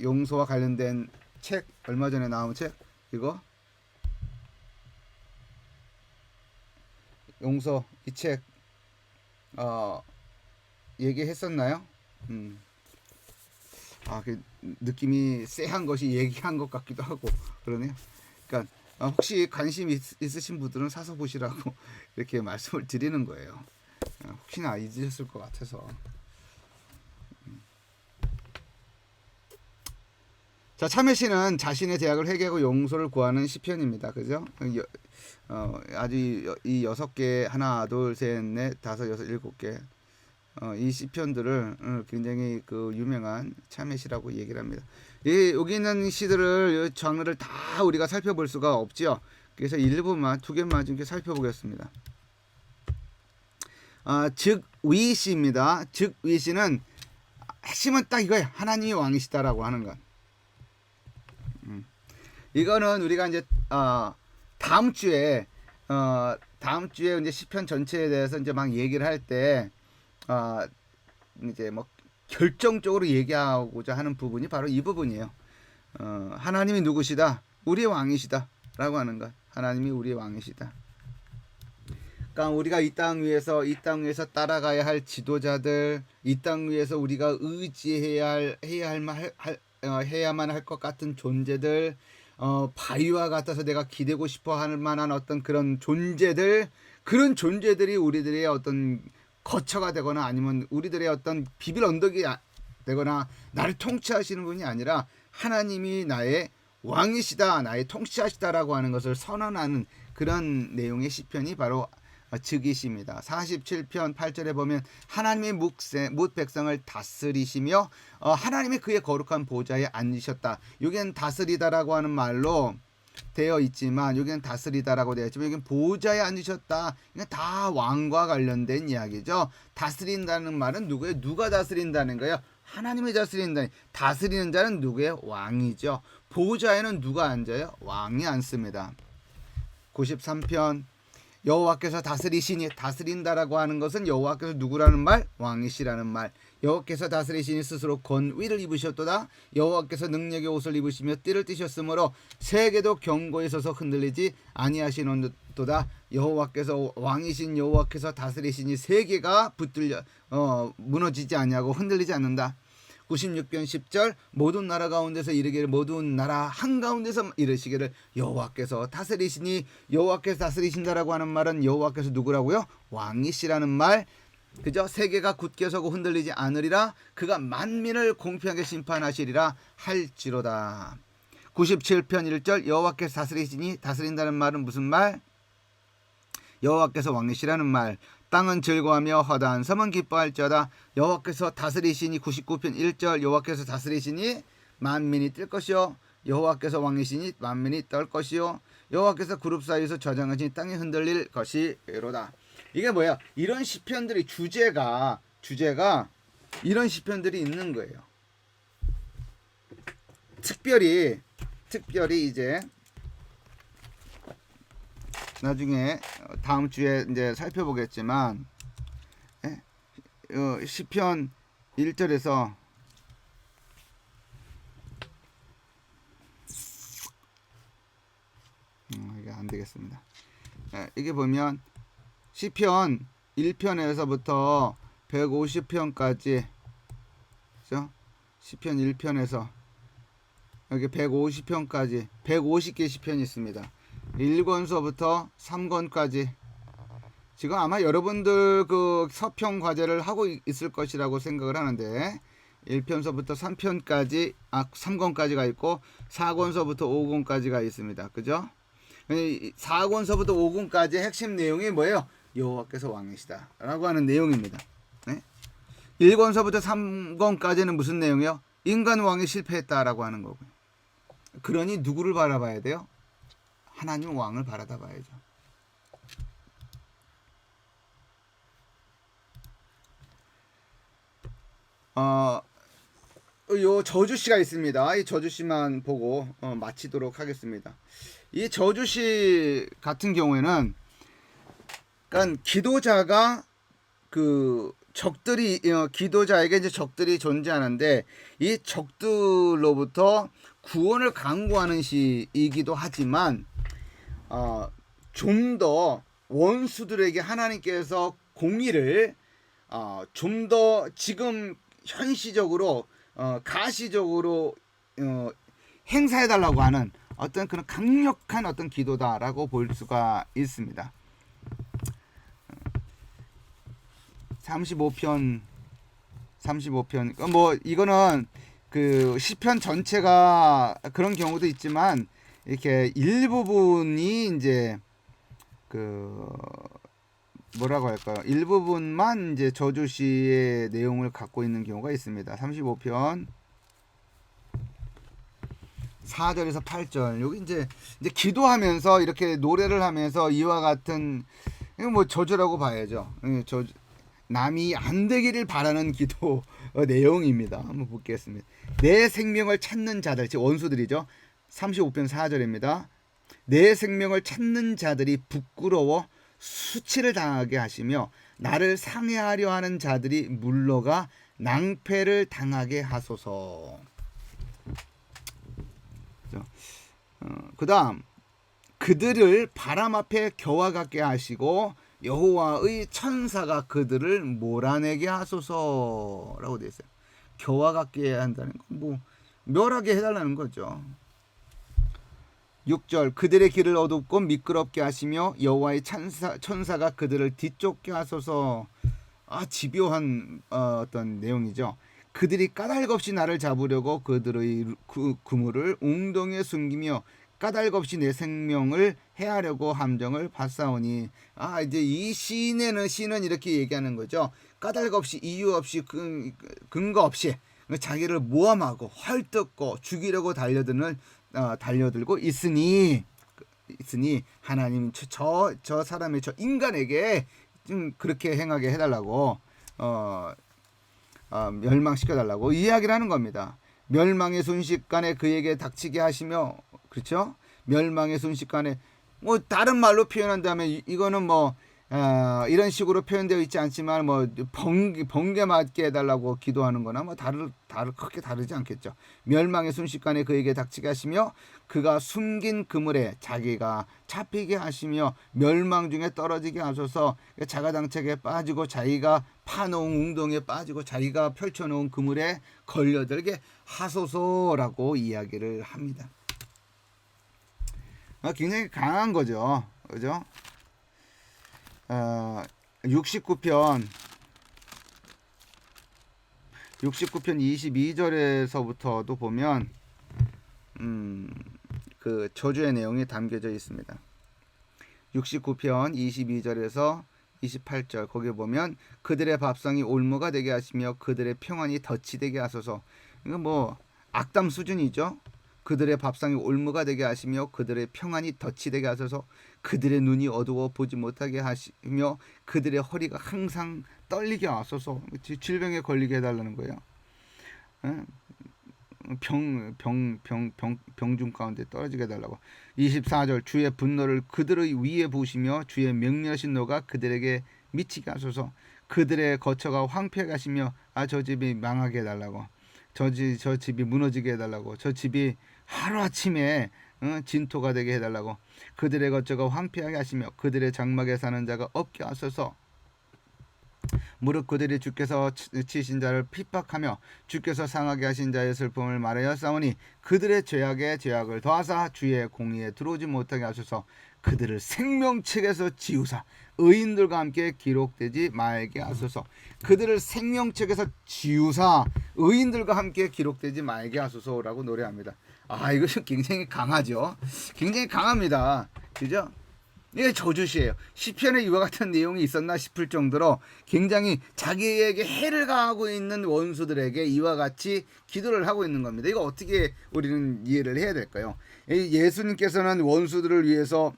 용서와 관련된 책, 얼마 전에 나온 책, 이거 용서, 이 책 얘기했었나요? 그 느낌이 쎄한 것이 얘기한 것 같기도 하고 그러네요. 그러니까 혹시 관심 있으신 분들은 사서 보시라고 이렇게 말씀을 드리는 거예요. 혹시나 잊으셨을 것 같아서. 자, 참회시는 자신의 죄악을 회개하고 용서를 구하는 시편입니다. 그죠? 아주 이 6개, 하나, 둘, 셋, 넷, 다섯, 여섯, 7개 이 시편들을 굉장히 그 유명한 참회시라고 얘기를 합니다. 여기 있는 시들을 장르를 다 우리가 살펴볼 수가 없죠. 그래서 일부만 2개만 좀 살펴보겠습니다. 즉위시입니다. 즉위시는 핵심은 딱 이거예요. 하나님이 왕이시다라고 하는 것. 이거는 우리가 이제 다음 주에 이제 시편 전체에 대해서 이제 막 얘기를 할 때 이제 뭐 결정적으로 얘기하고자 하는 부분이 바로 이 부분이에요. 하나님이 누구시다? 우리의 왕이시다라고 하는 것. 하나님이 우리의 왕이시다. 그러니까 우리가 이 땅 위에서 따라가야 할 지도자들, 이 땅 위에서 우리가 해야만 할 것 같은 존재들, 바위와 같아서 내가 기대고 싶어 할 만한 어떤 그런 그런 존재들이 우리들의 어떤 거처가 되거나 아니면 우리들의 어떤 비빌 언덕이 되거나 나를 통치하시는 분이 아니라 하나님이 나의 왕이시다, 나의 통치하시다라고 하는 것을 선언하는 그런 내용의 시편이 바로 즉위시입니다. 47편 8절에 보면 하나님의 뭇 백성을 다스리시며 하나님이 그의 거룩한 보좌에 앉으셨다. 여기는 다스리다라고 하는 말로 되어 있지만 여기는 다스리다라고 되어 있지만 여기는 보좌에 앉으셨다. 이건 다 왕과 관련된 이야기죠. 다스린다는 말은 누구예요? 누가 다스린다는 거예요? 하나님이 다스린다. 다스리는 자는 누구예요? 왕이죠. 보좌에는 누가 앉아요? 왕이 앉습니다. 93편 여호와께서 다스리시니, 다스린다라고 하는 것은 여호와께서 누구라는 말? 왕이시라는 말. 여호와께서 다스리시니 스스로 권위를 입으셨도다. 여호와께서 능력의 옷을 입으시며 띠를 띠셨으므로 세계도 경고에 서서 흔들리지 아니하시는도다. 여호와께서 왕이신 여호와께서 다스리시니 세계가 붙들려 무너지지 아니하고 흔들리지 않는다. 96편 10절 모든 나라 가운데서 이르기를 모든 나라 한가운데서 이르시기를 여호와께서 다스리시니, 여호와께서 다스리신다라고 하는 말은 여호와께서 누구라고요? 왕이시라는 말. 그죠? 세계가 굳게 서고 흔들리지 않으리라. 그가 만민을 공평하게 심판하시리라 할지로다. 97편 1절 여호와께서 다스리시니, 다스린다는 말은 무슨 말? 여호와께서 왕이시라는 말. 땅은 즐거워하며 허다한 섬은 기뻐할지어다. 여호와께서 다스리시니, 99편 1절 여호와께서 다스리시니 만민이 뛸 것이요 여호와께서 왕이시니 만민이 떨 것이요 여호와께서 그룹 사이에서 저장하시니 땅이 흔들릴 것이로다. 이게 뭐야? 이런 시편들이 주제가 이런 시편들이 있는 거예요. 특별히 이제 나중에 다음 주에 이제 살펴보겠지만 시편 1절에서 이게 안 되겠습니다. 이게 보면 시편 1편에서부터 150편까지, 그죠? 시편 1편에서 여기 150편까지 150개 시편이 있습니다. 1권서부터 3권까지. 지금 아마 여러분들 그 서평 과제를 하고 있을 것이라고 생각을 하는데 1편서부터 3편까지 3권까지가 있고 4권서부터 5권까지가 있습니다. 그죠? 4권서부터 5권까지 핵심 내용이 뭐예요? 여호와께서 왕이시다 라고 하는 내용입니다. 네? 1권서부터 3권까지는 무슨 내용이요? 인간 왕이 실패했다라고 하는 거고요. 그러니 누구를 바라봐야 돼요? 하나님 왕을 바라다 봐야죠. 요 저주시가 있습니다. 이 저주시만 보고 마치도록 하겠습니다. 이 저주시 같은 경우에는 그러니까 기도자가 그 적들이 기도자에게 이제 적들이 존재하는데 이 적들로부터 구원을 강구하는 시이기도 하지만 좀 더 원수들에게 하나님께서 공의를 좀 더 지금 현시적으로 가시적으로 행사해달라고 하는 어떤 그런 강력한 어떤 기도다라고 볼 수가 있습니다. 35편 뭐 이거는 그 시편 전체가 그런 경우도 있지만 이렇게 일부분이 이제 그 뭐라고 할까요? 일부분만 이제 저주시의 내용을 갖고 있는 경우가 있습니다. 35편 4절에서 8절. 여기 이제 기도하면서 이렇게 노래를 하면서 이와 같은 뭐 저주라고 봐야죠. 저주, 남이 안 되기를 바라는 기도 내용입니다. 한번 보겠습니다. 내 생명을 찾는 자들, 즉 원수들이죠. 35편 4절입니다. 내 생명을 찾는 자들이 부끄러워 수치를 당하게 하시며 나를 상해하려 하는 자들이 물러가 낭패를 당하게 하소서. 그 다음 그들을 바람 앞에 겨와 같게 하시고 여호와의 천사가 그들을 몰아내게 하소서라고 되어 있어요. 겨와 같게 한다는 건 뭐 멸하게 해달라는 거죠. 6절 그들의 길을 어둡고 미끄럽게 하시며 여호와의 천사가 그들을 뒤쫓게 하소서. 집요한 어떤 내용이죠. 그들이 까닭없이 나를 잡으려고 그들의 그물을 웅덩이에 숨기며 까닭없이 내 생명을 해하려고 함정을 받사오니. 이제 이 시는 이렇게 얘기하는 거죠. 까닭없이 이유 없이 근거 없이 자기를 모함하고 헐뜯고 죽이려고 달려들고 있으니 하나님 저 사람의 저 인간에게 좀 그렇게 행하게 해달라고 멸망시켜달라고 이야기를 하는 겁니다. 멸망의 순식간에 그에게 닥치게 하시며, 그렇죠? 멸망의 순식간에 뭐 다른 말로 표현한다면 이거는 뭐 이런 식으로 표현되어 있지 않지만 뭐 번개 맞게 해달라고 기도하는 거나 뭐 크게 다르지 않겠죠. 멸망의 순식간에 그에게 닥치게 하시며 그가 숨긴 그물에 자기가 잡히게 하시며 멸망 중에 떨어지게 하소서. 자가당착에 빠지고 자기가 파놓은 웅덩이에 빠지고 자기가 펼쳐놓은 그물에 걸려들게 하소서라고 이야기를 합니다. 굉장히 강한 거죠. 그죠? 69편 22절에서부터도 보면 그 저주의 내용이 담겨져 있습니다. 69편 22절에서 28절 거기에 보면 그들의 밥상이 올무가 되게 하시며 그들의 평안이 덫이 되게 하소서. 이건 뭐 악담 수준이죠. 그들의 밥상이 올무가 되게 하시며 그들의 평안이 덫이 되게 하소서. 그들의 눈이 어두워 보지 못하게 하시며 그들의 허리가 항상 떨리게 하소서. 질병에 걸리게 해달라는 거예요. 병중 가운데 떨어지게 해달라고. 24절 주의 분노를 그들의 위에 부으시며 주의 명렬하신 노가 그들에게 미치게 하소서. 그들의 거처가 황폐하게 하시며 저 집이 망하게 해달라고. 저 집이 무너지게 해달라고. 저 집이 하루아침에 진토가 되게 해달라고. 그들의 거처가 황폐하게 하시며 그들의 장막에 사는 자가 없게 하소서. 무릇 그들이 주께서 치신 자를 핍박하며 주께서 상하게 하신 자의 슬픔을 말하여 싸우니 그들의 죄악에 죄악을 더하사 주의 공의에 들어오지 못하게 하소서. 그들을 생명책에서 지우사 의인들과 함께 기록되지 말게 하소서. 그들을 생명책에서 지우사 의인들과 함께 기록되지 말게 하소서라고 노래합니다. 이것은 굉장히 강하죠. 굉장히 강합니다. 그죠? 이게 저주시예요. 시편에 이와 같은 내용이 있었나 싶을 정도로 굉장히 자기에게 해를 가하고 있는 원수들에게 이와 같이 기도를 하고 있는 겁니다. 이거 어떻게 우리는 이해를 해야 될까요? 예수님께서는 원수들을 위해서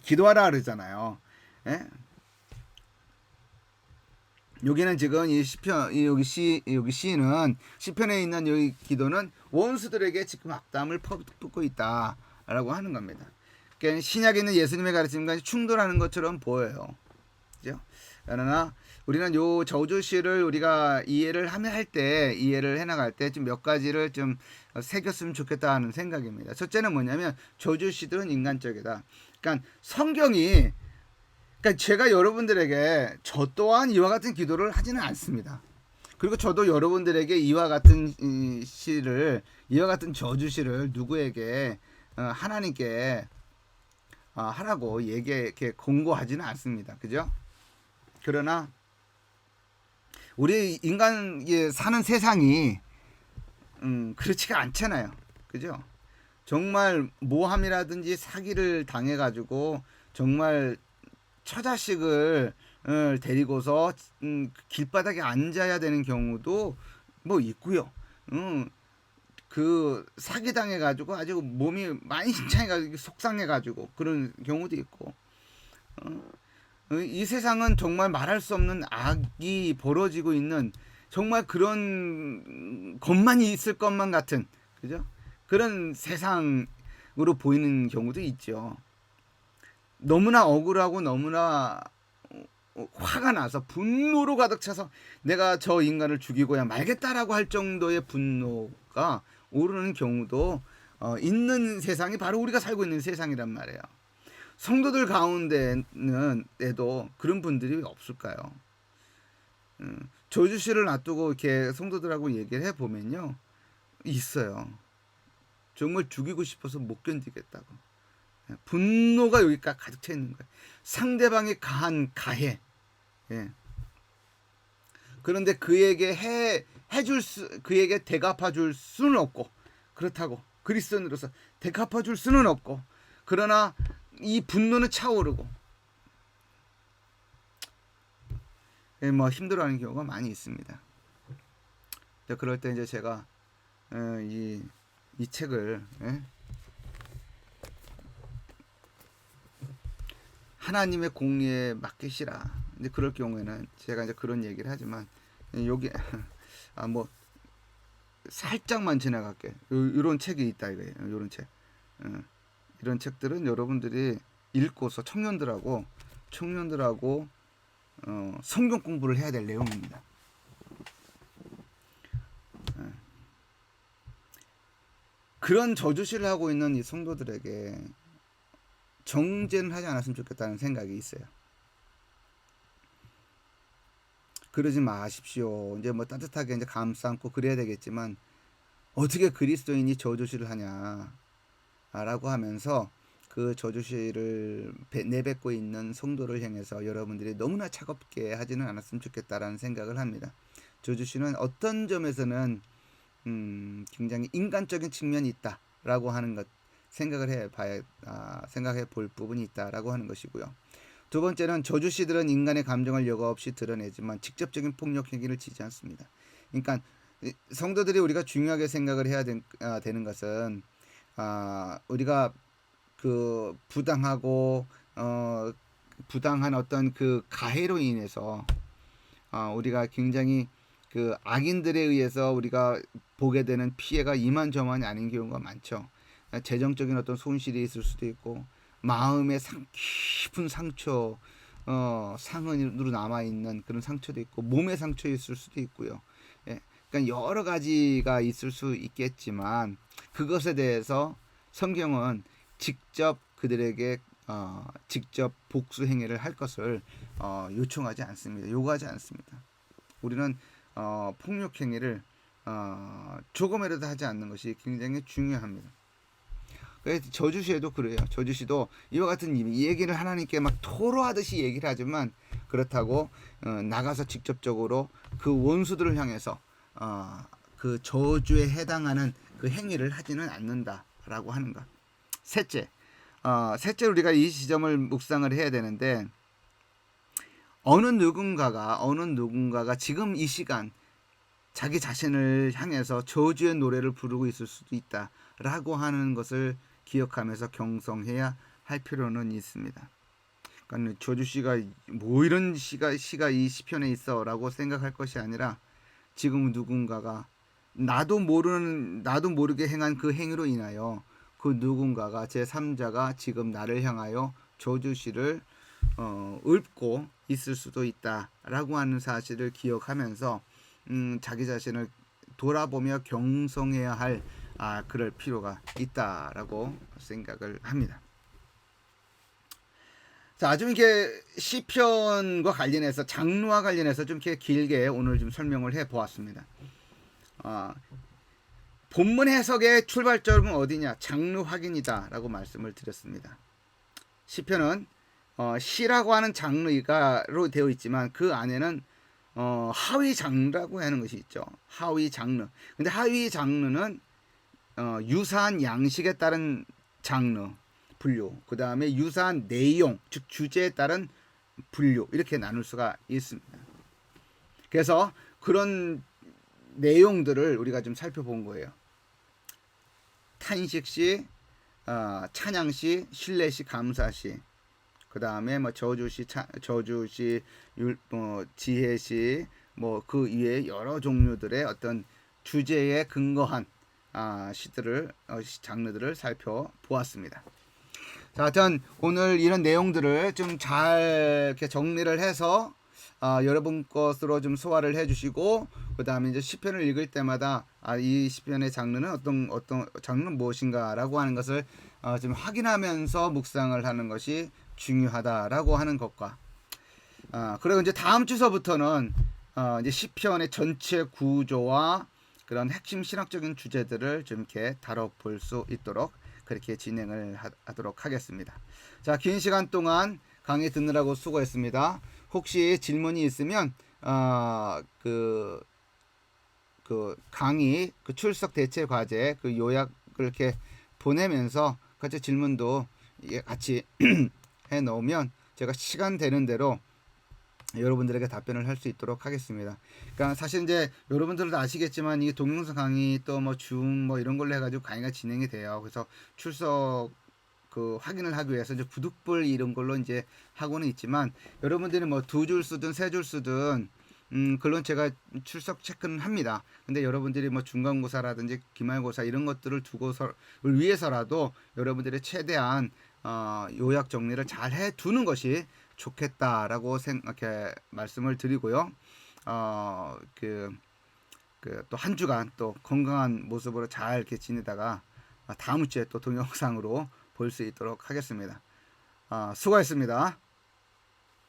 기도하라 그러잖아요. 예? 여기는 지금 이 시편 여기 시인은 시편에 있는 여기 기도는 원수들에게 지금 악담을 퍼붓고 있다라고 하는 겁니다. 그러니까 신약에 있는 예수님의 가르침과 충돌하는 것처럼 보여요. 그죠? 그러나 우리는 요 저주시를 우리가 이해를 해나갈 때 좀 몇 가지를 좀 새겼으면 좋겠다 하는 생각입니다. 첫째는 뭐냐면 저주시들은 인간적이다. 그러니까 성경이 그러니까 제가 여러분들에게 저 또한 이와 같은 기도를 하지는 않습니다. 그리고 저도 여러분들에게 이와 같은 이와 같은 저주시를 누구에게 하나님께 하라고 이렇게 권고하지는 않습니다. 그죠? 그러나 우리 인간이 사는 세상이 그렇지가 않잖아요. 그죠? 정말 모함이라든지 사기를 당해가지고 정말 처자식을 데리고서 길바닥에 앉아야 되는 경우도 뭐 있고요. 그 사기 당해가지고 아주 몸이 많이 신창해가지고 속상해가지고 그런 경우도 있고. 이 세상은 정말 말할 수 없는 악이 벌어지고 있는 정말 그런 것만 있을 것만 같은 그죠? 그런 세상으로 보이는 경우도 있죠. 너무나 억울하고 너무나 화가 나서 분노로 가득 차서 내가 저 인간을 죽이고야 말겠다라고 할 정도의 분노가 오르는 경우도 있는 세상이 바로 우리가 살고 있는 세상이란 말이에요. 성도들 가운데는 에도 그런 분들이 없을까요? 저주시를 놔두고 이렇게 성도들하고 얘기를 해보면요 있어요. 정말 죽이고 싶어서 못 견디겠다고. 분노가 여기까지 가득 차 있는 거예요. 상대방이 가한 가해. 예. 그런데 그에게 그에게 대갚아 줄 수는 없고, 그렇다고 그리스도인으로서 대갚아 줄 수는 없고, 그러나 이 분노는 차오르고, 예, 뭐 힘들어하는 경우가 많이 있습니다. 그럴 때 이제 제가 이 책을 하나님의 공의에 맡기시라. 이제 그럴 경우에는 제가 이제 그런 얘기를 하지만 여기 뭐 살짝만 지나갈게. 이런 책이 있다 이거예요. 이런 책. 이런 책들은 여러분들이 읽고서 청년들하고 성경 공부를 해야 될 내용입니다. 그런 저주시를 하고 있는 이 성도들에게 정죄는 하지 않았으면 좋겠다는 생각이 있어요. 그러지 마십시오. 이제 뭐 따뜻하게 이제 감싸안고 그래야 되겠지만 어떻게 그리스도인이 저주시를 하냐라고 하면서 그 저주시를 내뱉고 있는 성도를 향해서 여러분들이 너무나 차갑게 하지는 않았으면 좋겠다라는 생각을 합니다. 저주시는 어떤 점에서는 굉장히 인간적인 측면이 있다라고 하는 것 생각해 볼 부분이 있다라고 하는 것이고요. 두 번째는 저주시들은 인간의 감정을 여과 없이 드러내지만 직접적인 폭력 행위를 지지 않습니다. 그러니까 성도들이 우리가 중요하게 생각을 해야 되는 것은 우리가 그 부당한 어떤 그 가해로 인해서 우리가 굉장히 그 악인들에 의해서 우리가 보게 되는 피해가 이만저만이 아닌 경우가 많죠. 재정적인 어떤 손실이 있을 수도 있고 마음의 깊은 상처, 상흔으로 남아 있는 그런 상처도 있고 몸의 상처 있을 수도 있고요. 예, 그러니까 여러 가지가 있을 수 있겠지만 그것에 대해서 성경은 직접 그들에게 직접 복수 행위를 할 것을 요구하지 않습니다. 우리는 폭력 행위를 조금이라도 하지 않는 것이 굉장히 중요합니다. 그래서 저주시에도 그래요. 저주시도 이와 같은 이 얘기를 하나님께 막 토로하듯이 얘기를 하지만 그렇다고 나가서 직접적으로 그 원수들을 향해서 그 저주에 해당하는 그 행위를 하지는 않는다라고 하는 것. 셋째 우리가 이 지점을 묵상을 해야 되는데 어느 누군가가 지금 이 시간 자기 자신을 향해서 저주의 노래를 부르고 있을 수도 있다라고 하는 것을 기억하면서 경성해야 할 필요는 있습니다. 그러니까 저주시가 뭐 이런 시가 이 시편에 있어라고 생각할 것이 아니라 지금 누군가가 나도 모르게 행한 그 행위로 인하여 그 누군가가 제3자가 지금 나를 향하여 저주시를 읊고 있을 수도 있다라고 하는 사실을 기억하면서 자기 자신을 돌아보며 경성해야 할 그럴 필요가 있다라고 생각을 합니다. 자, 좀 이렇게 시편과 관련해서 장르와 관련해서 좀 이렇게 길게 오늘 좀 설명을 해 보았습니다. 본문 해석의 출발점은 어디냐? 장르 확인이다라고 말씀을 드렸습니다. 시편은 시라고 하는 장르가로 되어 있지만 그 안에는 하위 장르라고 하는 것이 있죠. 하위 장르. 근데 하위 장르는 유사한 양식에 따른 장르, 분류. 그 다음에 유사한 내용, 즉 주제에 따른 분류. 이렇게 나눌 수가 있습니다. 그래서 그런 내용들을 우리가 좀 살펴본 거예요. 탄식시, 찬양시, 신뢰시, 감사시. 그 다음에 뭐 저주시, 지혜시, 뭐 그 이외에 여러 종류들의 어떤 주제에 근거한 장르들을 살펴보았습니다. 자, 하여튼 오늘 이런 내용들을 좀 잘 이렇게 정리를 해서 여러분 것으로 좀 소화를 해주시고 그 다음에 이제 시편을 읽을 때마다 이 시편의 장르는 어떤 장르는 무엇인가라고 하는 것을 좀 확인하면서 묵상을 하는 것이 중요하다라고 하는 것과 그리고 이제 다음 주서부터는 이제 시편의 전체 구조와 그런 핵심 신학적인 주제들을 좀 이렇게 다뤄볼 수 있도록 그렇게 진행을 하도록 하겠습니다. 자, 긴 시간 동안 강의 듣느라고 수고했습니다. 혹시 질문이 있으면 그 강의 그 출석 대체 과제 그 요약을 이렇게 보내면서 같이 질문도 같이 해 놓으면 제가 시간 되는 대로 여러분들에게 답변을 할 수 있도록 하겠습니다. 그러니까 사실 이제 여러분들도 아시겠지만 이 동영상 강의 또 뭐 줌 뭐 이런 걸로 해가지고 강의가 진행이 돼요. 그래서 출석 그 확인을 하기 위해서 이제 구독불 이런 걸로 이제 하고는 있지만 여러분들이 뭐 2줄 쓰든 3줄 쓰든 물론 제가 출석 체크는 합니다. 근데 여러분들이 뭐 중간고사라든지 기말고사 이런 것들을 두고서를 위해서라도 여러분들이 최대한 요약 정리를 잘 해두는 것이 좋겠다라고 생각해 말씀을 드리고요. 또 한 주간 또 건강한 모습으로 잘 이렇게 지내다가 다음 주에 또 동영상으로 볼 수 있도록 하겠습니다. 수고하셨습니다.